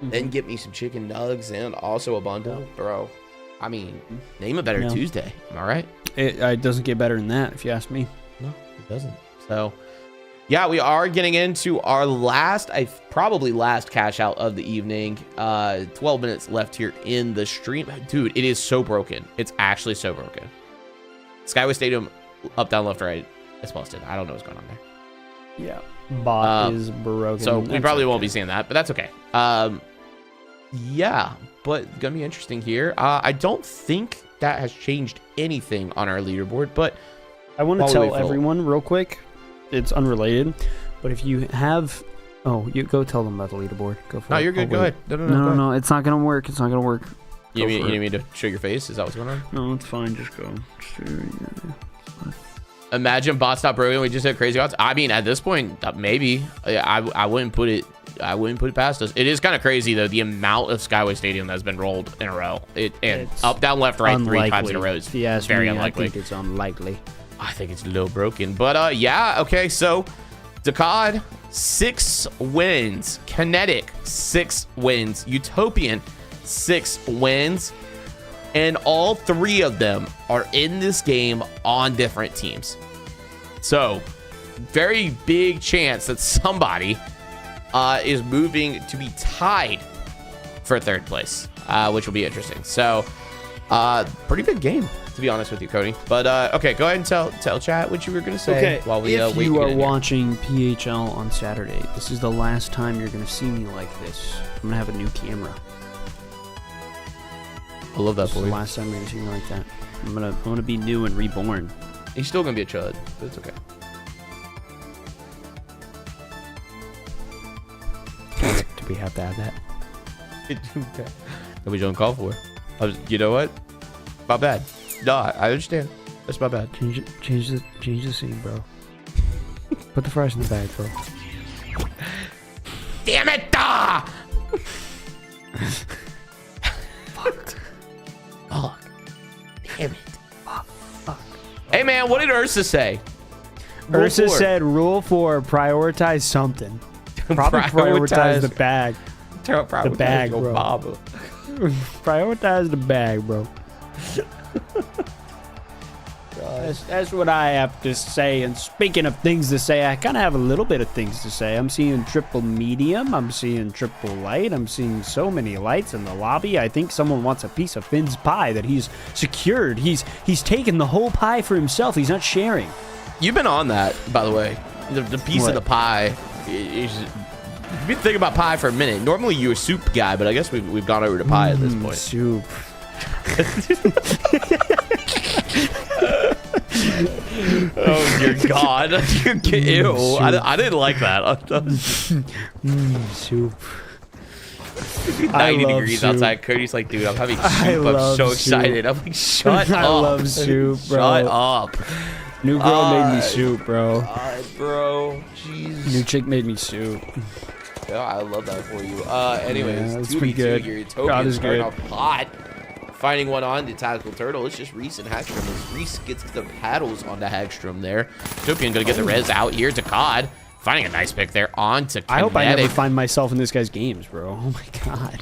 then get me some chicken nugs and also a bundle, bro. I mean, name a better Tuesday. Am I right? It doesn't get better than that, if you ask me. No, it doesn't. So, yeah, we are getting into our probably last cash out of the evening. 12 minutes left here in the stream. Dude, it is so broken. It's actually so broken. Skyway Stadium, up, down, left, right. It's busted. I don't know what's going on there. Yeah. Bot is broken. So we probably won't be seeing that, but that's okay. Yeah, but gonna be interesting here. I don't think that has changed anything on our leaderboard, but I want to tell everyone real quick. It's unrelated, but if you have, you go tell them about the leaderboard. Go for it. No, you're good. Go ahead. No, it's not gonna work. It's not gonna work. You need me to show your face? Is that what's going on? No, it's fine. Just go. Imagine bots not broken. We just had crazy odds. I mean, at this point, maybe I wouldn't put it. I wouldn't put it past us. It is kind of crazy though, the amount of Skyway Stadium that's been rolled in a row. It's up, down, left, right, unlikely. 3 times in a row. It's very unlikely. I think it's unlikely. I think it's a little broken, but yeah. Okay, so Dakad 6 wins, Kinetic 6 wins, Utopian 6 wins, and all 3 of them are in this game on different teams. So very big chance that somebody is moving to be tied for 3rd place, which will be interesting. So pretty big game, to be honest with you, Cody. But okay, go ahead and tell chat what you were gonna say. Okay, while we if wait you to get are in here. watching PHL on Saturday, this is the last time you're gonna see me like this. I'm gonna have a new camera. I love that This is for the you. last time you're gonna see me like that. I'm gonna be new and reborn. He's still gonna be a chud, but it's okay. Do we have to add that? That we don't call for. You know what? My bad. No, I understand. That's my bad. Change the scene, bro. Put the fries in the bag, bro. Damn it! Ah! Fuck. Fuck. Damn it. Fuck. Hey man, what did Ursa say? Ursa said rule 4, prioritize something. Probably prioritize the bag. The bag, your bro. Mama. Prioritize the bag, bro. That's what I have to say. And speaking of things to say, I kind of have a little bit of things to say. I'm seeing triple medium. I'm seeing triple light. I'm seeing so many lights in the lobby. I think someone wants a piece of Finn's pie that he's secured. He's taken the whole pie for himself. He's not sharing. You've been on that, by the way. The piece of the pie. You've been thinking about pie for a minute. Normally you're a soup guy, but I guess we've gone over to pie at this point. Soup. Oh dear God! Ew! I didn't like that. Soup. 90 degrees soup. outside. Cody's like, dude, I'm having soup. I'm so excited. I'm like, shut up. I love soup, bro. Shut up. New girl made me soup, bro. God, bro. Jeez. New chick made me soup. Yeah, I love that for you. Anyways, Yeah, that's pretty 2v2 good. here. God is Utopian starting good. off hot. Finding one on the Tactical Turtle. It's just Reese and Hagstrom as Reese gets the paddles onto Hagstrom there. Utopian gonna get the res out here to COD. Finding a nice pick there on to Kinetic. I hope I never find myself in this guy's games, bro. Oh my god.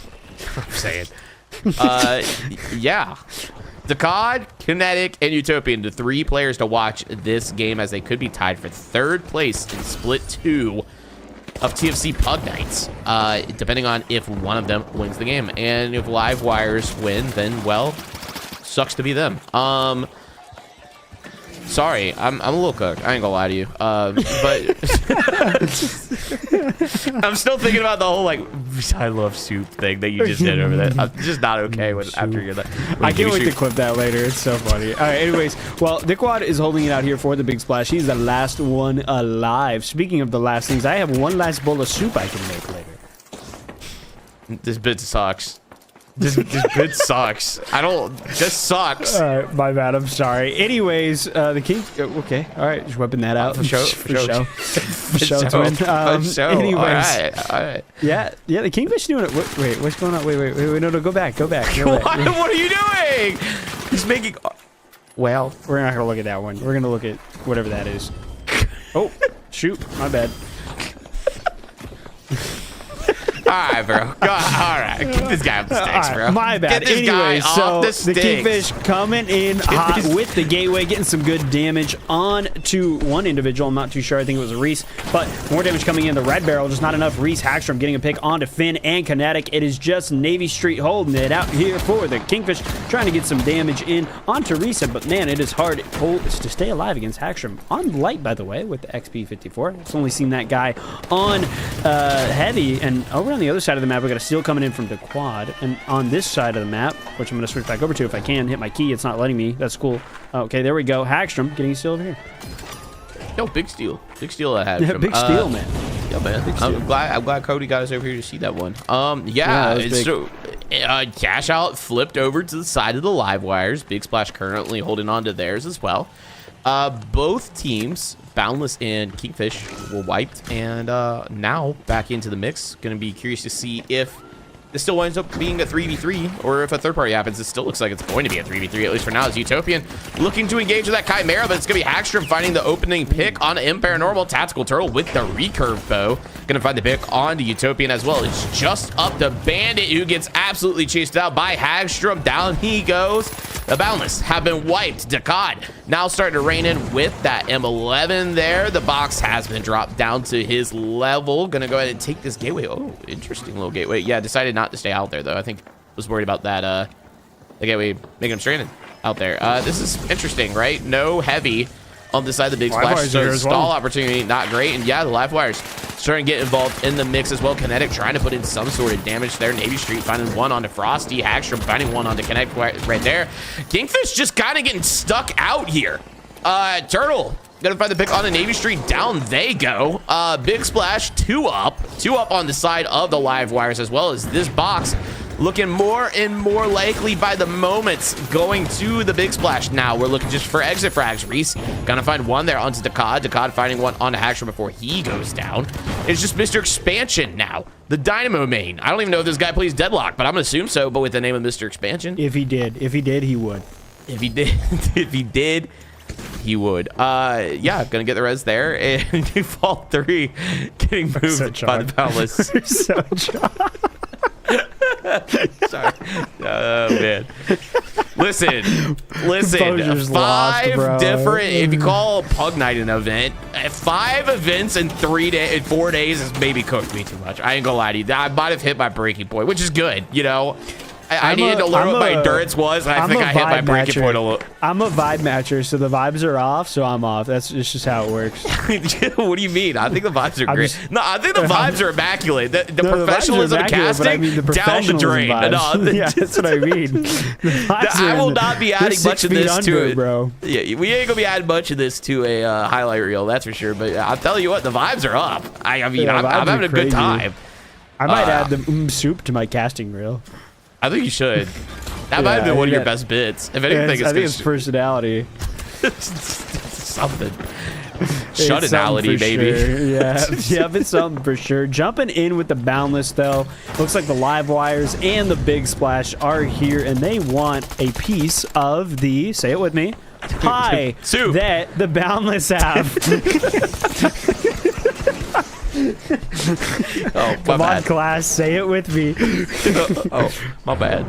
I'm saying. Yeah. The COD, Kinetic, and Utopian, the 3 players to watch this game as they could be tied for 3rd place in Split 2 of TFC Pug Nights, depending on if one of them wins the game. And if Live Wires win, then, well, sucks to be them. Sorry, I'm a little cooked. I ain't gonna lie to you. But I'm still thinking about the whole, like, I love soup thing that you just did over there. I'm just not okay with after you're that. I can't wait to clip that later. It's so funny. All right, anyways, well, Dickwad is holding it out here for the big splash. He's the last one alive. Speaking of the last things, I have one last bowl of soup I can make later. This bit sucks. This bit sucks. This sucks. All right, my bad. I'm sorry. Anyways, the king. Okay, all right, just whipping that out. For show. Twin. Anyways, All right. Yeah, the kingfish doing it. Wait, what's going on? Wait. No, go back. Go back. What are you doing? He's making. Well, we're not gonna look at that one. We're gonna look at whatever that is. Oh, shoot, my bad. All right, bro. All right, get this guy off the sticks, bro. My bad. Get this Anyway, guy so off the the sticks. kingfish coming in hot with the gateway, getting some good damage on to one individual. I'm not too sure. I think it was a Reese, but more damage coming in. The red barrel, just not enough. Reese Hagstrom getting a pick onto Finn and Kinetic. It is just Navy Street holding it out here for the kingfish, trying to get some damage in onto Reese. But man, it is hard to stay alive against Hagstrom on light, by the way, with the XP54. I've only seen that guy on heavy, and over on the other side of the map, we got a steal coming in from the quad, and on this side of the map, which I'm going to switch back over to if I can, hit my key. It's not letting me. That's cool. Okay, there we go. Hagstrom getting a steal over here. Yo, big steal at Hagstrom. Big steal, man. Yeah, man. I'm glad Cody got us over here to see that one. So cash out flipped over to the side of the live wires. Big Splash currently holding on to theirs as well. Both teams, Boundless and Kingfish, were wiped, and now back into the mix. Gonna be curious to see if this still winds up being a 3v3, or if a third party happens. It still looks like it's going to be a 3v3, at least for now, as Utopian looking to engage with that Chimera, but it's gonna be Hagstrom finding the opening pick on Paranormal. Tactical Turtle with the recurve bow. Gonna find the pick onto Utopian as well. It's just up to Bandit, who gets absolutely chased out by Hagstrom. Down he goes. The Boundless have been wiped. Dakad now starting to rein in with that M11 there. The box has been dropped down to his level. Gonna go ahead and take this gateway. Oh, interesting little gateway. Yeah, decided not to stay out there, though. I think was worried about that, the gateway making him stranded out there. This is interesting, right? No heavy on the side of the big splash. So stall opportunity, not great. And yeah, the live wires starting to get involved in the mix as well. Kinetic trying to put in some sort of damage there. Navy Street finding one onto Frosty. Hagstrom finding one onto Kinetic right there. Kingfish just kind of getting stuck out here. Turtle gonna find the pick on the Navy Street. Down they go. Big Splash, two up on the side of the live wires, as well as this box looking more and more likely by the moments going to the Big Splash. Now we're looking just for exit frags. Reese gonna find one there onto Dakad. Dakad finding one onto Hagstrom before he goes down. It's just Mr. Expansion now, the Dynamo main. I don't even know if this guy plays Deadlock, but I'm gonna assume so. But with the name of Mr. Expansion, if he did, he would. If he did, he would. Yeah, gonna get the res there, and default 3 getting moved by the Boundless. Sorry. Oh man. Listen. Five different. If you call Pug Night an event, 5 events in 4 days has maybe cooked me too much. I ain't gonna lie to you. I might have hit my breaking point, which is good. You know, I needed to learn what my endurance was, and I think I hit my breaking point a little. I'm a vibe matcher, so the vibes are off, so I'm off. That's just how it works. What do you mean? I think the vibes are great. I think the vibes are immaculate. The professionalism of casting, down the drain. Yeah, that's what I mean. I will not be adding much of this to it, bro. Yeah, we ain't gonna be adding much of this to a highlight reel, that's for sure. But I'll tell you what, the vibes are up. I'm having a good time. I might add the soup to my casting reel. I think you should. That might have been one of your best bits. If anything, I think it's personality. Something. Shut-inality, baby. Sure. Yeah, yep, it's something for sure. Jumping in with the Boundless, though. Looks like the Live Wires and the Big Splash are here, and they want a piece of the, say it with me, pie that the Boundless have. Oh, come on, class, say it with me. Oh, my bad.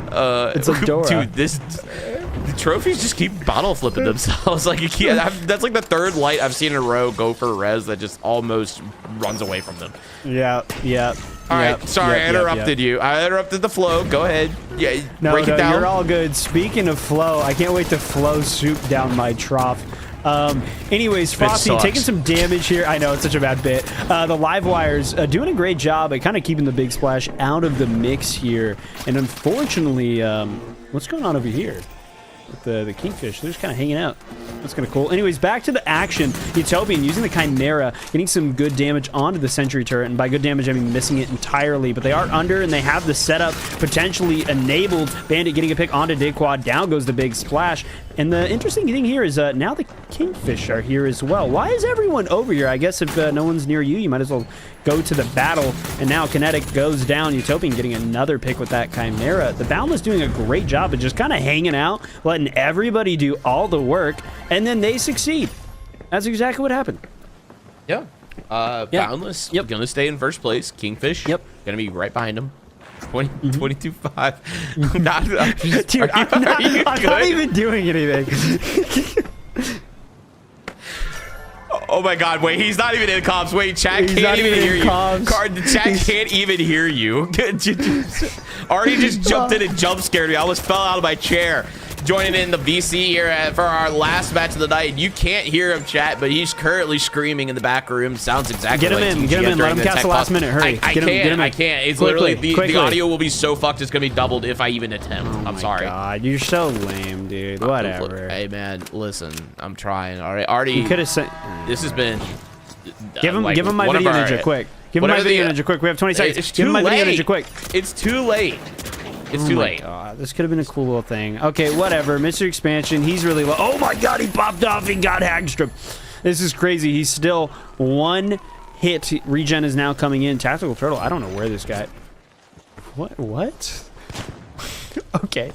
It's a Dora. Dude, the trophies just keep bottle flipping themselves. Like, that's like the third light I've seen in a row go for res that just almost runs away from them. Yeah. All right, sorry, I interrupted you. I interrupted the flow. Go ahead. Yeah, break it down. You're all good. Speaking of flow, I can't wait to flow soup down my trough. Anyways, Frosty taking some damage here. I know, it's such a bad bit. The Live Wires doing a great job at kind of keeping the Big Splash out of the mix here. And unfortunately, what's going on over here? With the Kingfish, they're just kind of hanging out. That's kind of cool. Anyways, back to the action. Utopian using the Chimera, getting some good damage onto the Sentry Turret, and by good damage, I mean missing it entirely, but they are under, and they have the setup potentially enabled. Bandit getting a pick onto Digquad. Down goes the Big Splash. And the interesting thing here is now the Kingfish are here as well. Why is everyone over here? I guess if no one's near you, you might as well go to the battle. And now Kinetic goes down. Utopian getting another pick with that Chimera. The Boundless doing a great job of just kind of hanging out, letting everybody do all the work, and then they succeed. That's exactly what happened. Yeah. Boundless gonna stay in first place. Kingfish gonna be right behind him. 22-5. Dude, I'm not even doing anything. Oh my God! Wait, he's not even in comms. Wait, chat can't even hear you. The chat can't even hear you. Artie just jumped in and jump scared me. I almost fell out of my chair. Joining in the VC here for our last match of the night. You can't hear him, chat, but he's currently screaming in the back room. Sounds exactly like TGF. Get him in. Let him cast the last minute. Hurry. I can't. It's literally the audio will be so fucked. It's gonna be doubled if I even attempt. I'm sorry. God, you're so lame, dude. Whatever. Hey man, listen. I'm trying. All right, Artie. You could have sent. This has been. Give him my video ninja quick. Give him my video ninja quick. We have 20 seconds. Give him my video ninja quick. It's too late. It's too late. God, this could have been a cool little thing. Okay, whatever. Mr. Expansion, he's really low. Oh my God, he popped off. He got Hagstrom. This is crazy. He's still one hit. Regen is now coming in. Tactical Turtle. I don't know where this guy. What? Okay.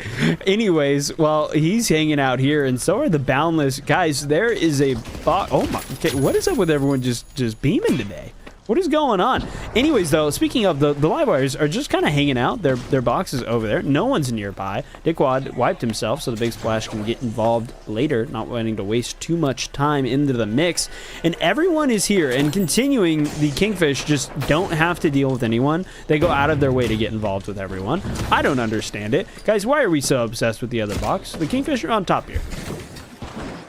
Anyways, well, he's hanging out here, and so are the Boundless guys. There is a oh my. Okay, what is up with everyone just beaming today? What is going on? Anyways, though, speaking of the Live Wires are just kind of hanging out. Their box is over there. No one's nearby. Digquad wiped himself, so the Big Splash can get involved later, not wanting to waste too much time into the mix. And everyone is here and continuing. The Kingfish just don't have to deal with anyone. They go out of their way to get involved with everyone. I don't understand it. Guys, why are we so obsessed with the other box? The Kingfish are on top here.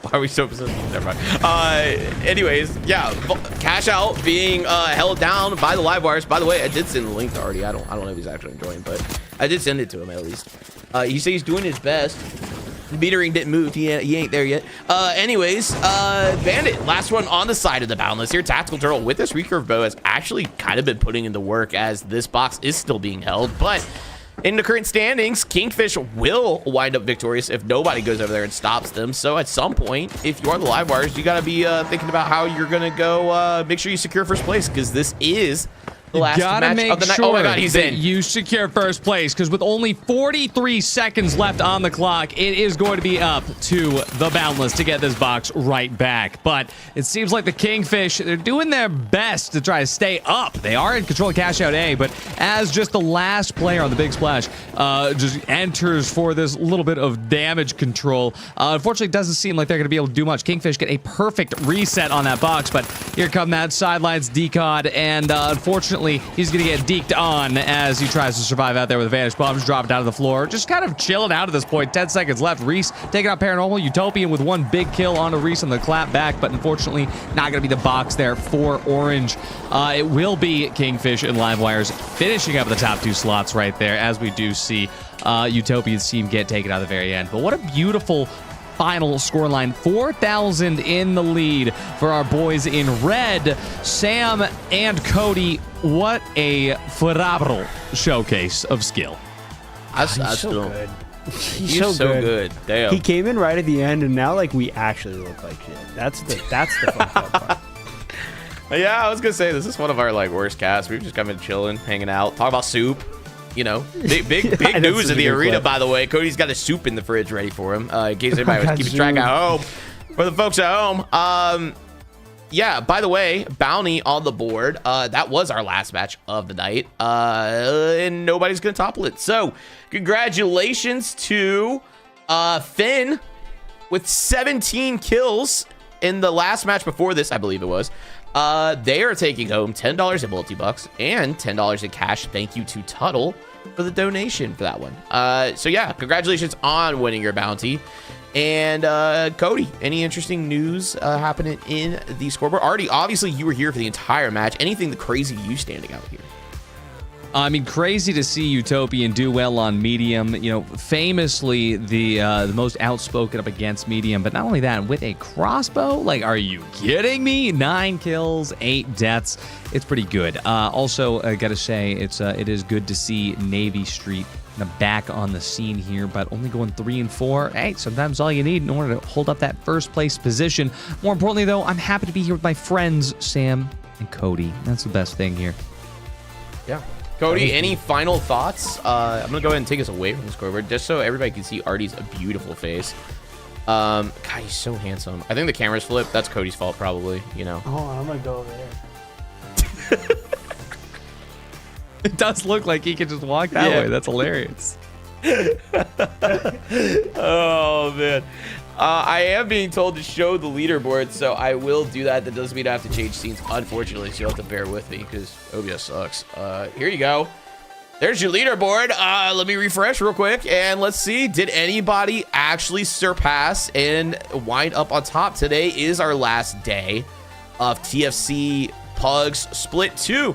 Why are we so obsessed? Never mind. Anyways, yeah, Cash Out being held down by the Live Wires. By the way, I did send the link to Artie. I don't know if he's actually enjoying, but I did send it to him at least. He says he's doing his best. The metering didn't move. He ain't there yet. Anyways, Bandit, last one on the side of the Boundless here. Tactical Turtle with this recurve bow has actually kind of been putting in the work as this box is still being held, but in the current standings, Kingfish will wind up victorious if nobody goes over there and stops them. So at some point, if you are the Live Wires, you got to be thinking about how you're going to go make sure you secure first place, because this is the last match of the night. Oh my God, he's in. You secure first place, because with only 43 seconds left on the clock, it is going to be up to the Boundless to get this box right back. But it seems like the Kingfish, they're doing their best to try to stay up. They are in control of Cash Out A, but as just the last player on the Big Splash just enters for this little bit of damage control, unfortunately, it doesn't seem like they're going to be able to do much. Kingfish get a perfect reset on that box, but here come that sidelines decod, and unfortunately, he's going to get deked on as he tries to survive out there with a Vanish Bomb. Just dropping down to the floor. Just kind of chilling out at this point. 10 seconds left. Reese taking out Paranormal. Utopian with one big kill onto Reese on the clap back, but unfortunately not going to be the box there for Orange. It will be Kingfish and Live Wires finishing up the top two slots right there, as we do see Utopian's team get taken out at the very end. But what a beautiful final scoreline. 4,000 in the lead for our boys in red. Sam and Cody, what a phenomenal showcase of skill. He's so good. He's so good. Damn. He came in right at the end, and now like we actually look like shit. That's the fun part. Yeah, I was gonna say this is one of our like worst casts. We've just come in chilling, hanging out, talk about soup. You know, big news in the arena, by the way. Cody's got a soup in the fridge ready for him, in case anybody was keeping track at home. For the folks at home, yeah, by the way, bounty on the board. That was our last match of the night, and nobody's gonna topple it. So, congratulations to Finn with 17 kills in the last match before this, I believe it was. They are taking home $10 in multi-bucks and $10 in cash. Thank you to Tuttle for the donation for that one. So yeah, congratulations on winning your bounty. And Cody, any interesting news happening in the scoreboard? Artie, obviously you were here for the entire match. Anything crazy you standing out here? I mean, crazy to see Utopian do well on medium. You know, famously the most outspoken up against medium. But not only that, with a crossbow, like, are you kidding me? 9 kills, 8 deaths. It's pretty good. Also, I gotta say, it is good to see Navy Street back on the scene here, but only going 3 and 4. Hey, sometimes all you need in order to hold up that first place position. More importantly, though, I'm happy to be here with my friends Sam and Cody. That's the best thing here. Yeah. Cody, any final thoughts? I'm going to go ahead and take us away from the scoreboard just so everybody can see Artie's beautiful face. God, he's so handsome. I think the camera's flipped. That's Cody's fault, probably, you know. Hold on, I'm going to go over there. It does look like he could just walk that way. That's hilarious. Oh, man. I am being told to show the leaderboard, so I will do that. That doesn't mean I have to change scenes, unfortunately, so you'll have to bear with me because OBS sucks. Here you go. There's your leaderboard. Let me refresh real quick, and let's see. Did anybody actually surpass and wind up on top? Today is our last day of TFC Pugs Split 2.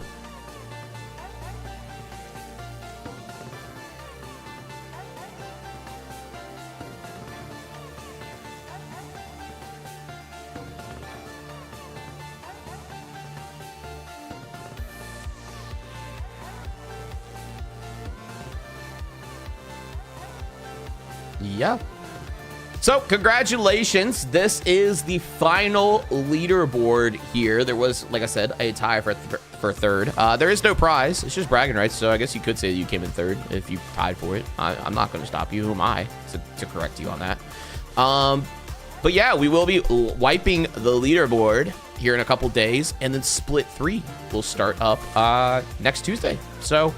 Yeah. So congratulations. This is the final leaderboard here. There was, like I said, a tie for third. There is no prize. It's just bragging rights. So I guess you could say that you came in third if you tied for it. I'm not going to stop you. Who am I to correct you on that? But yeah, we will be wiping the leaderboard here in a couple days, and then Split 3 will start up next Tuesday. So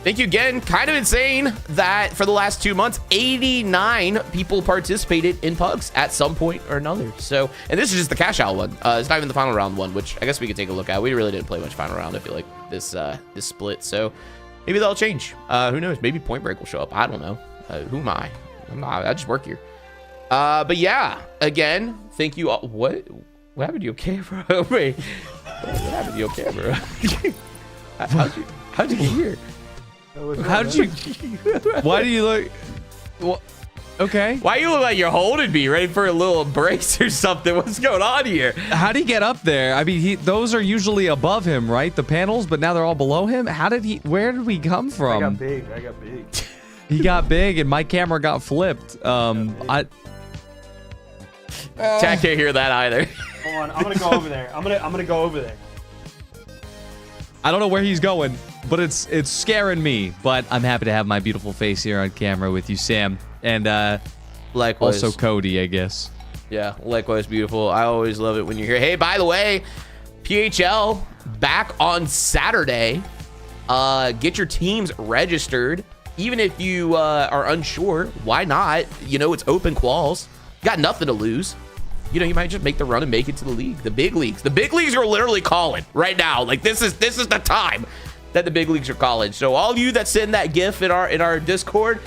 thank you again. Kind of insane that for the last 2 months, 89 people participated in Pugs at some point or another. So, and this is just the cash out one. It's not even the final round one, which I guess we could take a look at. We really didn't play much final round, I feel like, this split. So maybe that'll change. Who knows? Maybe Point Break will show up. I don't know. Who am I? I just work here. But yeah, again, thank you all. What happened to your camera? Wait, what happened to your camera? How'd you get here? How did you? Why do you look? Well, okay. Why you look like you're holding me, ready for a little brace or something? What's going on here? How did he get up there? I mean, those are usually above him, right? The panels, but now they're all below him. How did he? Where did we come from? I got big. He got big, and my camera got flipped. Chat can't hear that either. Hold on, I'm gonna go over there. I'm gonna go over there. I don't know where he's going, but it's scaring me. But I'm happy to have my beautiful face here on camera with you, Sam, and likewise. Also Cody, I guess. Yeah, likewise, beautiful. I always love it when you're here. Hey, by the way, PHL back on Saturday. Get your teams registered. Even if you are unsure, why not? You know, it's open quals. You got nothing to lose. You know, you might just make the run and make it to the league. The big leagues. The big leagues are literally calling right now. Like, this is the time that the big leagues are calling. So all you that send that GIF in our Discord,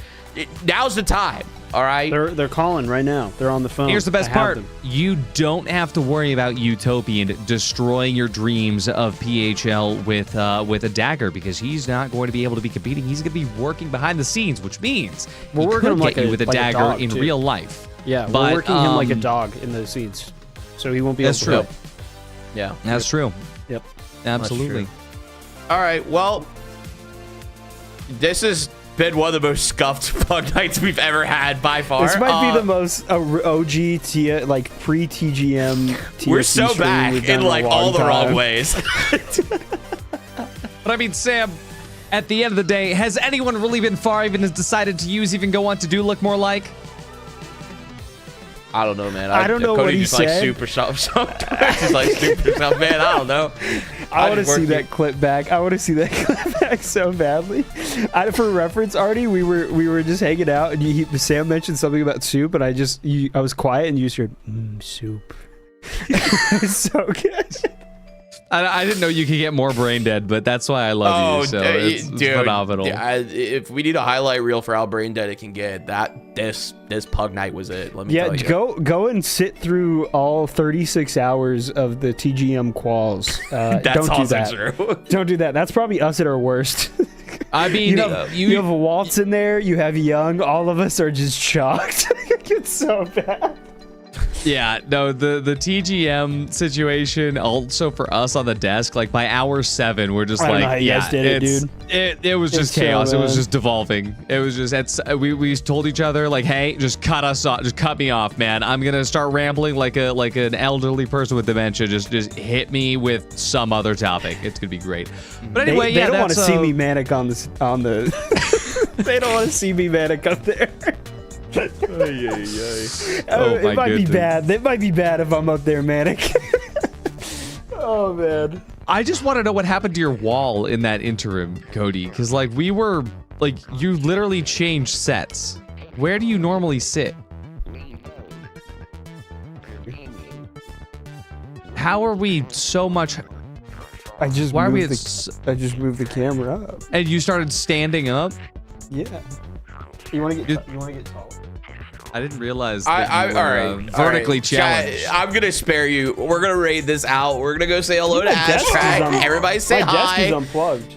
now's the time. All right. They're calling right now. They're on the phone. Here's the best part. You don't have to worry about Utopian destroying your dreams of PHL with a dagger, because he's not going to be able to be competing. He's going to be working behind the scenes, which means he could get you with a dagger in real life. Yeah, we're working him like a dog in the seats, so he won't be able to. That's true. Yeah, that's true. Yep, absolutely. All right, well, this is been one of the most scuffed Pug Nights we've ever had by far. This might be the most OG pre-TGM TFC we're so back in like all the wrong ways. But I mean, Sam, at the end of the day, has anyone really been far even has decided to use even go on to do look more like? I don't know, man. I don't know Cody what he just said. Like super stuff. Just like super stuff, man. I don't know. I want to see that clip back. I want to see that clip back so badly. For reference, Artie, we were just hanging out, and Sam mentioned something about soup, and I was quiet, and you just heard soup. It was so good. I didn't know you could get more brain dead, but that's why I love you. So it's phenomenal. If we need a highlight reel for how brain dead it can get, this Pug Night was it. Let me tell you. Go and sit through all 36 hours of the TGM quals. That's don't do that. true. Don't do that. That's probably us at our worst. I mean, you have a Waltz in there. You have Young. All of us are just shocked. It's so bad. Yeah, no, the TGM situation also for us on the desk, like by hour 7, we're just like, know how you guys did it, dude. It was just chaos. It was just devolving. It was just, we told each other like, hey, just cut us off, just cut me off, man. I'm gonna start rambling like an elderly person with dementia. Just hit me with some other topic. It's gonna be great. But anyway, they don't want to see me manic on the. They don't want to see me manic up there. It might be bad. It might be bad if I'm up there manic. Oh man. I just want to know what happened to your wall in that interim, Cody, because like we were like you literally changed sets. Where do you normally sit? How are we so much? I just Why are we? I just moved the camera up. And you started standing up. Yeah. You want to get taller? I didn't realize that you were, all right, vertically challenged. I'm gonna spare you. We're gonna raid this out. We're gonna go say hello to Hashtag. Everybody say hi. My desk is unplugged.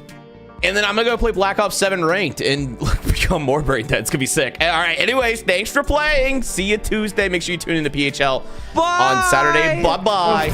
And then I'm gonna go play Black Ops 7 ranked and become more brain dead. It's gonna be sick. All right. Anyways, thanks for playing. See you Tuesday. Make sure you tune in to PHL on Saturday. Bye bye.